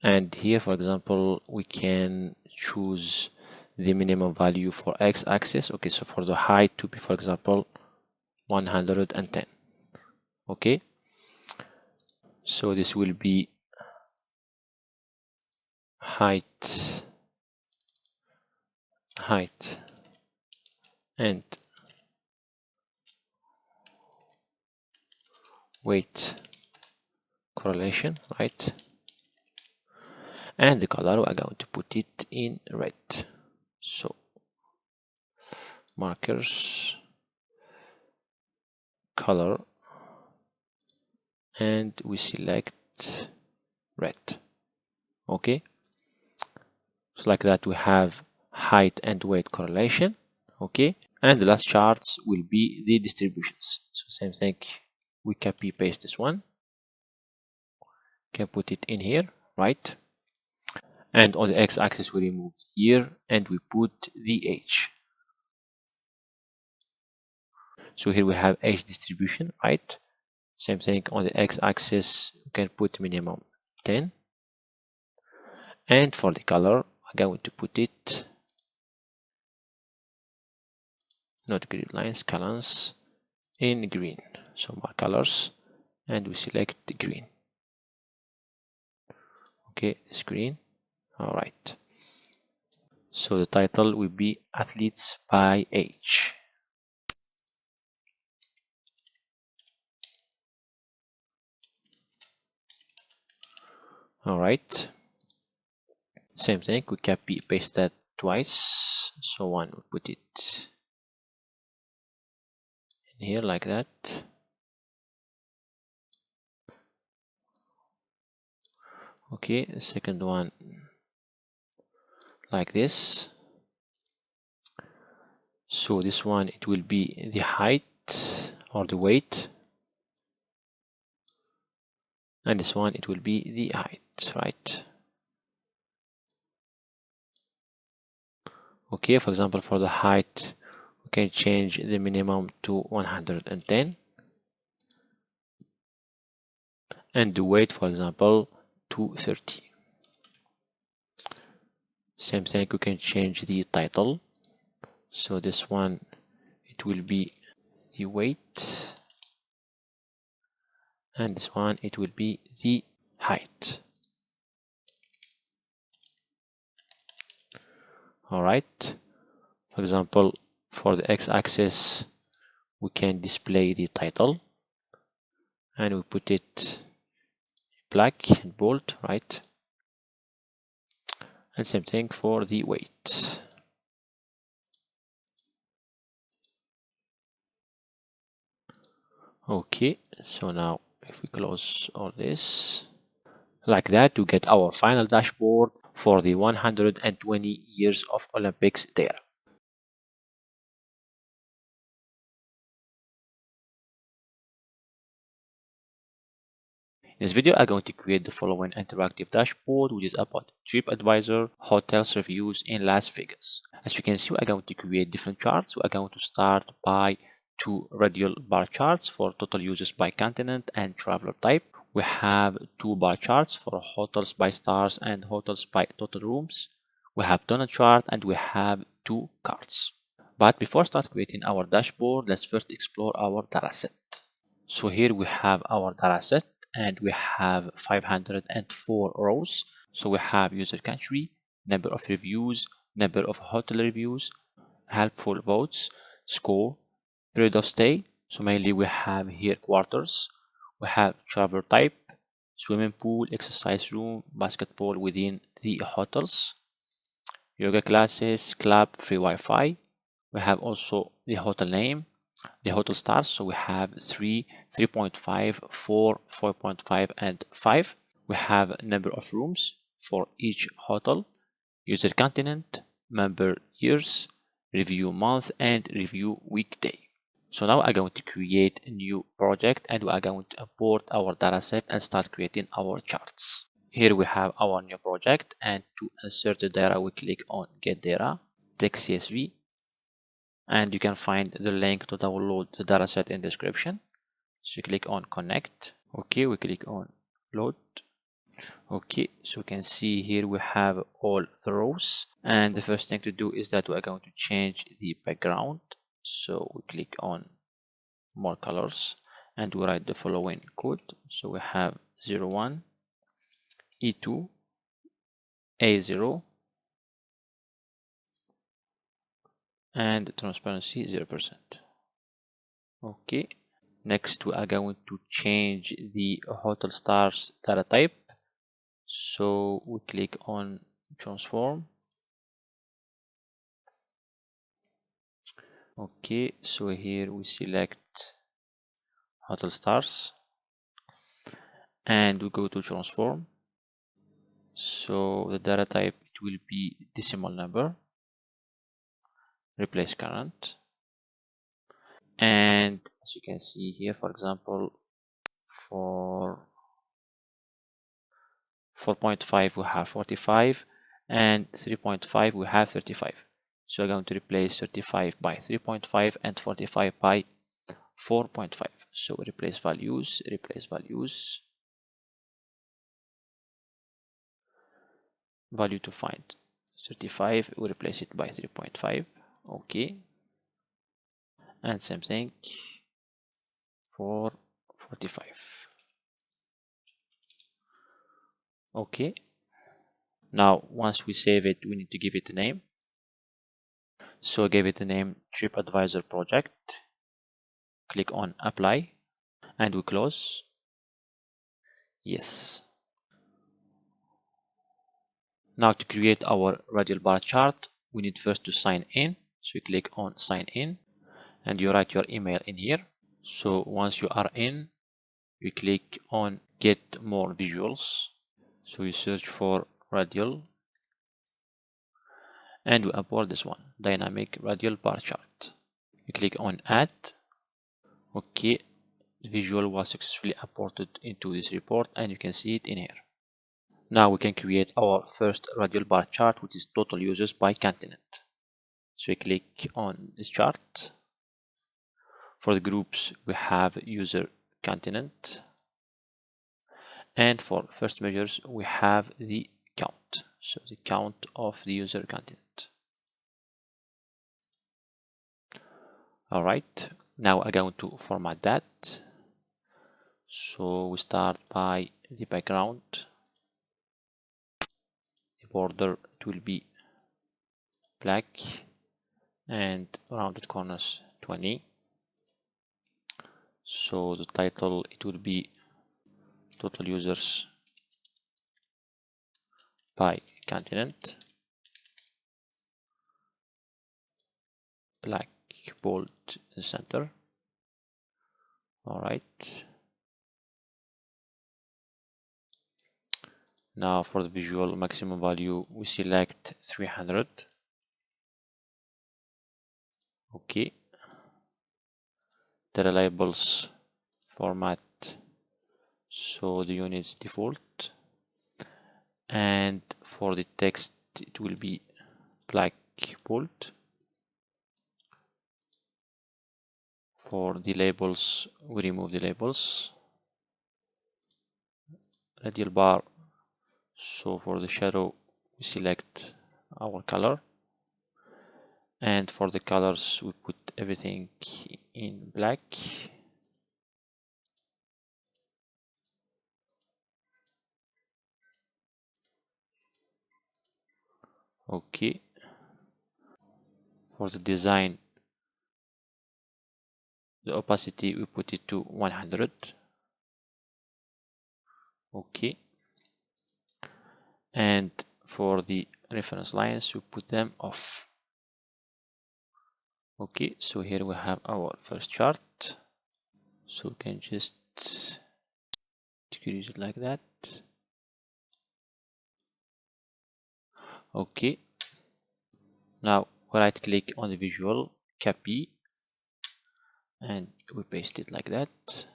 and here, for example, we can choose the minimum value for x-axis. Okay, so for the height to be, for example, 110. Okay, so this will be height and weight correlation, right? And the color we are going to put it in red. So markers, color, and we select red. Okay, so like that we have height and weight correlation. Okay, and the last charts will be the distributions. So same thing, we copy paste this one, can put it in here, right? And on the x-axis we remove year and we put the age. So here we have age distribution, right? Same thing, on the x-axis we can put minimum 10, and for the color I'm going to put it not grid lines, columns, in green. So more colors, and we select green. Okay, it's green. All right, so the title will be athletes by age. All right, same thing, we copy paste that twice. So one, we put it in here like that. Okay, the second one like this. So this one, it will be the height or the weight, and this one it will be the height, right? Okay, for example, for the height we can change the minimum to 110, and the weight, for example, to 30. Same thing, we can change the title. So this one, it will be the weight, and this one, it will be the height. All right, for example, for the x-axis we can display the title, and we put it black and bold, right? And same thing for the weight. Okay, so now if we close all this like that, to get our final dashboard for the 120 years of Olympics data. In this video, I'm going to create the following interactive dashboard, which is about TripAdvisor hotels reviews in Las Vegas. As you can see, I'm going to create different charts. So I'm going to start by 2 radial bar charts for total users by continent and traveler type. We have 2 bar charts for hotels by stars and hotels by total rooms. We have donut chart, and we have 2 cards. But before start creating our dashboard, let's first explore our dataset. So here we have our dataset, and we have 504 rows. So we have user country, number of reviews, number of hotel reviews, helpful votes, score, period of stay. So mainly we have here quarters. We have travel type, swimming pool, exercise room, basketball within the hotels, yoga classes, club, free Wi-Fi. We have also the hotel name, the hotel stars. So we have 3, 3.5, 4, 4.5, and 5. We have number of rooms for each hotel, user continent, member years, review month, and review weekday. So now I'm going to create a new project and we are going to import our dataset and start creating our charts. Here we have our new project, and to insert the data we click on get data, text CSV, and you can find the link to download the dataset in the description. So you click on connect. Okay, we click on load. Okay, so you can see here we have all the rows, and the first thing to do is that we are going to change the background. So we click on more colors and we write the following code. So we have 01 E2 A0 and transparency 0%. Okay, next we are going to change the hotel stars data type. So we click on transform. Okay, so here we select hotel stars and we go to transform. So the data type, it will be decimal number, replace current, and as you can see here, for example, for 4.5 we have 45 and 3.5 we have 35. So we're going to replace 35 by 3.5 and 45 by 4.5. So replace values, value to find 35, we replace it by 3.5. Okay, and same thing for 45. Okay, now once we save it we need to give it a name. So I gave it a name TripAdvisor project. Click on apply and we close. Yes. Now to create our radial bar chart, we need first to sign in. So you click on sign in and you write your email in here. So once you are in, you click on get more visuals. So you search for radial and we import this one, dynamic radial bar chart. You click on add. Okay, the visual was successfully imported into this report and you can see it in here. Now we can create our first radial bar chart, which is total users by continent. So we click on this chart. For the groups, we have user continent. And for first measures, we have the count. So the count of the user continent. All right, now I'm going to format that. So we start by the background. The border, it will be black and rounded corners 20. So the title, it will be total users by continent, black bold in the center. All right, now for the visual maximum value we select 300. Okay, the labels format, so the units default, and for the text it will be black bold. For the labels we remove the labels, radial bar, so for the shadow we select our color, and for the colors we put everything in black. Okay, for the design, the opacity we put it to 100. Okay, and for the reference lines we put them off. Okay, so here we have our first chart, so we can just decrease it like that. Okay, now we right click on the visual, copy, and we paste it like that.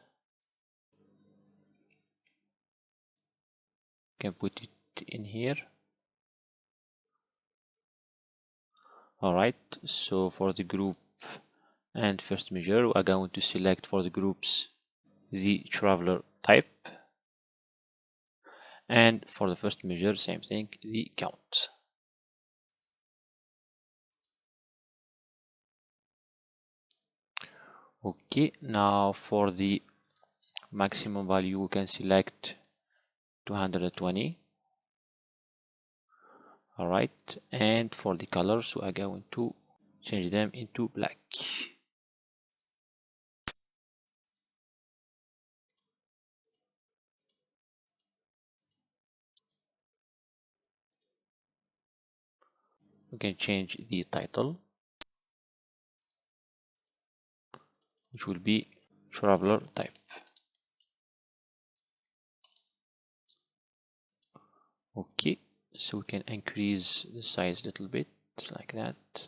Can put it in here. Alright, so for the group and first measure, we are going to select for the groups the traveler type, and for the first measure, same thing, the count. Okay, now for the maximum value, we can select 220. Alright, and for the colors, we are going to change them into black. We can change the title, which will be traveler type. Okay, so we can increase the size a little bit like that.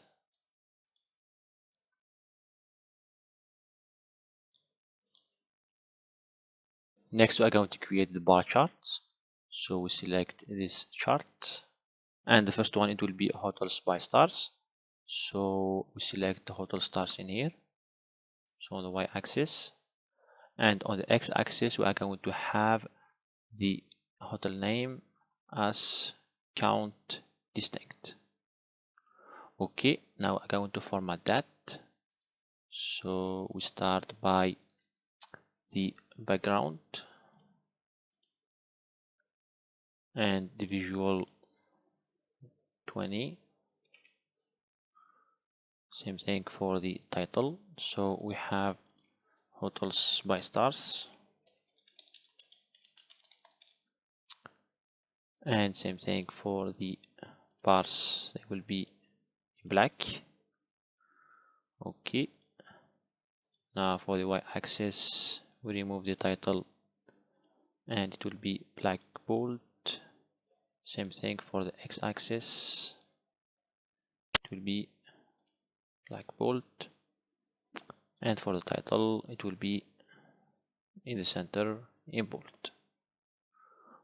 Next, we are going to create the bar charts. So we select this chart, and the first one, it will be hotels by stars. So we select the hotel stars in here, so on the y-axis, and on the x-axis we are going to have the hotel name as count distinct. Okay, now I'm going to format that. So we start by the background and the visual 20. Same thing for the title. So we have hotels by stars, and same thing for the bars, they will be black. Okay, now for the y-axis we remove the title and it will be black bold. Same thing for the x-axis, it will be black bold, and for the title it will be in the center in bold.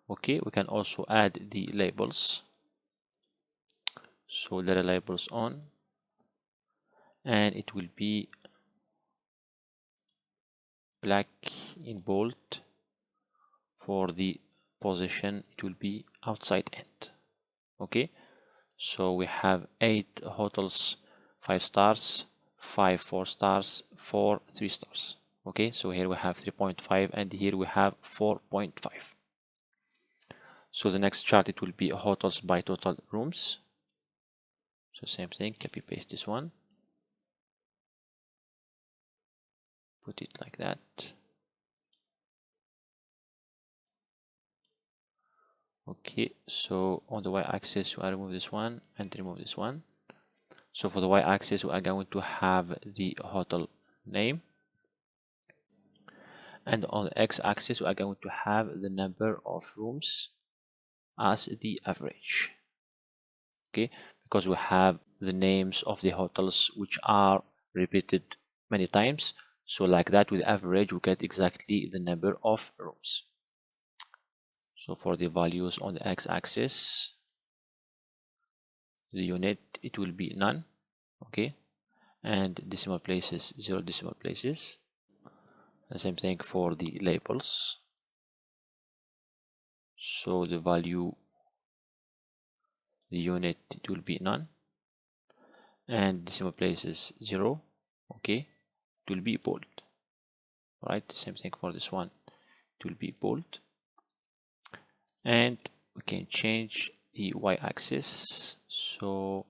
Okay, we can also add the labels. So let the labels on, and it will be black in bold. For the position it will be outside end. Okay, so we have 8 hotels 5 stars, 5 4 stars, 4 3 stars. Okay, so here we have 3.5 and here we have 4.5. So the next chart, it will be hotels by total rooms. So same thing, copy paste this one, put it like that. Okay, so on the y-axis I remove this one and remove this one. So for the y-axis we are going to have the hotel name, and on the x-axis we are going to have the number of rooms as the average. Okay, because we have the names of the hotels which are repeated many times, so like that with average we get exactly the number of rooms. So for the values on the x-axis, the unit, it will be none. Okay, and decimal places 0 decimal places. The same thing for the labels. So the value, the unit, it will be none, and decimal places 0. Okay, it will be bold. Right, same thing for this one, it will be bold. And we can change the y-axis, so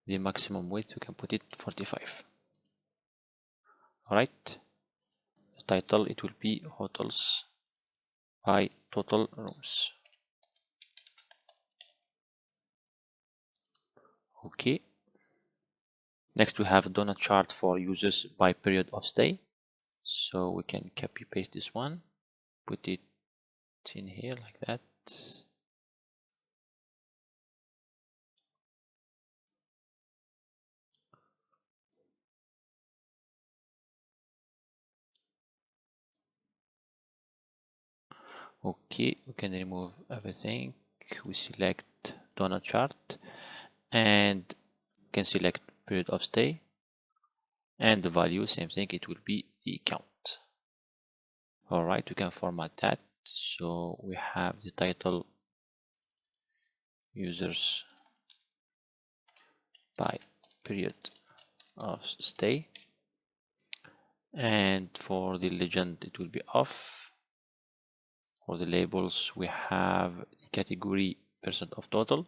the maximum width we can put it 45. All right, the title, it will be hotels by total rooms. Okay. Next we have a donut chart for users by period of stay. So we can copy paste this one, put it in here like that. Okay, we can remove everything. We select donut chart and can select period of stay, and the value, same thing, it will be the count. All right, we can format that. So we have the title users by period of stay, and for the legend it will be off. For the labels we have the category percent of total,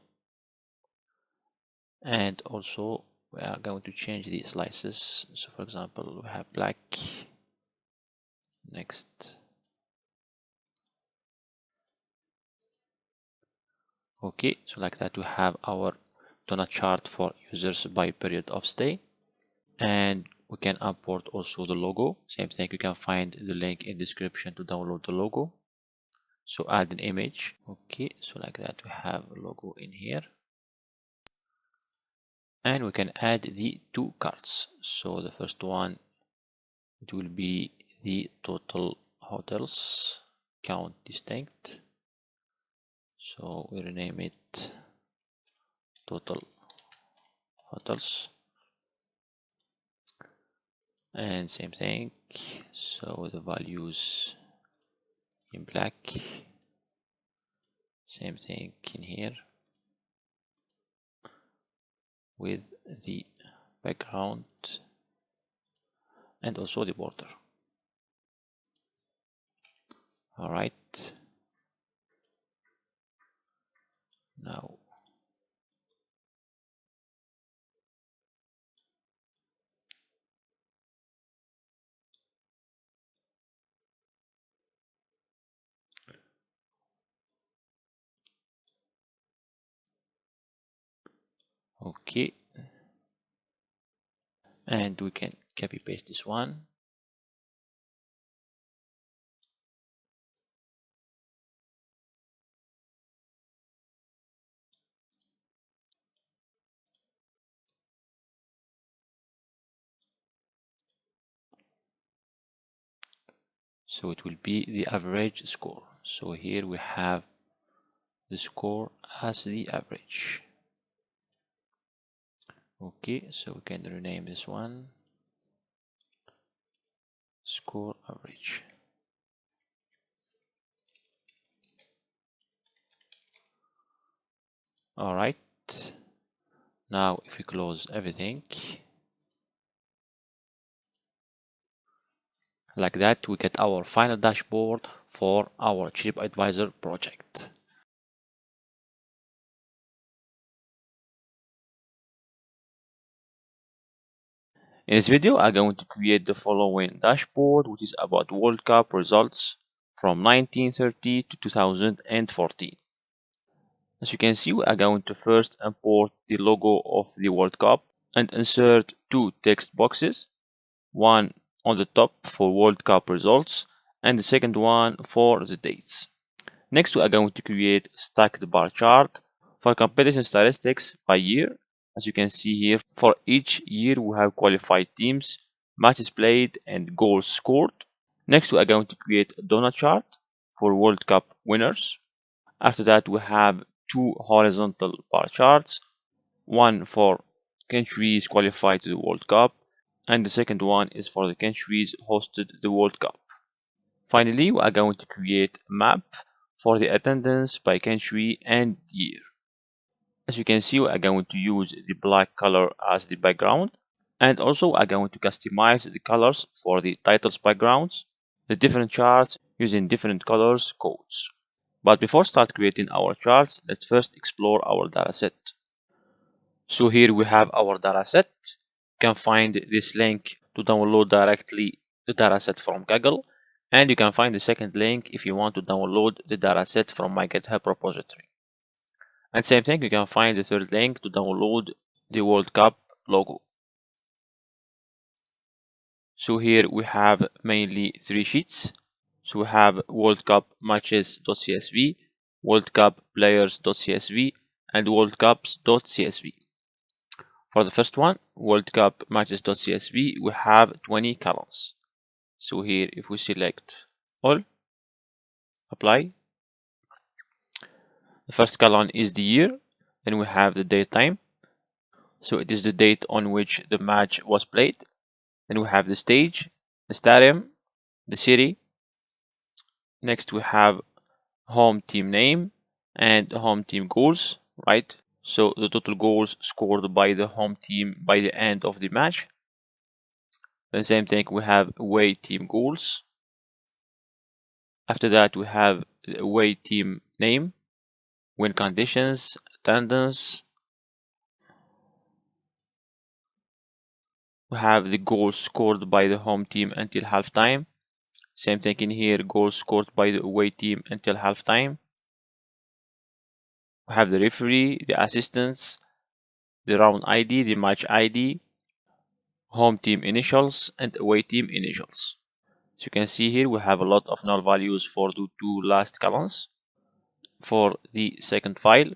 and also we are going to change the slices. So for example, we have black. Next. Okay, so like that we have our donut chart for users by period of stay, and we can import also the logo. Same thing, you can find the link in description to download the logo. So add an image. Okay, so like that we have a logo in here, and we can add the two cards. So the first one, it will be the total hotels count distinct. So we rename it total hotels, and same thing, so the values in black, same thing in here with the background and also the border. All right, now okay, and we can copy paste this one. So it will be the average score. So here we have the score as the average. Okay, so we can rename this one score average. All right, now if we close everything like that, we get our final dashboard for our TripAdvisor project. In this video, I'm going to create the following dashboard, which is about World Cup results from 1930 to 2014. As you can see, we are going to first import the logo of the World Cup and insert two text boxes, one on the top for World Cup results and the second one for the dates. Next, we are going to create stacked bar chart for competition statistics by year. As you can see here, for each year we have qualified teams, matches played, and goals scored. Next, we are going to create a donut chart for World Cup winners. After that, we have two horizontal bar charts, one for countries qualified to the World Cup, and the second one is for the countries hosted the World Cup. Finally, we are going to create a map for the attendance by country and year. As you can see, we are going to use the black color as the background, and also we are going to customize the colors for the titles backgrounds, the different charts using different colors codes. But before start creating our charts, let's first explore our dataset. So here we have our dataset. You can find this link to download directly the dataset from Google, And you can find the second link if you want to download the dataset from my GitHub repository. And same thing, you can find the third link to download the World Cup logo. So here we have mainly three sheets. So we have World Cup matches.csv, World Cup players.csv, and World Cups.csv. For the first one, World Cup matches.csv, we have 20 columns. So here, if we select all, apply, the first column is the year, then we have the date time. So it is the date on which the match was played. Then we have the stage, the stadium, the city. Next we have home team name and home team goals, right? So the total goals scored by the home team by the end of the match. The same thing, we have away team goals. After that we have the away team name, win conditions, attendance. We have the goals scored by the home team until halftime. Same thing in here, goals scored by the away team until halftime. We have the referee, the assistants, the round ID, the match ID, home team initials, and away team initials. So you can see here we have a lot of null values for the two last columns. For the second file,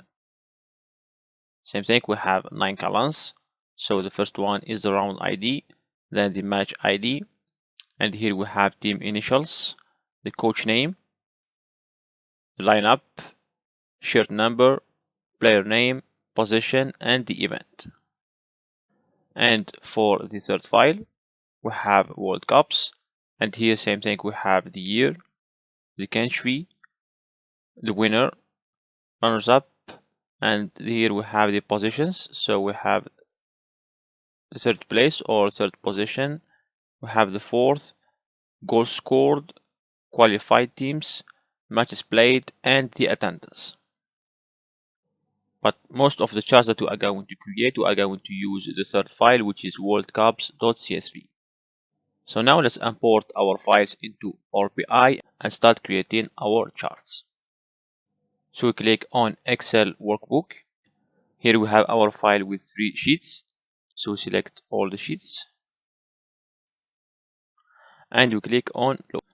same thing, we have 9 columns. So the first one is the round ID, then the match ID, and here we have team initials, the coach name, the lineup, shirt number, player name, position, and the event. And for the third file, we have World Cups, and here same thing, we have the year, the country, the winner, runners up, and here we have the positions. So we have the third place or third position, we have the fourth, goals scored, qualified teams, matches played, and the attendance. But most of the charts that we are going to create, we are going to use the third file, which is worldcups.csv. So now let's import our files into Power BI and start creating our charts. So we click on Excel workbook. Here we have our file with 3 sheets. So we select all the sheets and you click on load.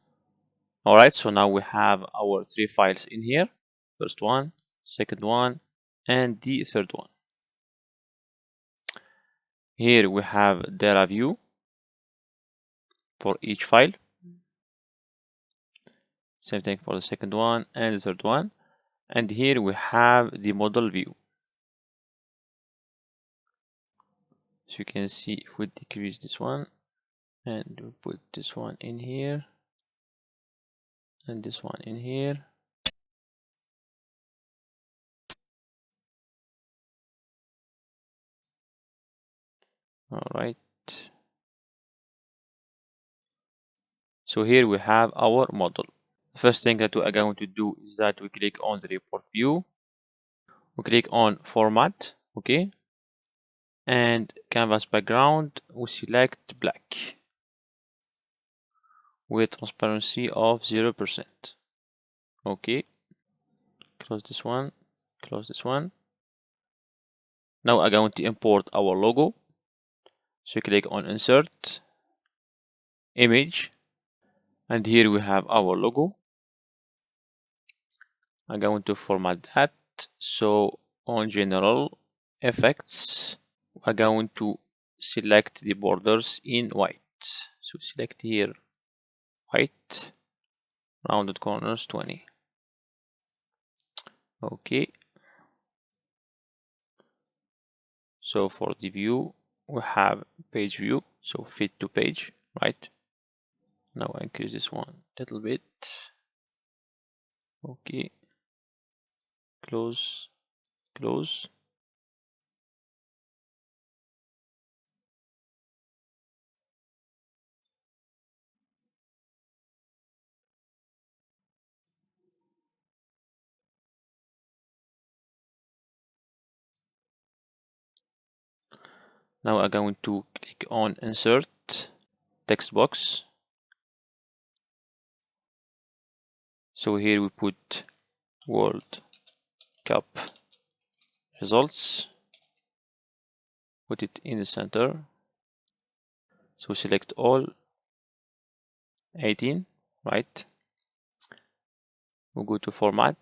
Alright, so now we have our 3 files in here. First one, second one, and the third one. Here we have data view for each file. Same thing for the second one and the third one. And here we have the model view. So you can see if we decrease this one and we put this one in here and this one in here. Alright. So here we have our model. The first thing that we are going to do is that we click on the report view. We click on format, okay. And canvas background, we select black with transparency of 0%. Okay. Close this one, close this one. Now I'm going to import our logo. So click on insert, image, and here we have our logo. I'm going to format that. So on general effects, I'm going to select the borders in white. So select here white, rounded corners 20. Okay. So for the view, we have page view, so fit to page, right? Now I increase this one a little bit. Okay. Close, close. Now I'm going to click on insert text box. So here we put World Cup results, put it in the center. So select all 18, right? We'll go to format,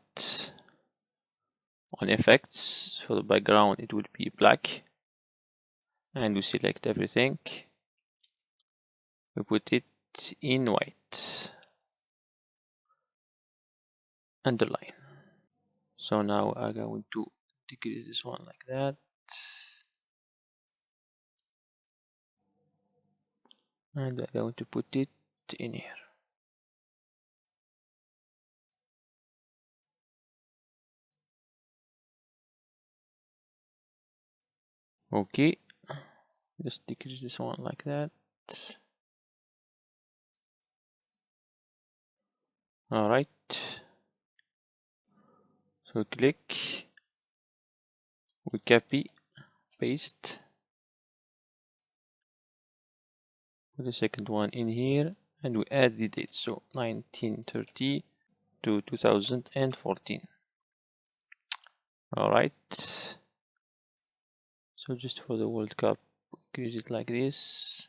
on effects, for the background it will be black, and we select everything. We put it in white, underline. So now I'm going to decrease this one like that, and I'm going to put it in here. Okay, just decrease this one like that. All right, so click, we copy, paste, put the second one in here, and we add the date, so 1930 to 2014. All right, so just for the World Cup, use it like this.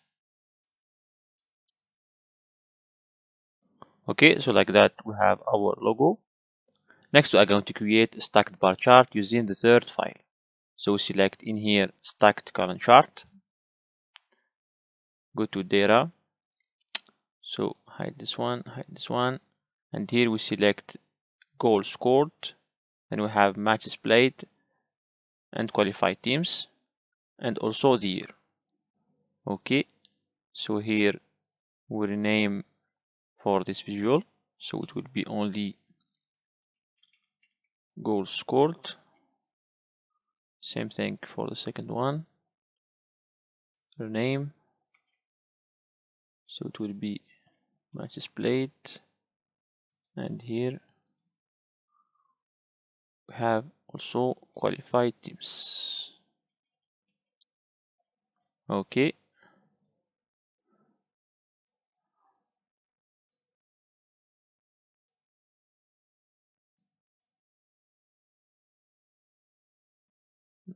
Okay, so like that we have our logo. Next we are going to create a stacked bar chart using the third file. So select in here stacked column chart, go to data, so hide this one, and here we select goal scored, then we have matches played and qualified teams, and also the year. Okay, so here we rename for this visual, so it will be only goals scored. Same thing for the second one, rename, so it will be matches played, and here we have also qualified teams. Okay,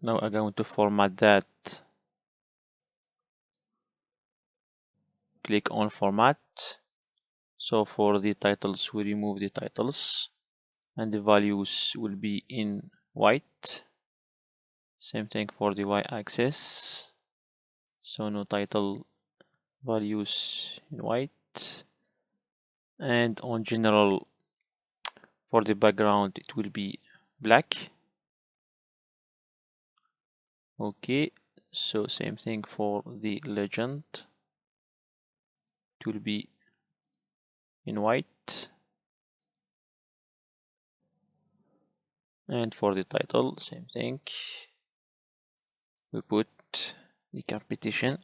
now I'm going to format that. Click on format. So for the titles, we remove the titles, and the values will be in white. Same thing for the y-axis. So no title, values in white. And on general, for the background, it will be black. Okay, so same thing for the legend. It will be in white. And for the title, same thing. We put the competition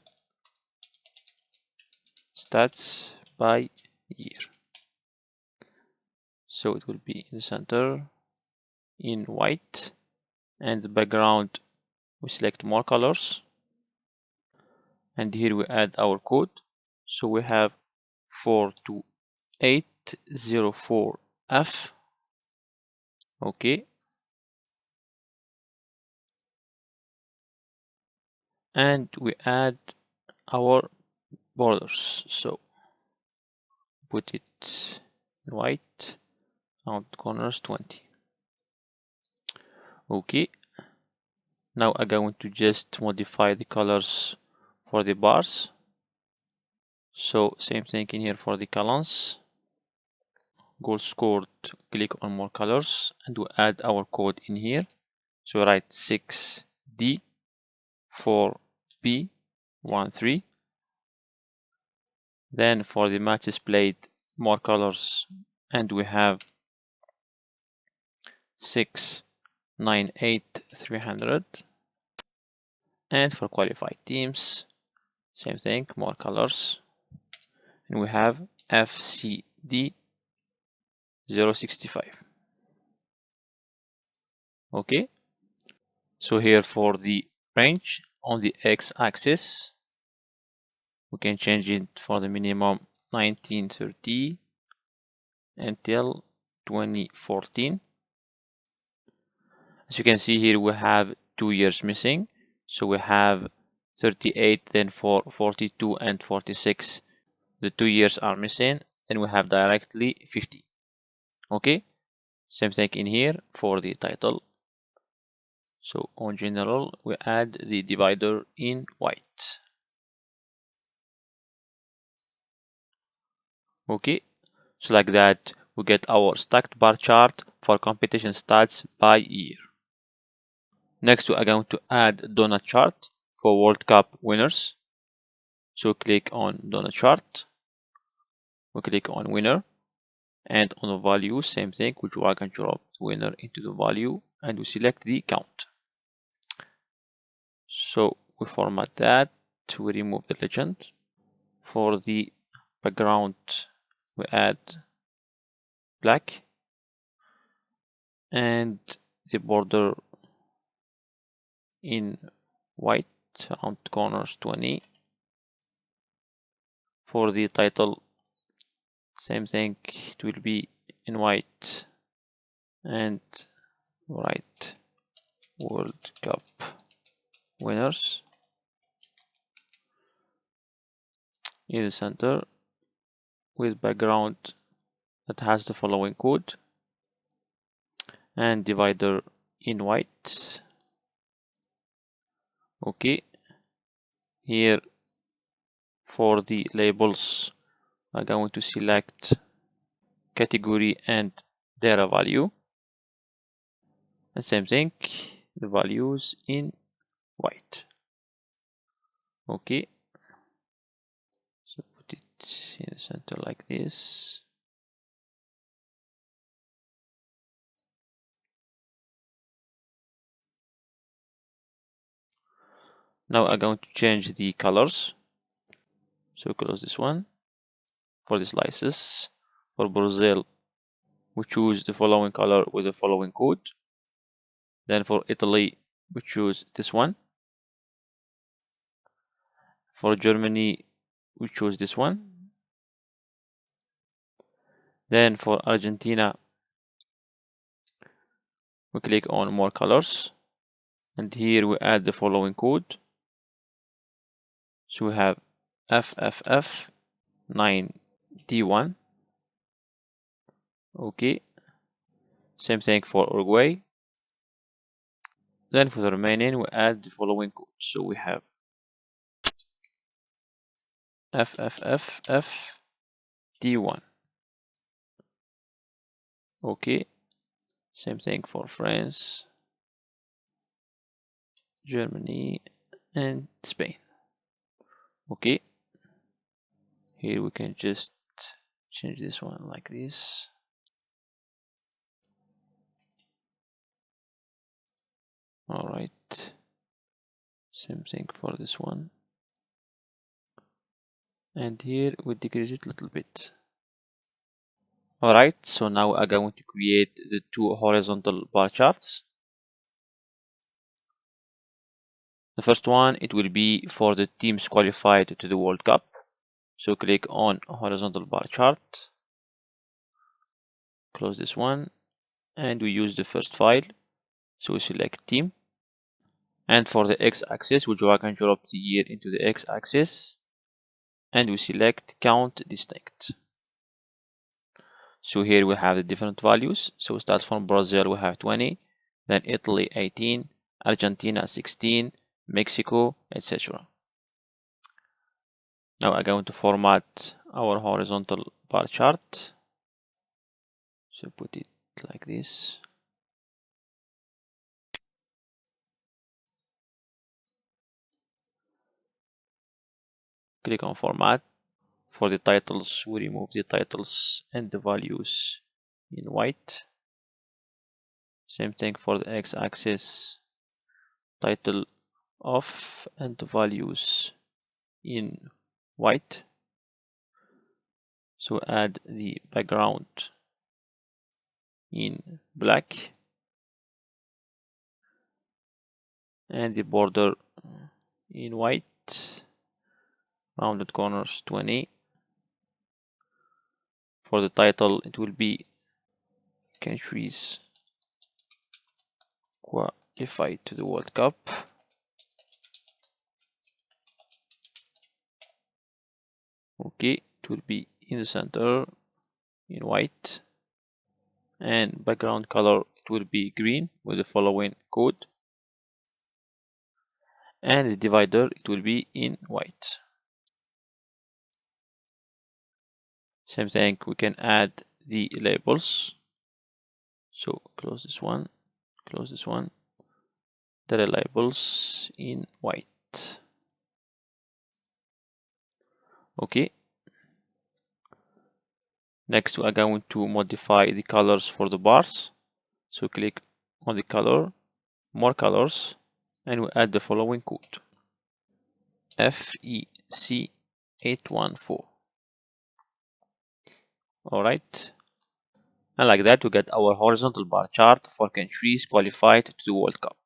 stats by year. So it will be in the center in white, and the background we select more colors, and here we add our code. So we have 42804F. Okay, and we add our borders, so put it in white, count corners 20. Okay, now I'm going to just modify the colors for the bars. So same thing in here for the columns. Goal scored, click on more colors, and we add our code in here. So write 6D4B13. Then for the matches played, more colors, and we have 698300. And for qualified teams, same thing, more colors, and we have FCD 065. Okay, so here for the range on the x-axis, we can change it for the minimum 1930 until 2014. As you can see here, we have 2 years missing. So we have 38, then for 42 and 46, the 2 years are missing. Then we have directly 50. Okay, same thing in here for the title. So on general, we add the divider in white. Okay, so like that, we get our stacked bar chart for competition stats by year. Next, we are going to add donut chart for World Cup winners. So click on donut chart. We click on winner, and on the value, same thing. We drag and drop winner into the value, and we select the count. So we format that. We remove the legend. For the background, we add black, and the border in white, round corners 20. For the title, same thing, it will be in white, and write World Cup winners in the center with background that has the following code, and divider in white. Okay, here for the labels, I'm going to select category and data value, and same thing, the values in white. Okay, so put it in the center like this. Now I'm going to change the colors. So close this one. For the slices, for Brazil, we choose the following color with the following code. Then for Italy, we choose this one. For Germany, we choose this one. Then for Argentina, we click on more colors, and here we add the following code. So we have FFF9D1. Okay, same thing for Uruguay. Then for the remaining, we add the following code. So we have FFFFD1. Okay, same thing for France, Germany, and Spain. Okay, here we can just change this one like this. All right, same thing for this one, and here we decrease it a little bit. All right, so now I'm going to create the two horizontal bar charts. The first one, it will be for the teams qualified to the World Cup. So click on horizontal bar chart, close this one, and we use the first file. So we select team, and for the x-axis, we drag and drop the year into the x-axis, and we select count distinct. So here we have the different values. So we start from Brazil, we have 20, then Italy 18, Argentina 16, Mexico, etc. Now I'm going to format our horizontal bar chart. So put it like this. Click on format. For the titles, we remove the titles and the values in white. Same thing for the x-axis, title off and the values in white. So add the background in black and the border in white, rounded corners 20. For the title, it will be countries qualified to the World Cup. Okay, it will be in the center in white, and background color it will be green with the following code, and the divider it will be in white. Same thing, we can add the labels. So close this one, close this one. The labels in white. Okay. Next, we are going to modify the colors for the bars. So click on the color, more colors, and we add the following code: FEC814. Alright. And like that, we get our horizontal bar chart for countries qualified to the World Cup.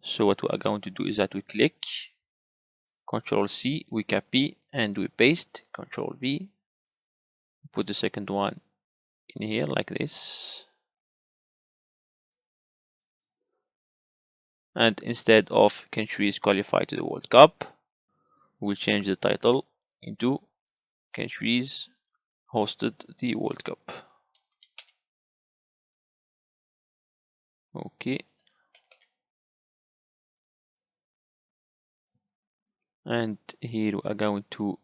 So what we are going to do is that we click, Control C, we copy and we paste, Control V, put the second one in here like this. And instead of countries qualified to the World Cup, we'll change the title into countries hosted the World Cup. Okay. And here we are going to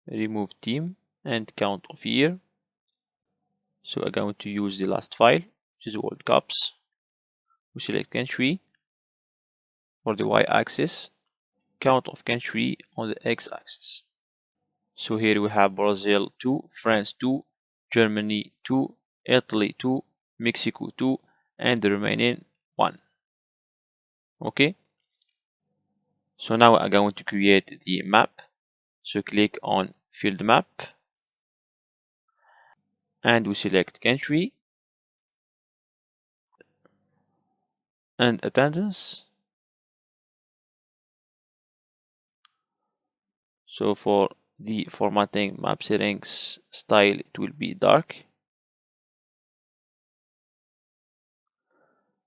remove team and count of year. So we're going to use the last file, which is World Cups. We select country for the y-axis, count of country on the x-axis. So here we have Brazil 2, France 2, Germany 2, Italy 2, Mexico 2, and the remaining 1. Okay. So now we are going to create the map. So click on field map and we select country and attendance. So for the formatting map settings style, it will be dark.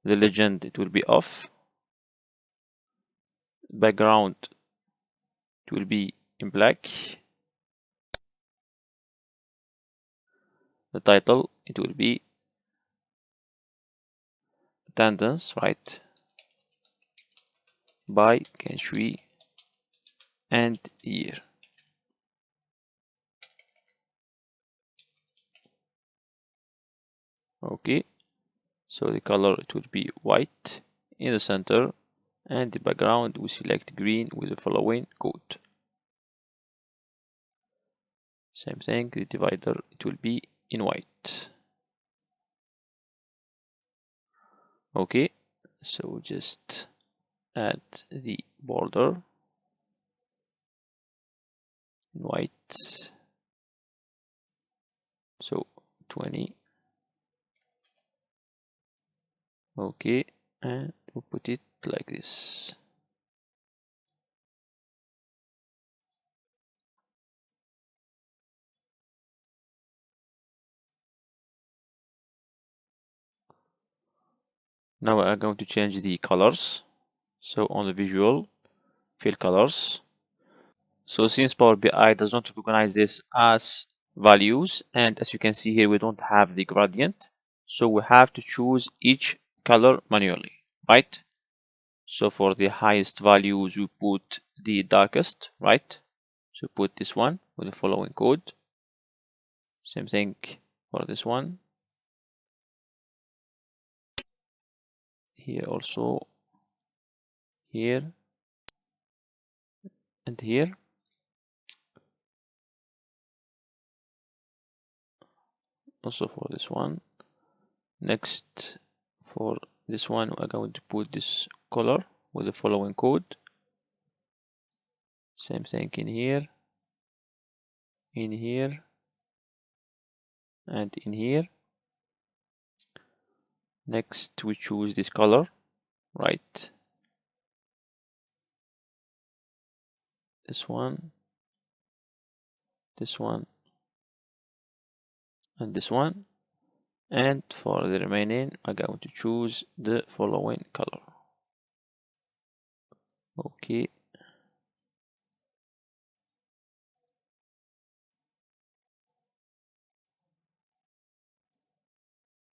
The legend, it will be off. Background, it will be in black. The title, it will be attendance, right, by country and year. Okay, so the color, it will be white in the center, and the background we select green with the following code. Same thing, the divider, it will be in white. Okay, so just add the border in white, so 20. Okay, and we'll put it like this. Now we are going to change the colors. So on the visual, fill colors. So since Power BI does not recognize this as values, and as you can see here, we don't have the gradient, so we have to choose each color manually, right? So for the highest values, we put the darkest, right? So put this one with the following code. Same thing for this one. Here also, here, and here. Also for this one. Next, for this one, we're going to put this color with the following code. Same thing in here, and in here. Next, we choose this color, right? This one, and this one. and for the remaining I'm going to choose the following color. Okay,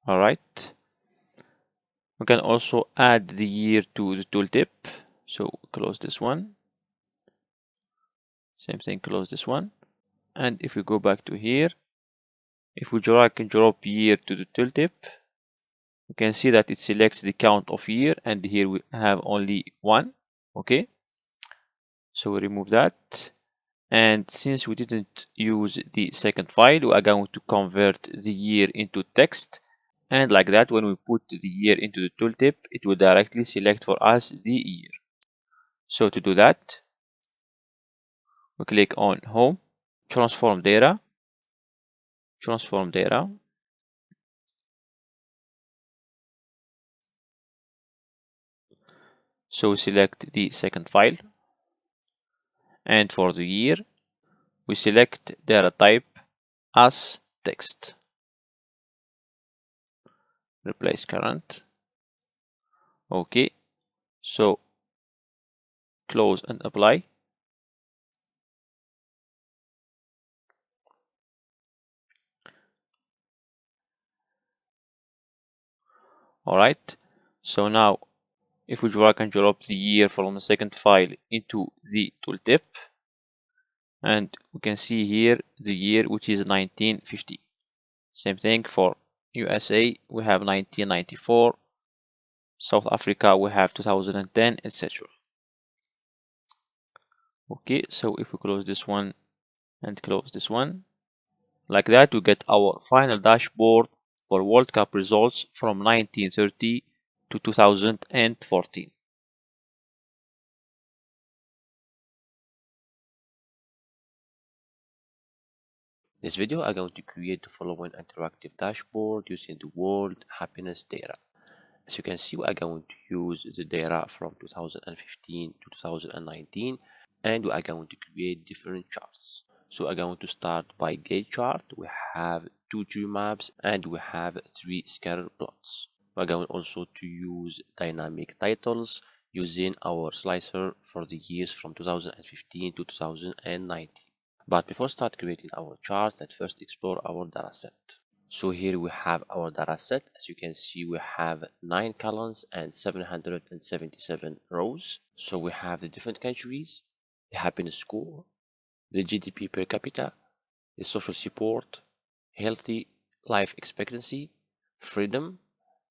all right. We can also add the year to the tooltip, so close this one. Same thing, close this one. And if we go back to here, if we drag and drop year to the tooltip, you can see that it selects the count of year, and here we have only one. Okay, so we remove that. And since we didn't use the second file, we are going to convert the year into text. And like that, when we put the year into the tooltip, it will directly select for us the year. So to do that, we click on Home, Transform Data, Transform Data. So we select the second file. And for the year, we select data type as text. Replace current. Okay, so close and apply. Alright, so now if we drag and drop the year from the second file into the tooltip, and we can see here the year, which is 1950. Same thing for USA, we have 1994, South Africa we have 2010, etc. Okay, so if we close this one and close this one, like that, we get our final dashboard for World Cup results from 1930 to 2014. In this video, I'm going to create the following interactive dashboard using the world happiness data. As you can see, we are going to use the data from 2015 to 2019, and we are going to create different charts. So I'm going to start by gauge chart. We have 2 tree maps and we have 3 scatter plots. We're going also to use dynamic titles using our slicer for the years from 2015 to 2019. But before start creating our charts, let's first explore our dataset. So here we have our dataset. As you can see, we have 9 columns and 777 rows. So we have the different countries, the happiness score, the GDP per capita, the social support, healthy life expectancy, freedom,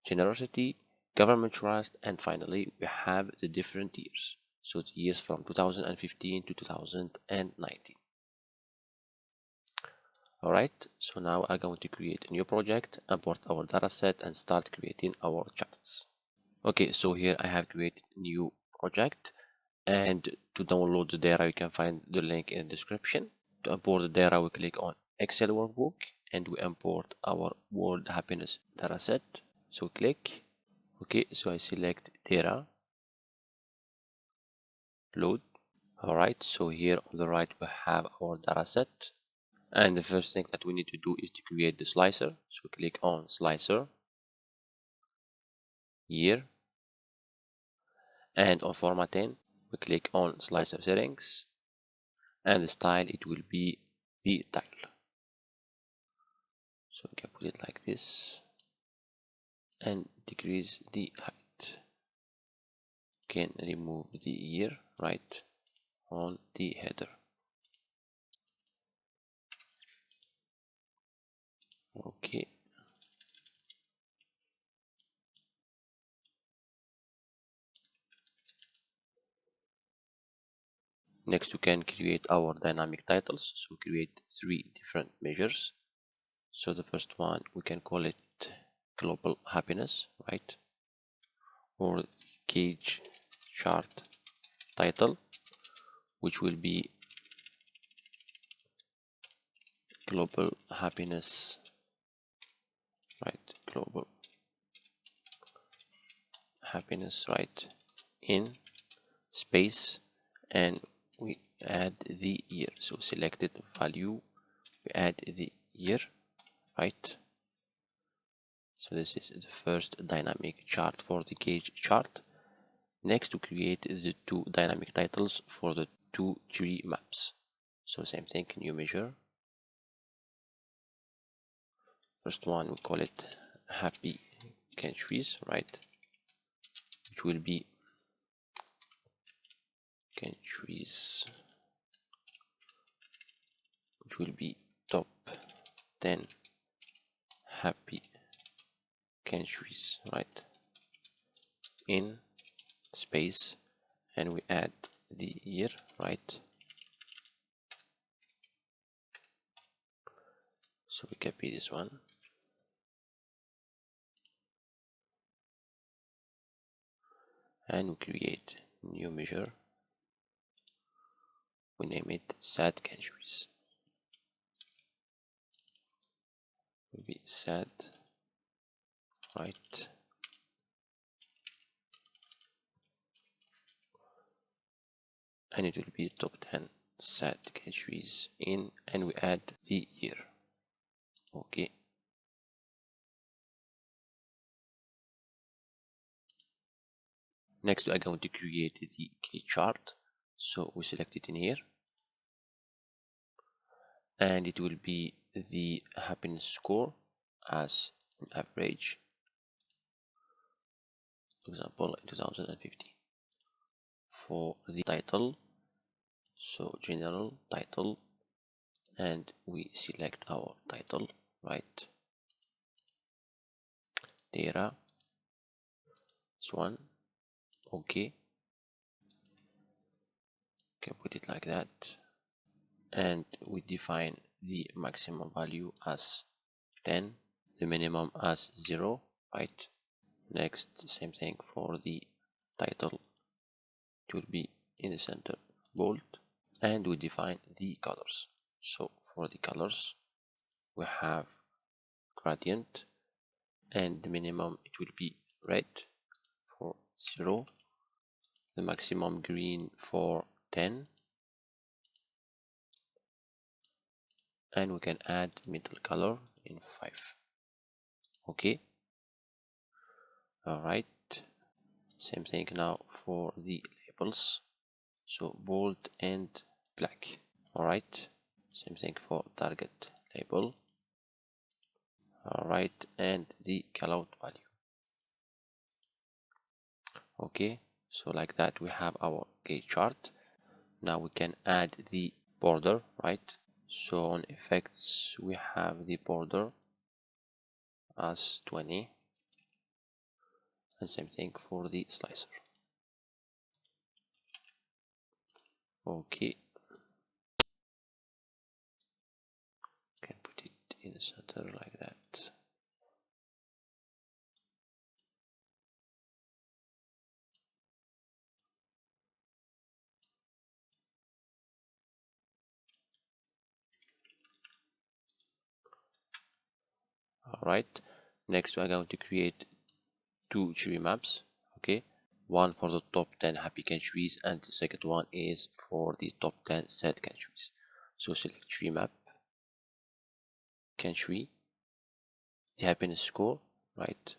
generosity, government trust, and finally we have the different years. So the years from 2015 to 2019. Alright, so now I'm going to create a new project, import our dataset, and start creating our charts. Okay, so here I have created a new project, and to download the data you can find the link in the description. To import the data, we click on Excel workbook and we import our world happiness dataset. So click. Okay, so I select data, load. Alright, so here on the right we have our dataset. And the first thing that we need to do is to create the slicer. So click on slicer, year, and on formatting, we click on slicer settings, and the style, it will be the title. So we can put it like this and decrease the height. Can remove the year right on the header. Okay. Next, we can create our dynamic titles. So create 3 different measures. So the first one, we can call it global happiness, right? Or gauge chart title, which will be global happiness, right? Global happiness, right? In space, and we add the year. So selected value, we add the year, right? So this is the first dynamic chart for the gauge chart. Next, to create the two dynamic titles for the two tree maps. So same thing, new measure. First one, we call it happy countries, right? Which will be countries, which will be top 10 happy countries, right? In space, and we add the year, right? So we copy this one, and we create new measure. We name it sad countries. Will be sad, right? And it will be top 10 sad countries in, and we add the year. Okay. Next, we are going to create the key chart. So we select it in here, and it will be the happiness score as an average, for example, in 2050. For the title, so general title, and we select our title, right? Data, this one, okay. Can put it like that, and we define the maximum value as 10, the minimum as 0, right? Next, same thing for the title, it will be in the center, bold, and we define the colors. So for the colors, we have gradient, and the minimum it will be red for 0, the maximum green for 10, and we can add middle color in 5. Okay. All right. Same thing now for the labels. So bold and black. All right. Same thing for target label. All right, and the callout value. Okay. So like that, we have our gauge chart. Now we can add the border, right? So on effects, we have the border as 20, and same thing for the slicer. Okay, can put it in the center like that. All right, next we are going to create two tree maps. Okay, one for the top 10 happy countries, and the second one is for the top 10 sad countries. So select tree map, country, the happiness score, right,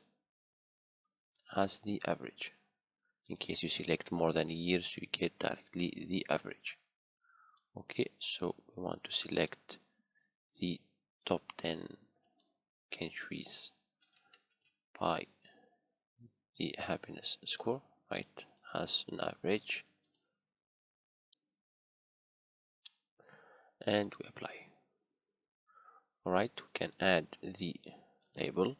as the average. In case you select more than a year, so you get directly the average. Okay, so we want to select the top 10 countries by the happiness score, right, as an average, and we apply. All right, we can add the label.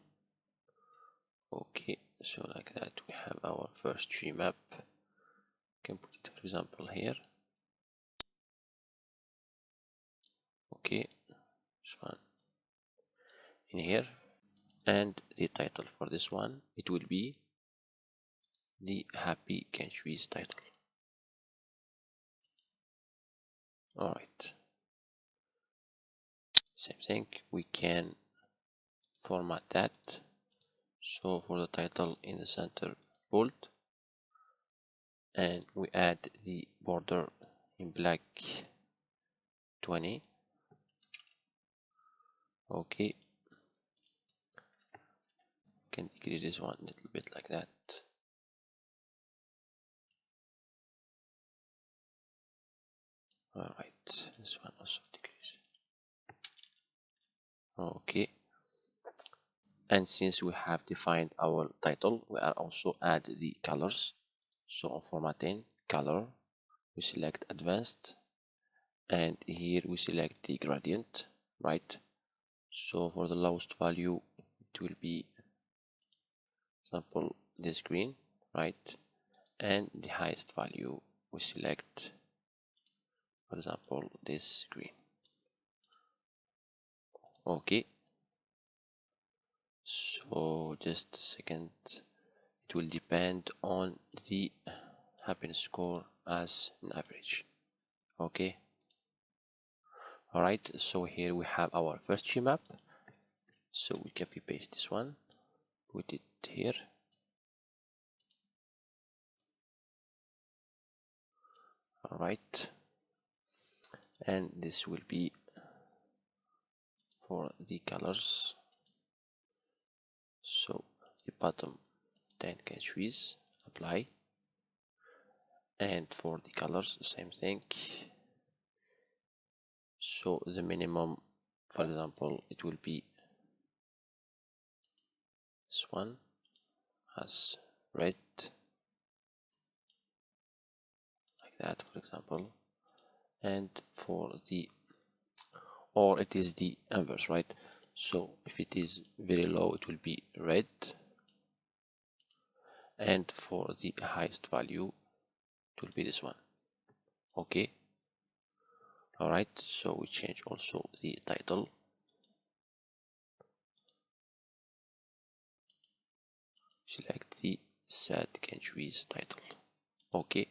Okay, so like that, we have our first tree map. We can put it, for example, here. Okay, this one in here, and the title for this one, it will be the happy countries title. All right, same thing, we can format that. So for the title in the center, bold, and we add the border in black 20. Okay, can decrease this one a little bit like that. All right, this one also decrease. Okay, and since we have defined our title, we are also add the colors. So on formatting, color, we select advanced, and here we select the gradient, right? So for the lowest value, it will be example this green, right? And the highest value we select, for example, this green. Okay, so just a second, it will depend on the happiness score as an average. Okay, all right, so here we have our first tree map. So we copy paste this one, put it here. All right, and this will be for the colors. So the bottom 10 countries, apply, and for the colors same thing. So the minimum, for example, it will be this one as red, like that, for example. And for the, or it is the inverse, right? So if it is very low, it will be red, and for the highest value, it will be this one. Okay, all right, so we change also the title. Select the set countries title. Okay,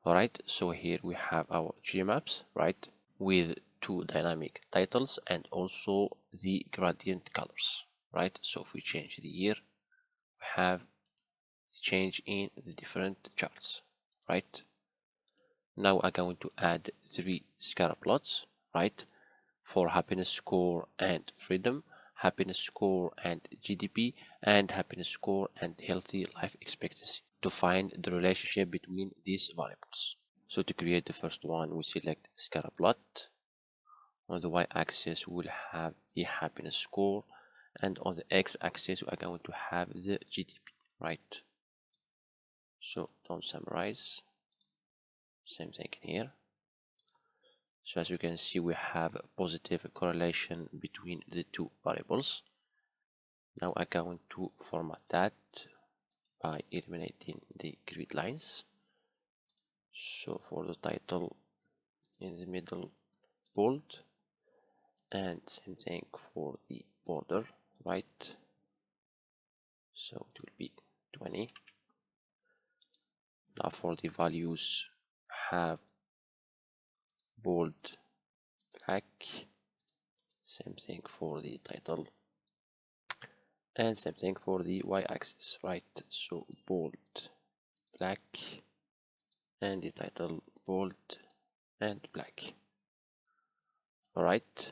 all right, so here we have our tree maps, right, with two dynamic titles and also the gradient colors, right? So if we change the year, we have the change in the different charts, right? Now I'm going to add 3 scatter plots, right, for happiness score and freedom, happiness score and GDP, and happiness score and healthy life expectancy, to find the relationship between these variables. So to create the first one, we select scatter plot. On the y-axis, we will have the happiness score, and on the x-axis, we are going to have the GDP, right? So don't summarize. Same thing here. So as you can see, we have a positive correlation between the two variables. Now I'm going to format that by eliminating the grid lines. So for the title, in the middle, bold, and same thing for the border, right? So it will be 20. Now for the values, have bold, black, same thing for the title, and same thing for the y-axis, right? So bold, black, and the title bold and black. All right,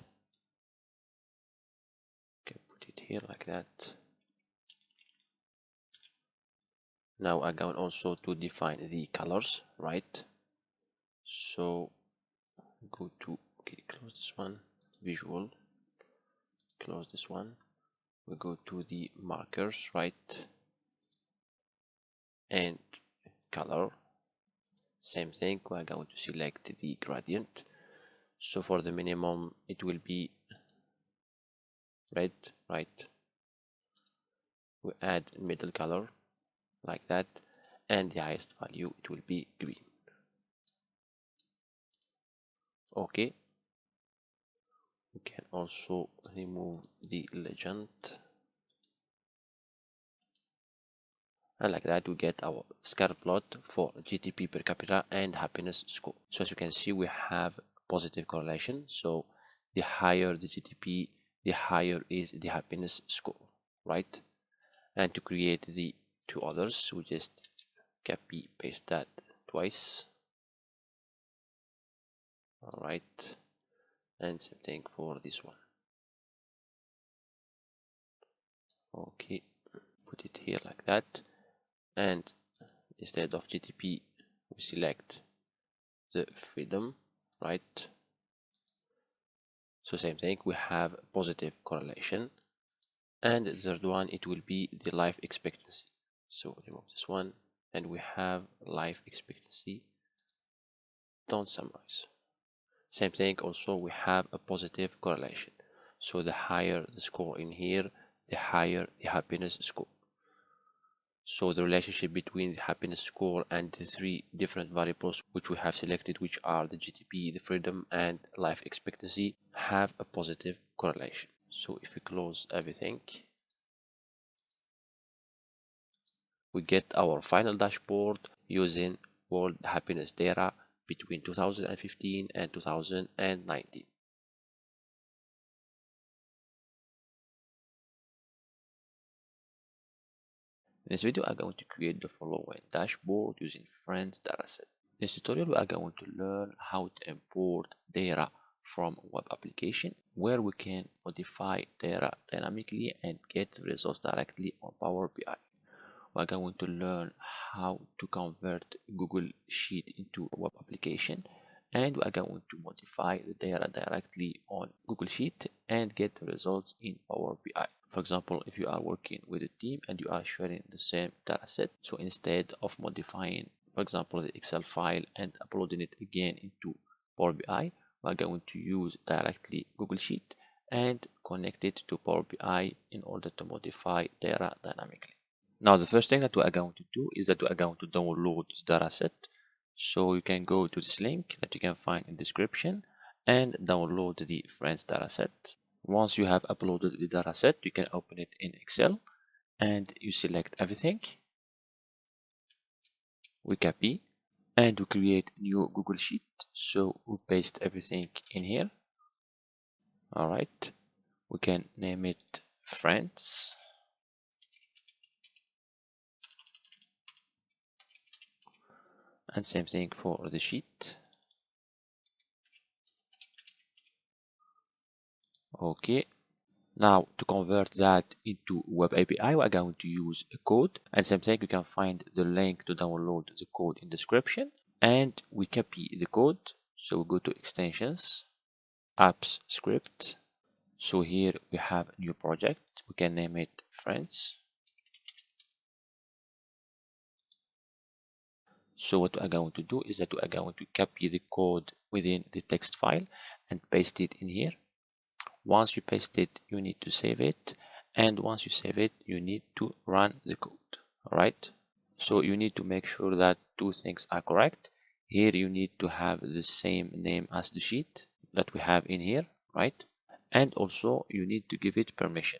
okay, put it here like that. Now I'm going also to define the colors, right? So go to, okay, close this one, visual, close this one. We go to the markers, right, and color, same thing. We're going to select the gradient. So for the minimum, it will be red, right? We add middle color like that, and the highest value, it will be green. Okay, we can also remove the legend, and like that we get our scatter plot for GDP per capita and happiness score. So as you can see, we have positive correlation. So the higher the GDP, the higher is the happiness score, right? And to create the two others, we just copy paste that twice. All right, and same thing for this one. Okay, put it here like that, and instead of GDP we select the freedom, right? So same thing, we have positive correlation, and the third one, it will be the life expectancy. So remove this one, and we have life expectancy. Don't summarize. Same thing, also we have a positive correlation. So the higher the score in here, the higher the happiness score. So the relationship between the happiness score and the three different variables which we have selected, which are the GDP, the freedom, and life expectancy, have a positive correlation. So if we close everything, we get our final dashboard using world happiness data between 2015 and 2019. In this video, I'm going to create the following dashboard using Friends dataset. In this tutorial, we are going to learn how to import data from web application, where we can modify data dynamically and get results directly on Power BI. We're going to learn how to convert Google Sheet into a web application, and we are going to modify the data directly on Google Sheet and get the results in Power BI. For example, if you are working with a team and you are sharing the same dataset, so instead of modifying, for example, the Excel file and uploading it again into Power BI, we are going to use directly Google Sheet and connect it to Power BI in order to modify data dynamically. Now, the first thing that we are going to do is that we are going to download the dataset. So you can go to this link that you can find in the description and download the Friends dataset. Once you have uploaded the dataset, you can open it in Excel and you select everything. We copy and we create new Google Sheet. So we paste everything in here. All right, we can name it Friends. And same thing for the sheet. Okay. Now to convert that into web API, we are going to use a code, and same thing, you can find the link to download the code in the description, and we copy the code. So we go to extensions, apps, script. So here we have a new project. We can name it Friends. So what we are going to do is that we are going to copy the code within the text file and paste it in here. Once you paste it, you need to save it, and once you save it, you need to run the code. All right, so you need to make sure that two things are correct. Here you need to have the same name as the sheet that we have in here, right? And also you need to give it permission.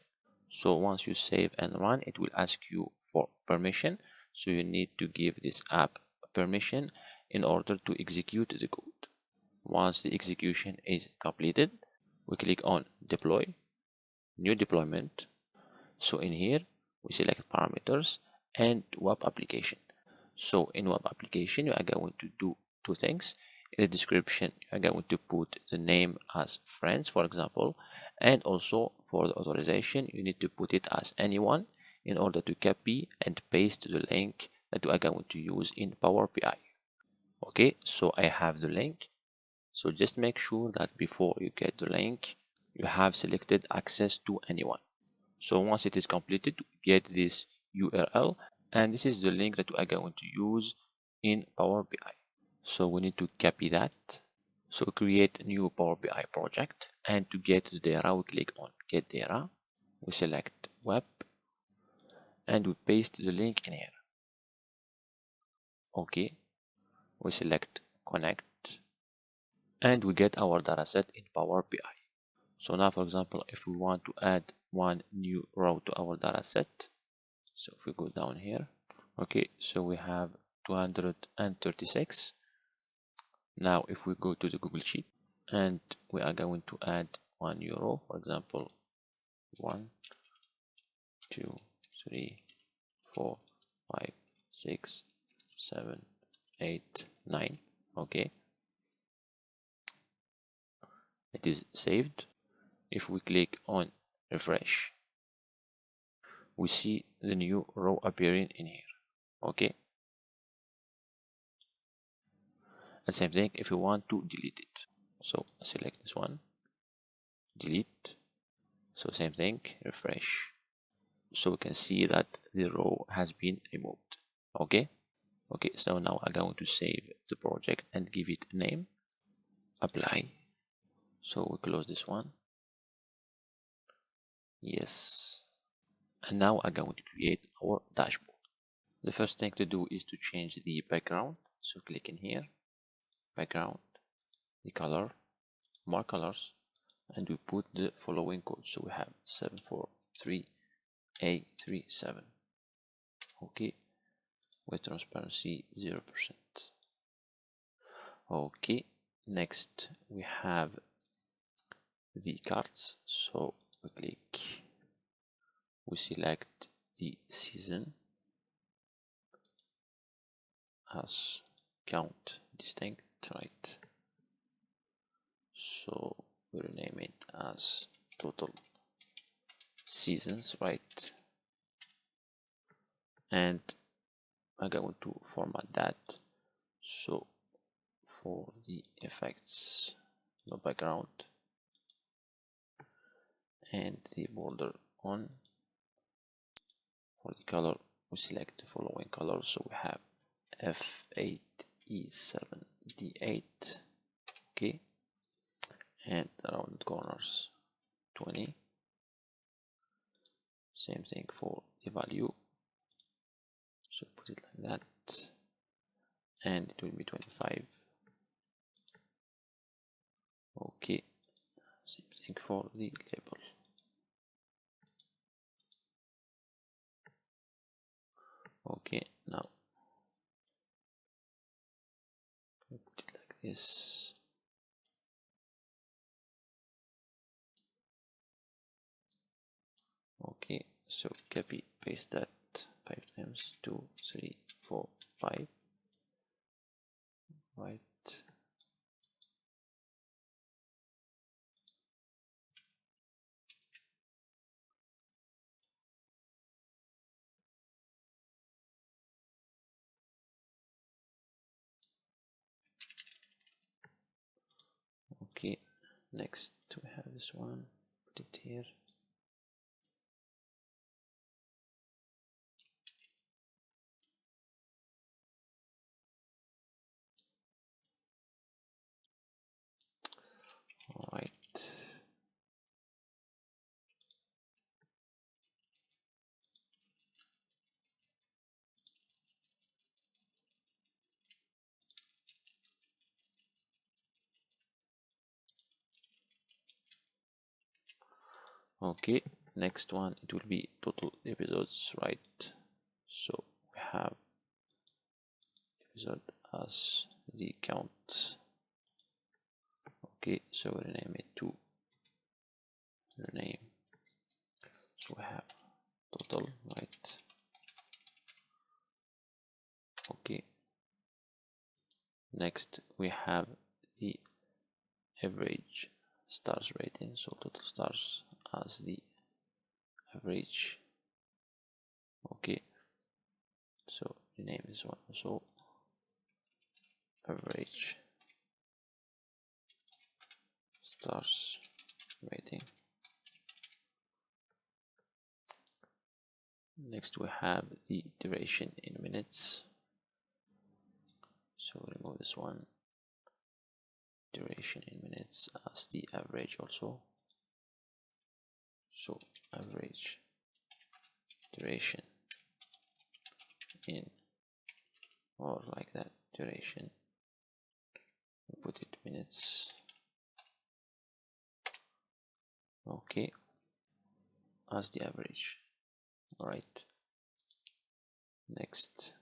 So once you save and run, it will ask you for permission, so you need to give this app permission in order to execute the code. Once the execution is completed, we click on deploy, new deployment. So in here we select parameters and web application. So in web application, you are going to do two things. In the description, you are going to put the name as Friends, for example, and also for the authorization, you need to put it as anyone in order to copy and paste the link that you are going to use in Power BI. Okay, so I have the link. So just make sure that before you get the link, you have selected access to anyone. So once it is completed, we get this URL, and this is the link that we are going to use in Power BI. So we need to copy that. So create a new Power BI project, and to get the data, we click on Get Data. We select Web, and we paste the link in here. Okay, we select Connect, and we get our dataset in Power BI. So now, for example, if we want to add one new row to our dataset, so if we go down here, okay, so we have 236. Now, if we go to the Google Sheet and we are going to add one new row, for example, 1, 2, 3, 4, 5, 6, 7, 8, 9. Okay, it is saved. If we click on refresh, we see the new row appearing in here. Okay, and same thing if you want to delete it. So select this one, delete. So same thing, refresh. So we can see that the row has been removed. Okay, so now I'm going to save the project and give it a name, apply. So we close this one, yes, and now I'm going to create our dashboard. The first thing to do is to change the background. So click in here, background, the color, more colors, and we put the following code. So we have 743A37. Okay, with transparency 0%. Okay, next we have the cards. So we click, we select the season as count distinct, right? So we rename it as total seasons, right? And I'm going to format that. So for the effects, no background, and the border on. For the color, we select the following colors. So we have F8E7D8. Okay, and rounded corners 20. Same thing for the value. So put it like that, and it will be 25. Okay, same thing for the label. Okay, now put it like this. Okay, so copy paste that 5 times, 2, 3, 4, 5, right? Okay, next we have this one, put it here. All right. Okay, next one, it will be total episodes, right? So we have episode as the count. Okay, so we rename it to rename. So we have total, right? Okay, next we have the average stars rating. So total stars as the average. Okay, so rename this one also average stars rating. Next we have the duration in minutes. So remove this one, duration in minutes as the average also. So average duration in, or like that, duration, we put it minutes. Okay, as the average. All right, next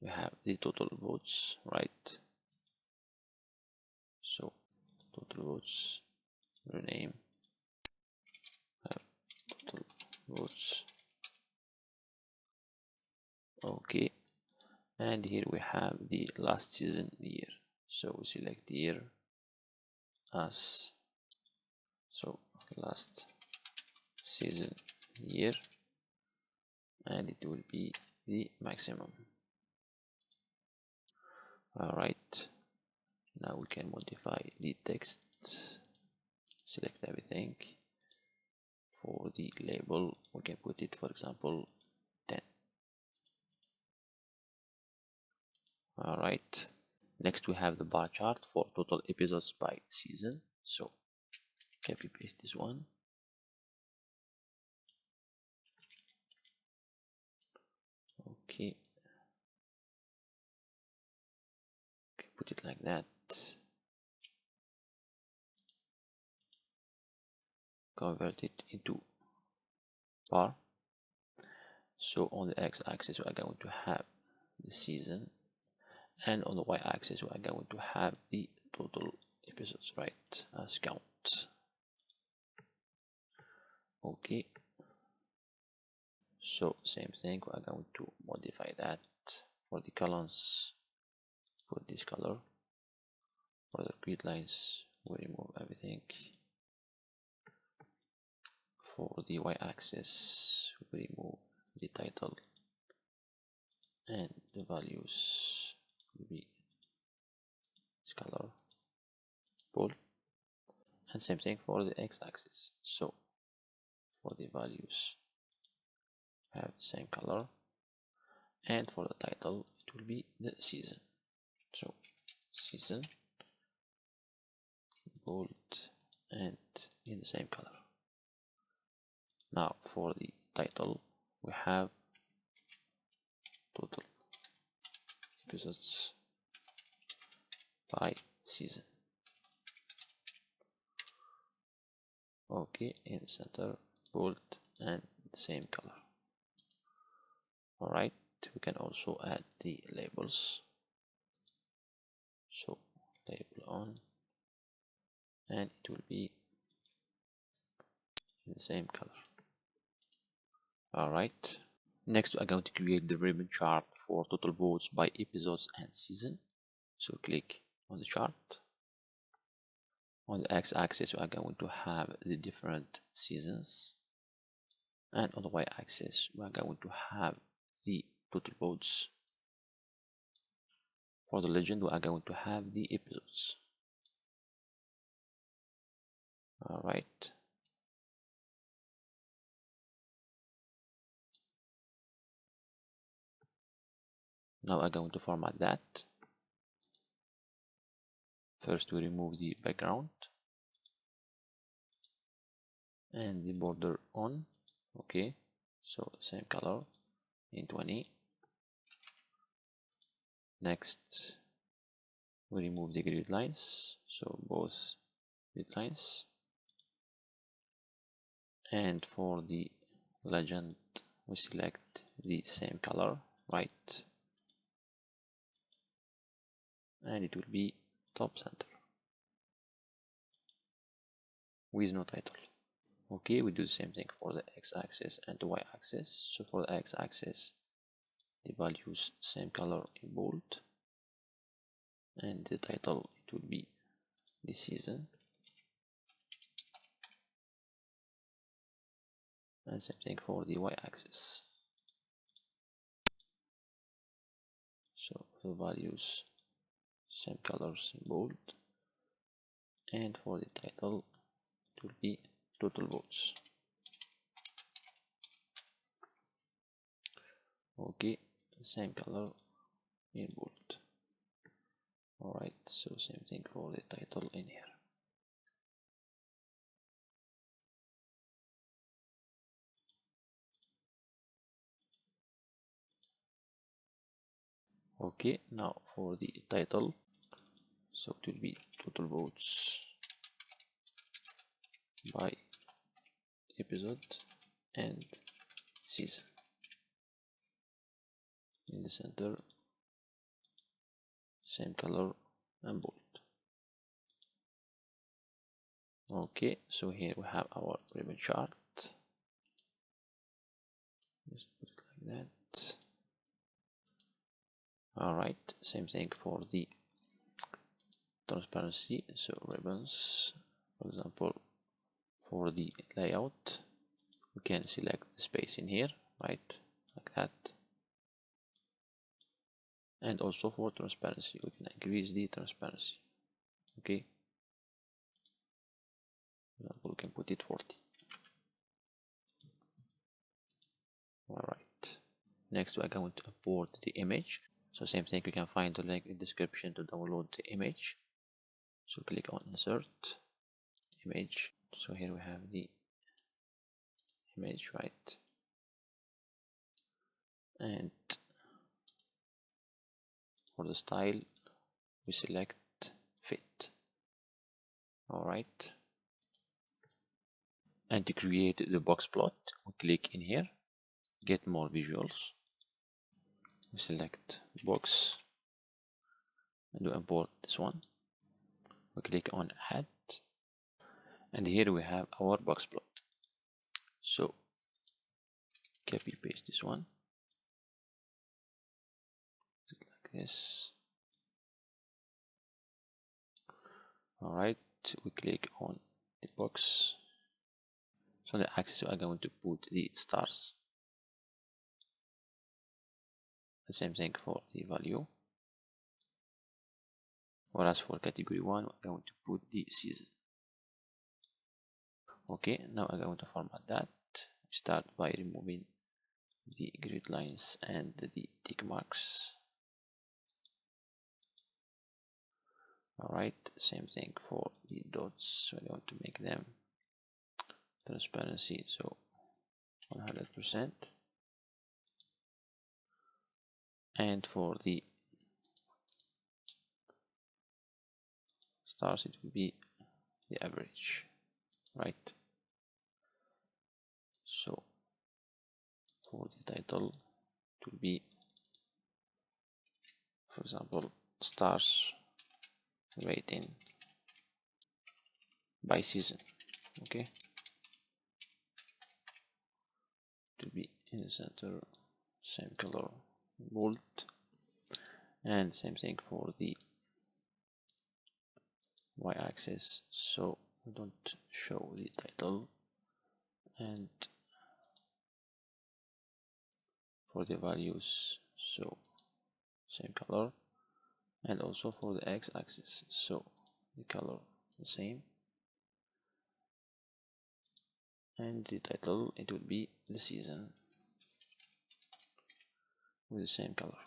we have the total votes, right? So total votes, rename, have total votes. Okay, and here we have the last season year. So we select the year as, so last season, year, and it will be the maximum. All right, now we can modify the text, select everything. For the label, we can put it, for example, 10. All right, next we have the bar chart for total episodes by season. So copy paste this one. Okay, put it like that. Convert it into bar. So on the x-axis we are going to have the season, and on the y-axis we are going to have the total episodes, right, as count. Okay, so same thing, we are going to modify that. For the columns, put this color. For the grid lines, we remove everything. For the y-axis, we remove the title, and the values will be this color, bold, and same thing for the x-axis. So for the values, have the same color, and for the title, it will be the season. So season, bold, and in the same color. Now for the title, we have total episodes by season. Okay, in the center, bold, and the same color. All right, we can also add the labels. So label on, and it will be in the same color. All right, next we are going to create the ribbon chart for total votes by episodes and season. So click on the chart. On the x-axis we are going to have the different seasons, and on the y-axis we are going to have the total votes. For the legend, we are going to have the episodes. All right, now I'm going to format that. First we remove the background and the border on. Okay, so same color in 20. Next we remove the grid lines, so both grid lines, and for the legend we select the same color, right, and it will be top center with no title. Okay, we do the same thing for the x-axis and the y-axis. So for the x-axis, the values same color in bold, and the title, it will be the season, and same thing for the y-axis. So the values same colors in bold, and for the title it will be total votes. Okay, same color in bold. Alright, so same thing for the title in here. Okay, now for the title, so it will be total votes by episode and season. In the center, same color and bold. Okay, so here we have our ribbon chart. Just put it like that. Alright, same thing for the transparency, so ribbons, for example, for the layout we can select the space in here, right, like that. And also for transparency, we can increase the transparency. Okay, for example, we can put it 40. All right, next we are going to import the image. So same thing, you can find the link in the description to download the image. So click on insert image. So here we have the image, right, and for the style we select fit. All right, and to create the box plot, we click in here, get more visuals, we select box and we import this one, we click on add, and here we have our box plot. So copy paste this one like this. All right, we click on the box. So on the axis we are going to put the stars. The same thing for the value. Whereas for category 1 we're going to put the season. Okay, now I'm going to format that. Start by removing the grid lines and the tick marks. Alright, same thing for the dots. We're going to make them transparency, so 100%. And for the stars it will be the average, right? So for the title it will be, for example, stars rating by season. Okay, to be in the center, same color, bold, and same thing for the y-axis, so we don't show the title, and for the values, so same color, and also for the x-axis, so the color the same, and the title it will be the season with the same color.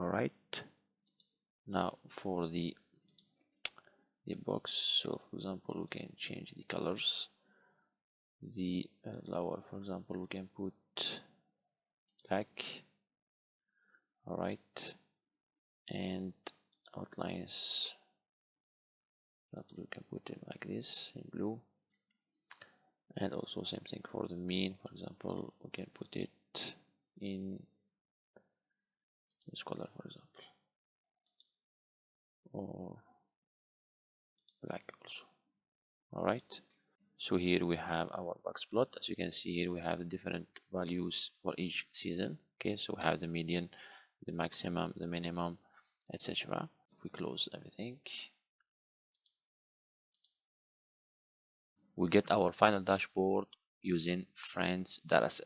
All right, now for the box, so for example we can change the colors. The lower, for example, we can put black. All right, and outlines, we can put them like this in blue, and also same thing for the mean. For example, we can put it in this color, for example, or black also. All right, so here we have our box plot. As you can see here, we have different values for each season. Okay, so we have the median, the maximum, the minimum, etc. If we close everything, we get our final dashboard using Friends dataset.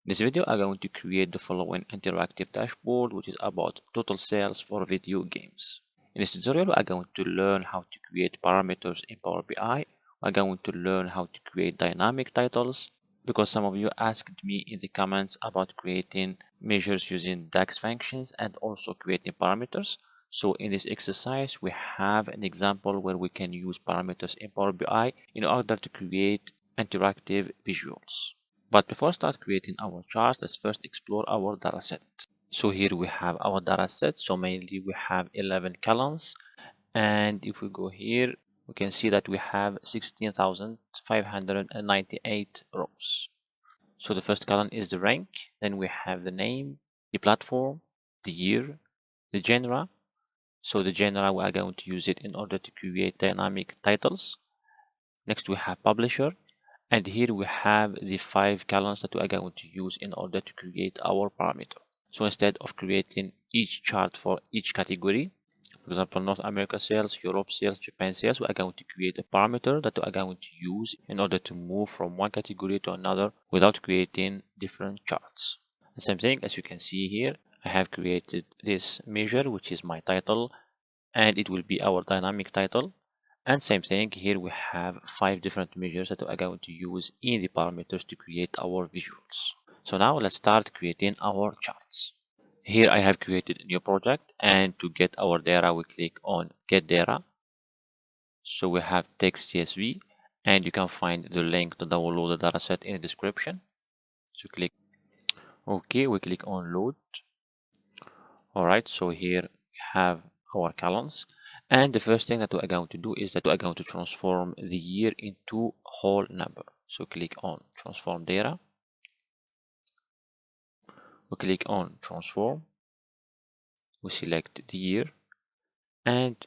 In this video, I'm going to create the following interactive dashboard, which is about total sales for video games. In this tutorial, I'm going to learn how to create parameters in Power BI. I'm going to learn how to create dynamic titles, because some of you asked me in the comments about creating measures using DAX functions and also creating parameters. So in this exercise, we have an example where we can use parameters in Power BI in order to create interactive visuals. But before start creating our charts, let's first explore our dataset. So here we have our dataset. So mainly we have 11 columns, and if we go here, we can see that we have 16,598 rows. So the first column is the rank, then we have the name, the platform, the year, the genre. So the genre, we are going to use it in order to create dynamic titles. Next we have publisher, and here we have the 5 columns that we are going to use in order to create our parameter. So instead of creating each chart for each category, for example, North America sales, Europe sales, Japan sales, we are going to create a parameter that we are going to use in order to move from one category to another without creating different charts. The same thing, as you can see here, I have created this measure, which is my title, and it will be our dynamic title. And same thing, here we have 5 different measures that we are going to use in the parameters to create our visuals. So now let's start creating our charts. Here I have created a new project, and to get our data we click on get data. So we have text CSV, and you can find the link to download the dataset in the description. So click OK, we click on load. Alright, so here we have our columns, and the first thing that we are going to do is that we are going to transform the year into whole number. So click on transform data. We click on transform. We select the year, and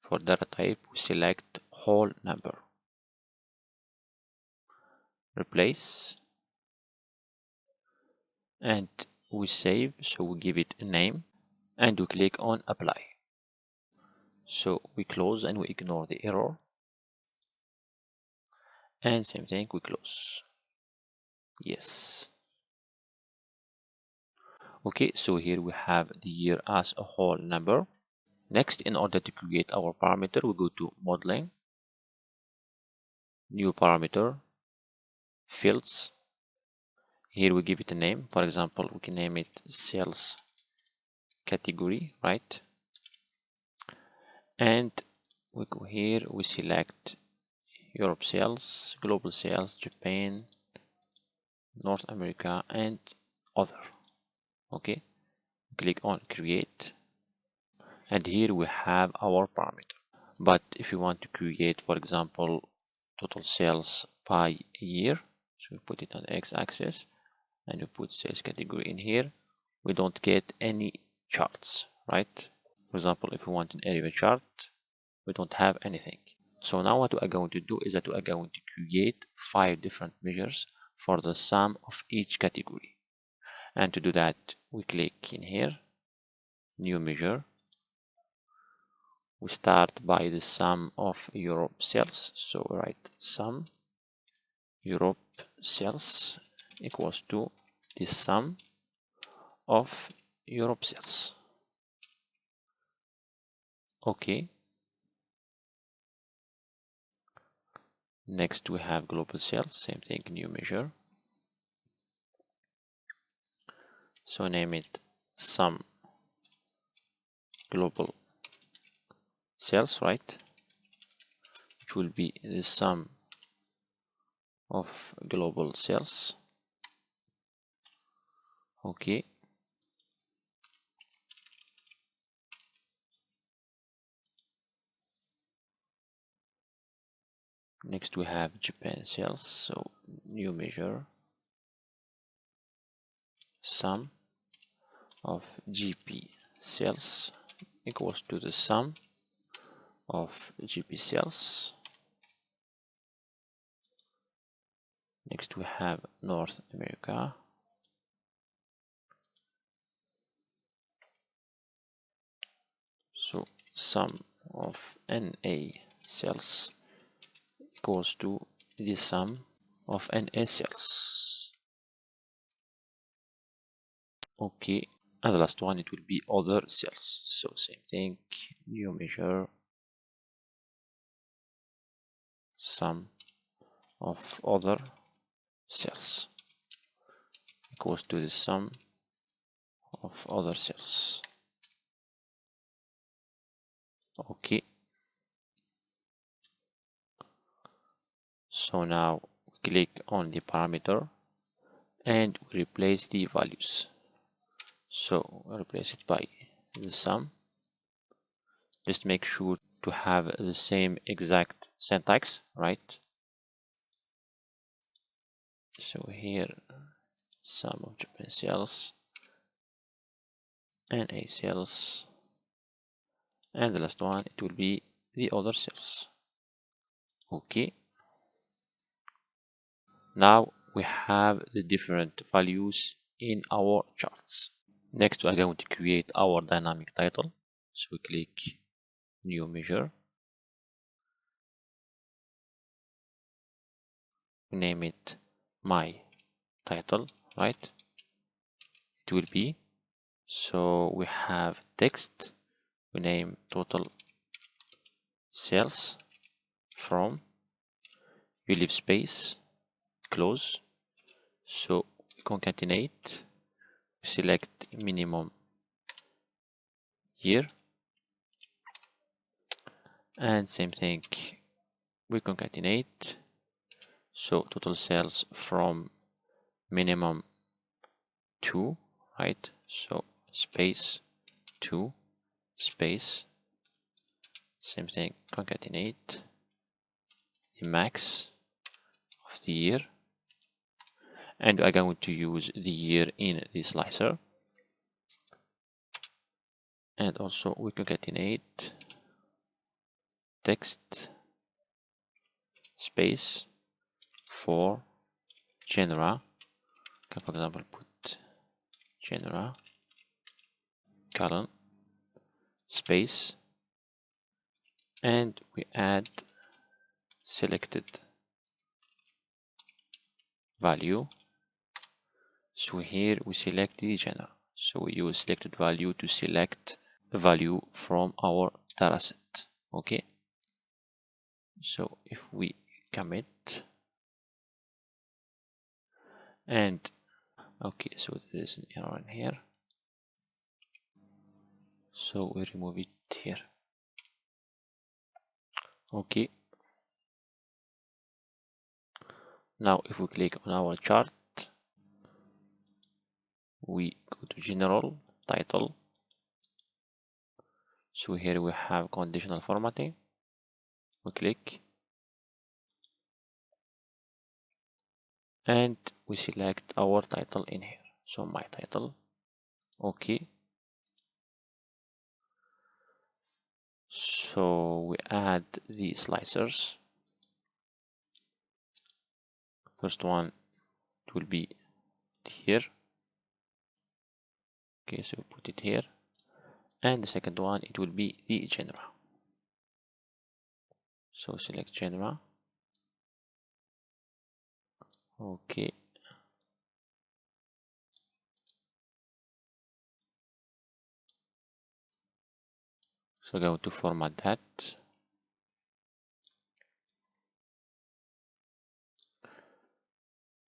for data type we select whole number. Replace, and we save, so we give it a name, and we click on apply. So we close and we ignore the error, and same thing, we close. Yes. Okay, so here we have the year as a whole number. Next, in order to create our parameter, we go to modeling, new parameter, fields. Here we give it a name. For example, we can name it sales category, right? And we go here, we select Europe sales, global sales, Japan, North America, and other. Okay, click on create, and here we have our parameter. But if you want to create, for example, total sales by year, so we put it on the x-axis, and we put sales category in here, we don't get any charts, right? For example, if we want an area chart, we don't have anything. So now what we are going to do is that we are going to create 5 different measures for the sum of each category. And to do that, we click in here, new measure. We start by the sum of Europe sales. So we write sum Europe sales equals to the sum of Europe sales. Okay. Next we have global sales, same thing, new measure. So name it sum global sales, right? Which will be the sum of global sales. Okay. Next we have Japan sales, so new measure, sum of GP sales equals to the sum of GP sales. Next we have North America. So sum of NA sales equals to the sum of NA sales. Okay, and the last one, it will be other sales. So same thing, new measure, sum of other sales equals to the sum of other sales. Okay. So now we click on the parameter and we replace the values. So replace it by the sum. Just make sure to have the same exact syntax, right? So here, sum of Japan sales, NA sales, and the last one, it will be the other sales. Okay. Now we have the different values in our charts. Next, we are going to create our dynamic title. So we click new measure, we name it my title, right? It will be, so we have text, we name total sales from, we leave space, close. So we concatenate, we select minimum year, and same thing, we concatenate, so total sales from minimum to, right? So space to space, same thing, concatenate the max of the year, and I'm going to use the year in the slicer, and also we concatenate text space for genre, can for example put genre colon space, and we add selected value. So here we select the genre, so we use selected value to select a value from our dataset. Okay, so if we commit, and okay, so there is an error in here, so we remove it here. Okay, now if we click on our chart, we go to general title, so here we have conditional formatting, we click and we select our title in here, so my title. Okay, so we add the slicers. First one, it will be here. Okay, so we put it here, and the second one, it will be the genre. So select genre. Okay, so go to format that.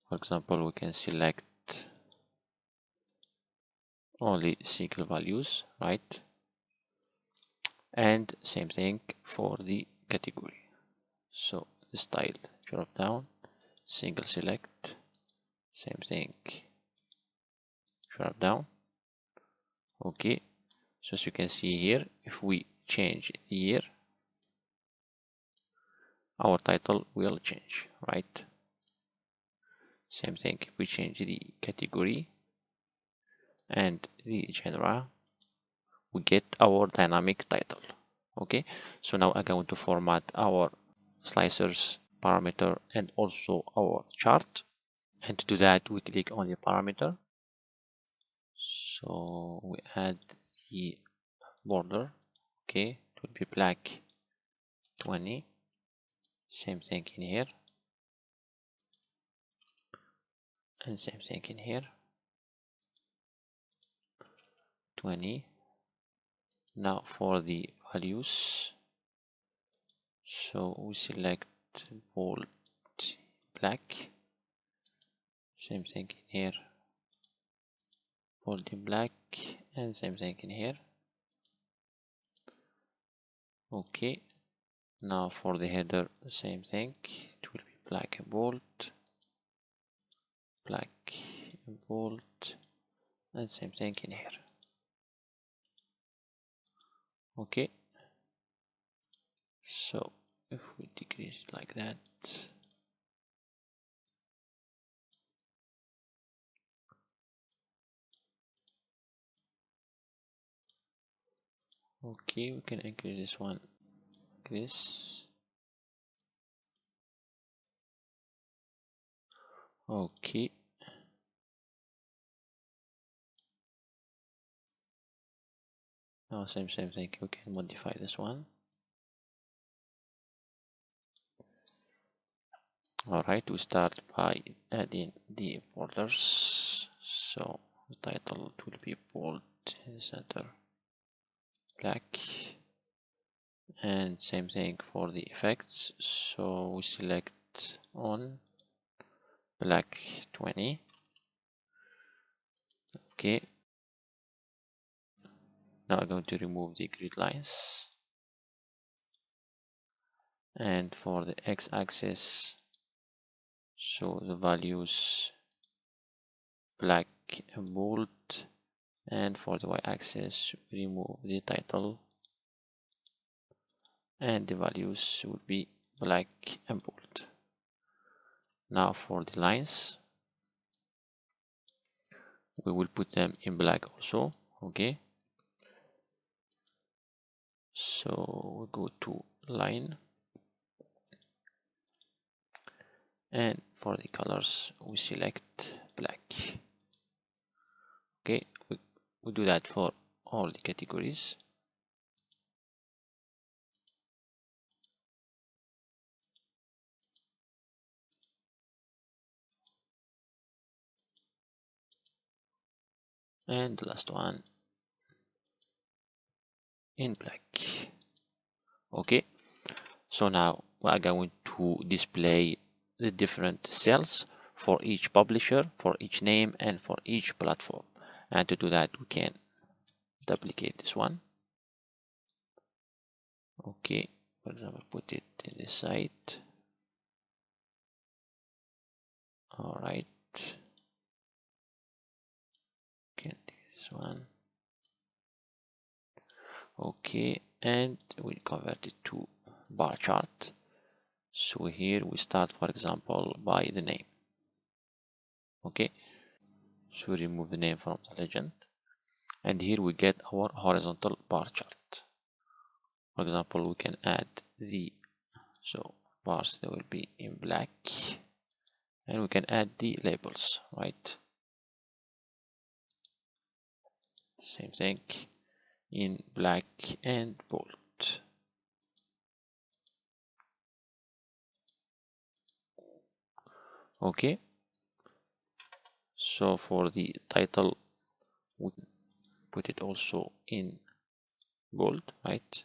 For example, we can select only single values, right? And same thing for the category. So the style drop down, single select, same thing, drop down. Okay, so as you can see here, if we change the year, our title will change, right? Same thing if we change the category and the genre, we get our dynamic title. Okay, so now I'm going to format our slicers, parameter, and also our chart. And to do that, we click on the parameter. So we add the border. Okay, it will be black 20. Same thing in here. And same thing in here. 20. Now for the values, so we select bold black, same thing in here, bold in black, and same thing in here. Okay, now for the header, the same thing, it will be black and bold, black and bold, and same thing in here. Okay, so if we decrease it like that, okay, we can increase this one like this. Okay, Now same thing, we can modify this one. Alright, we start by adding the borders. So the title will be bold in the center, black, and same thing for the effects. So we select on black 20. Okay, now I'm going to remove the grid lines, and for the x-axis, so the values black and bold, and for the y-axis remove the title and the values will be black and bold. Now for the lines, we will put them in black also. Okay, so we go to line, and for the colors we select black. Okay, we do that for all the categories. And the last one in black. Okay, so now we are going to display the different cells for each publisher, for each name, and for each platform. And to do that, we can duplicate this one. Okay, for example, put it in this side. All right, can do this one. Okay, and we convert it to bar chart. So here we start, for example, by the name. Okay, so remove the name from the legend, and here we get our horizontal bar chart. For example, we can add the bars, they will be in black, and we can add the labels, right? Same thing in black and bold. Okay, so for the title we put it also in bold, right?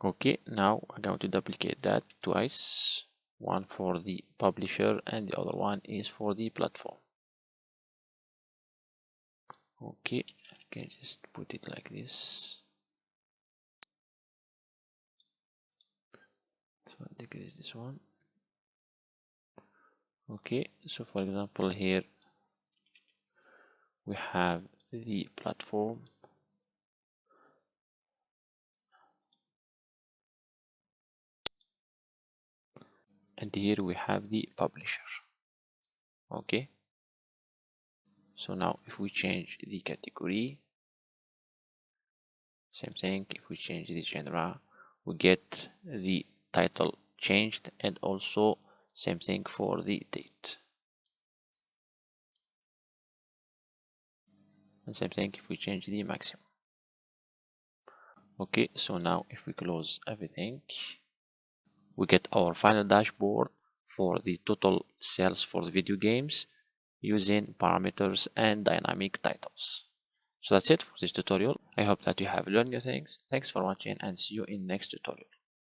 Okay, now I'm going to duplicate that twice, one for the publisher and the other one is for the platform. Okay, I can just put it like this. So decrease this one. Okay, so for example here we have the platform, and here we have the publisher. Okay, so now if we change the category, same thing, if we change the genre, we get the title changed, and also same thing for the date, and same thing if we change the maximum. Okay, so now if we close everything, we get our final dashboard for the total sales for the video games using parameters and dynamic titles. So that's it for this tutorial. I hope that you have learned new things. Thanks for watching and see you in next tutorial.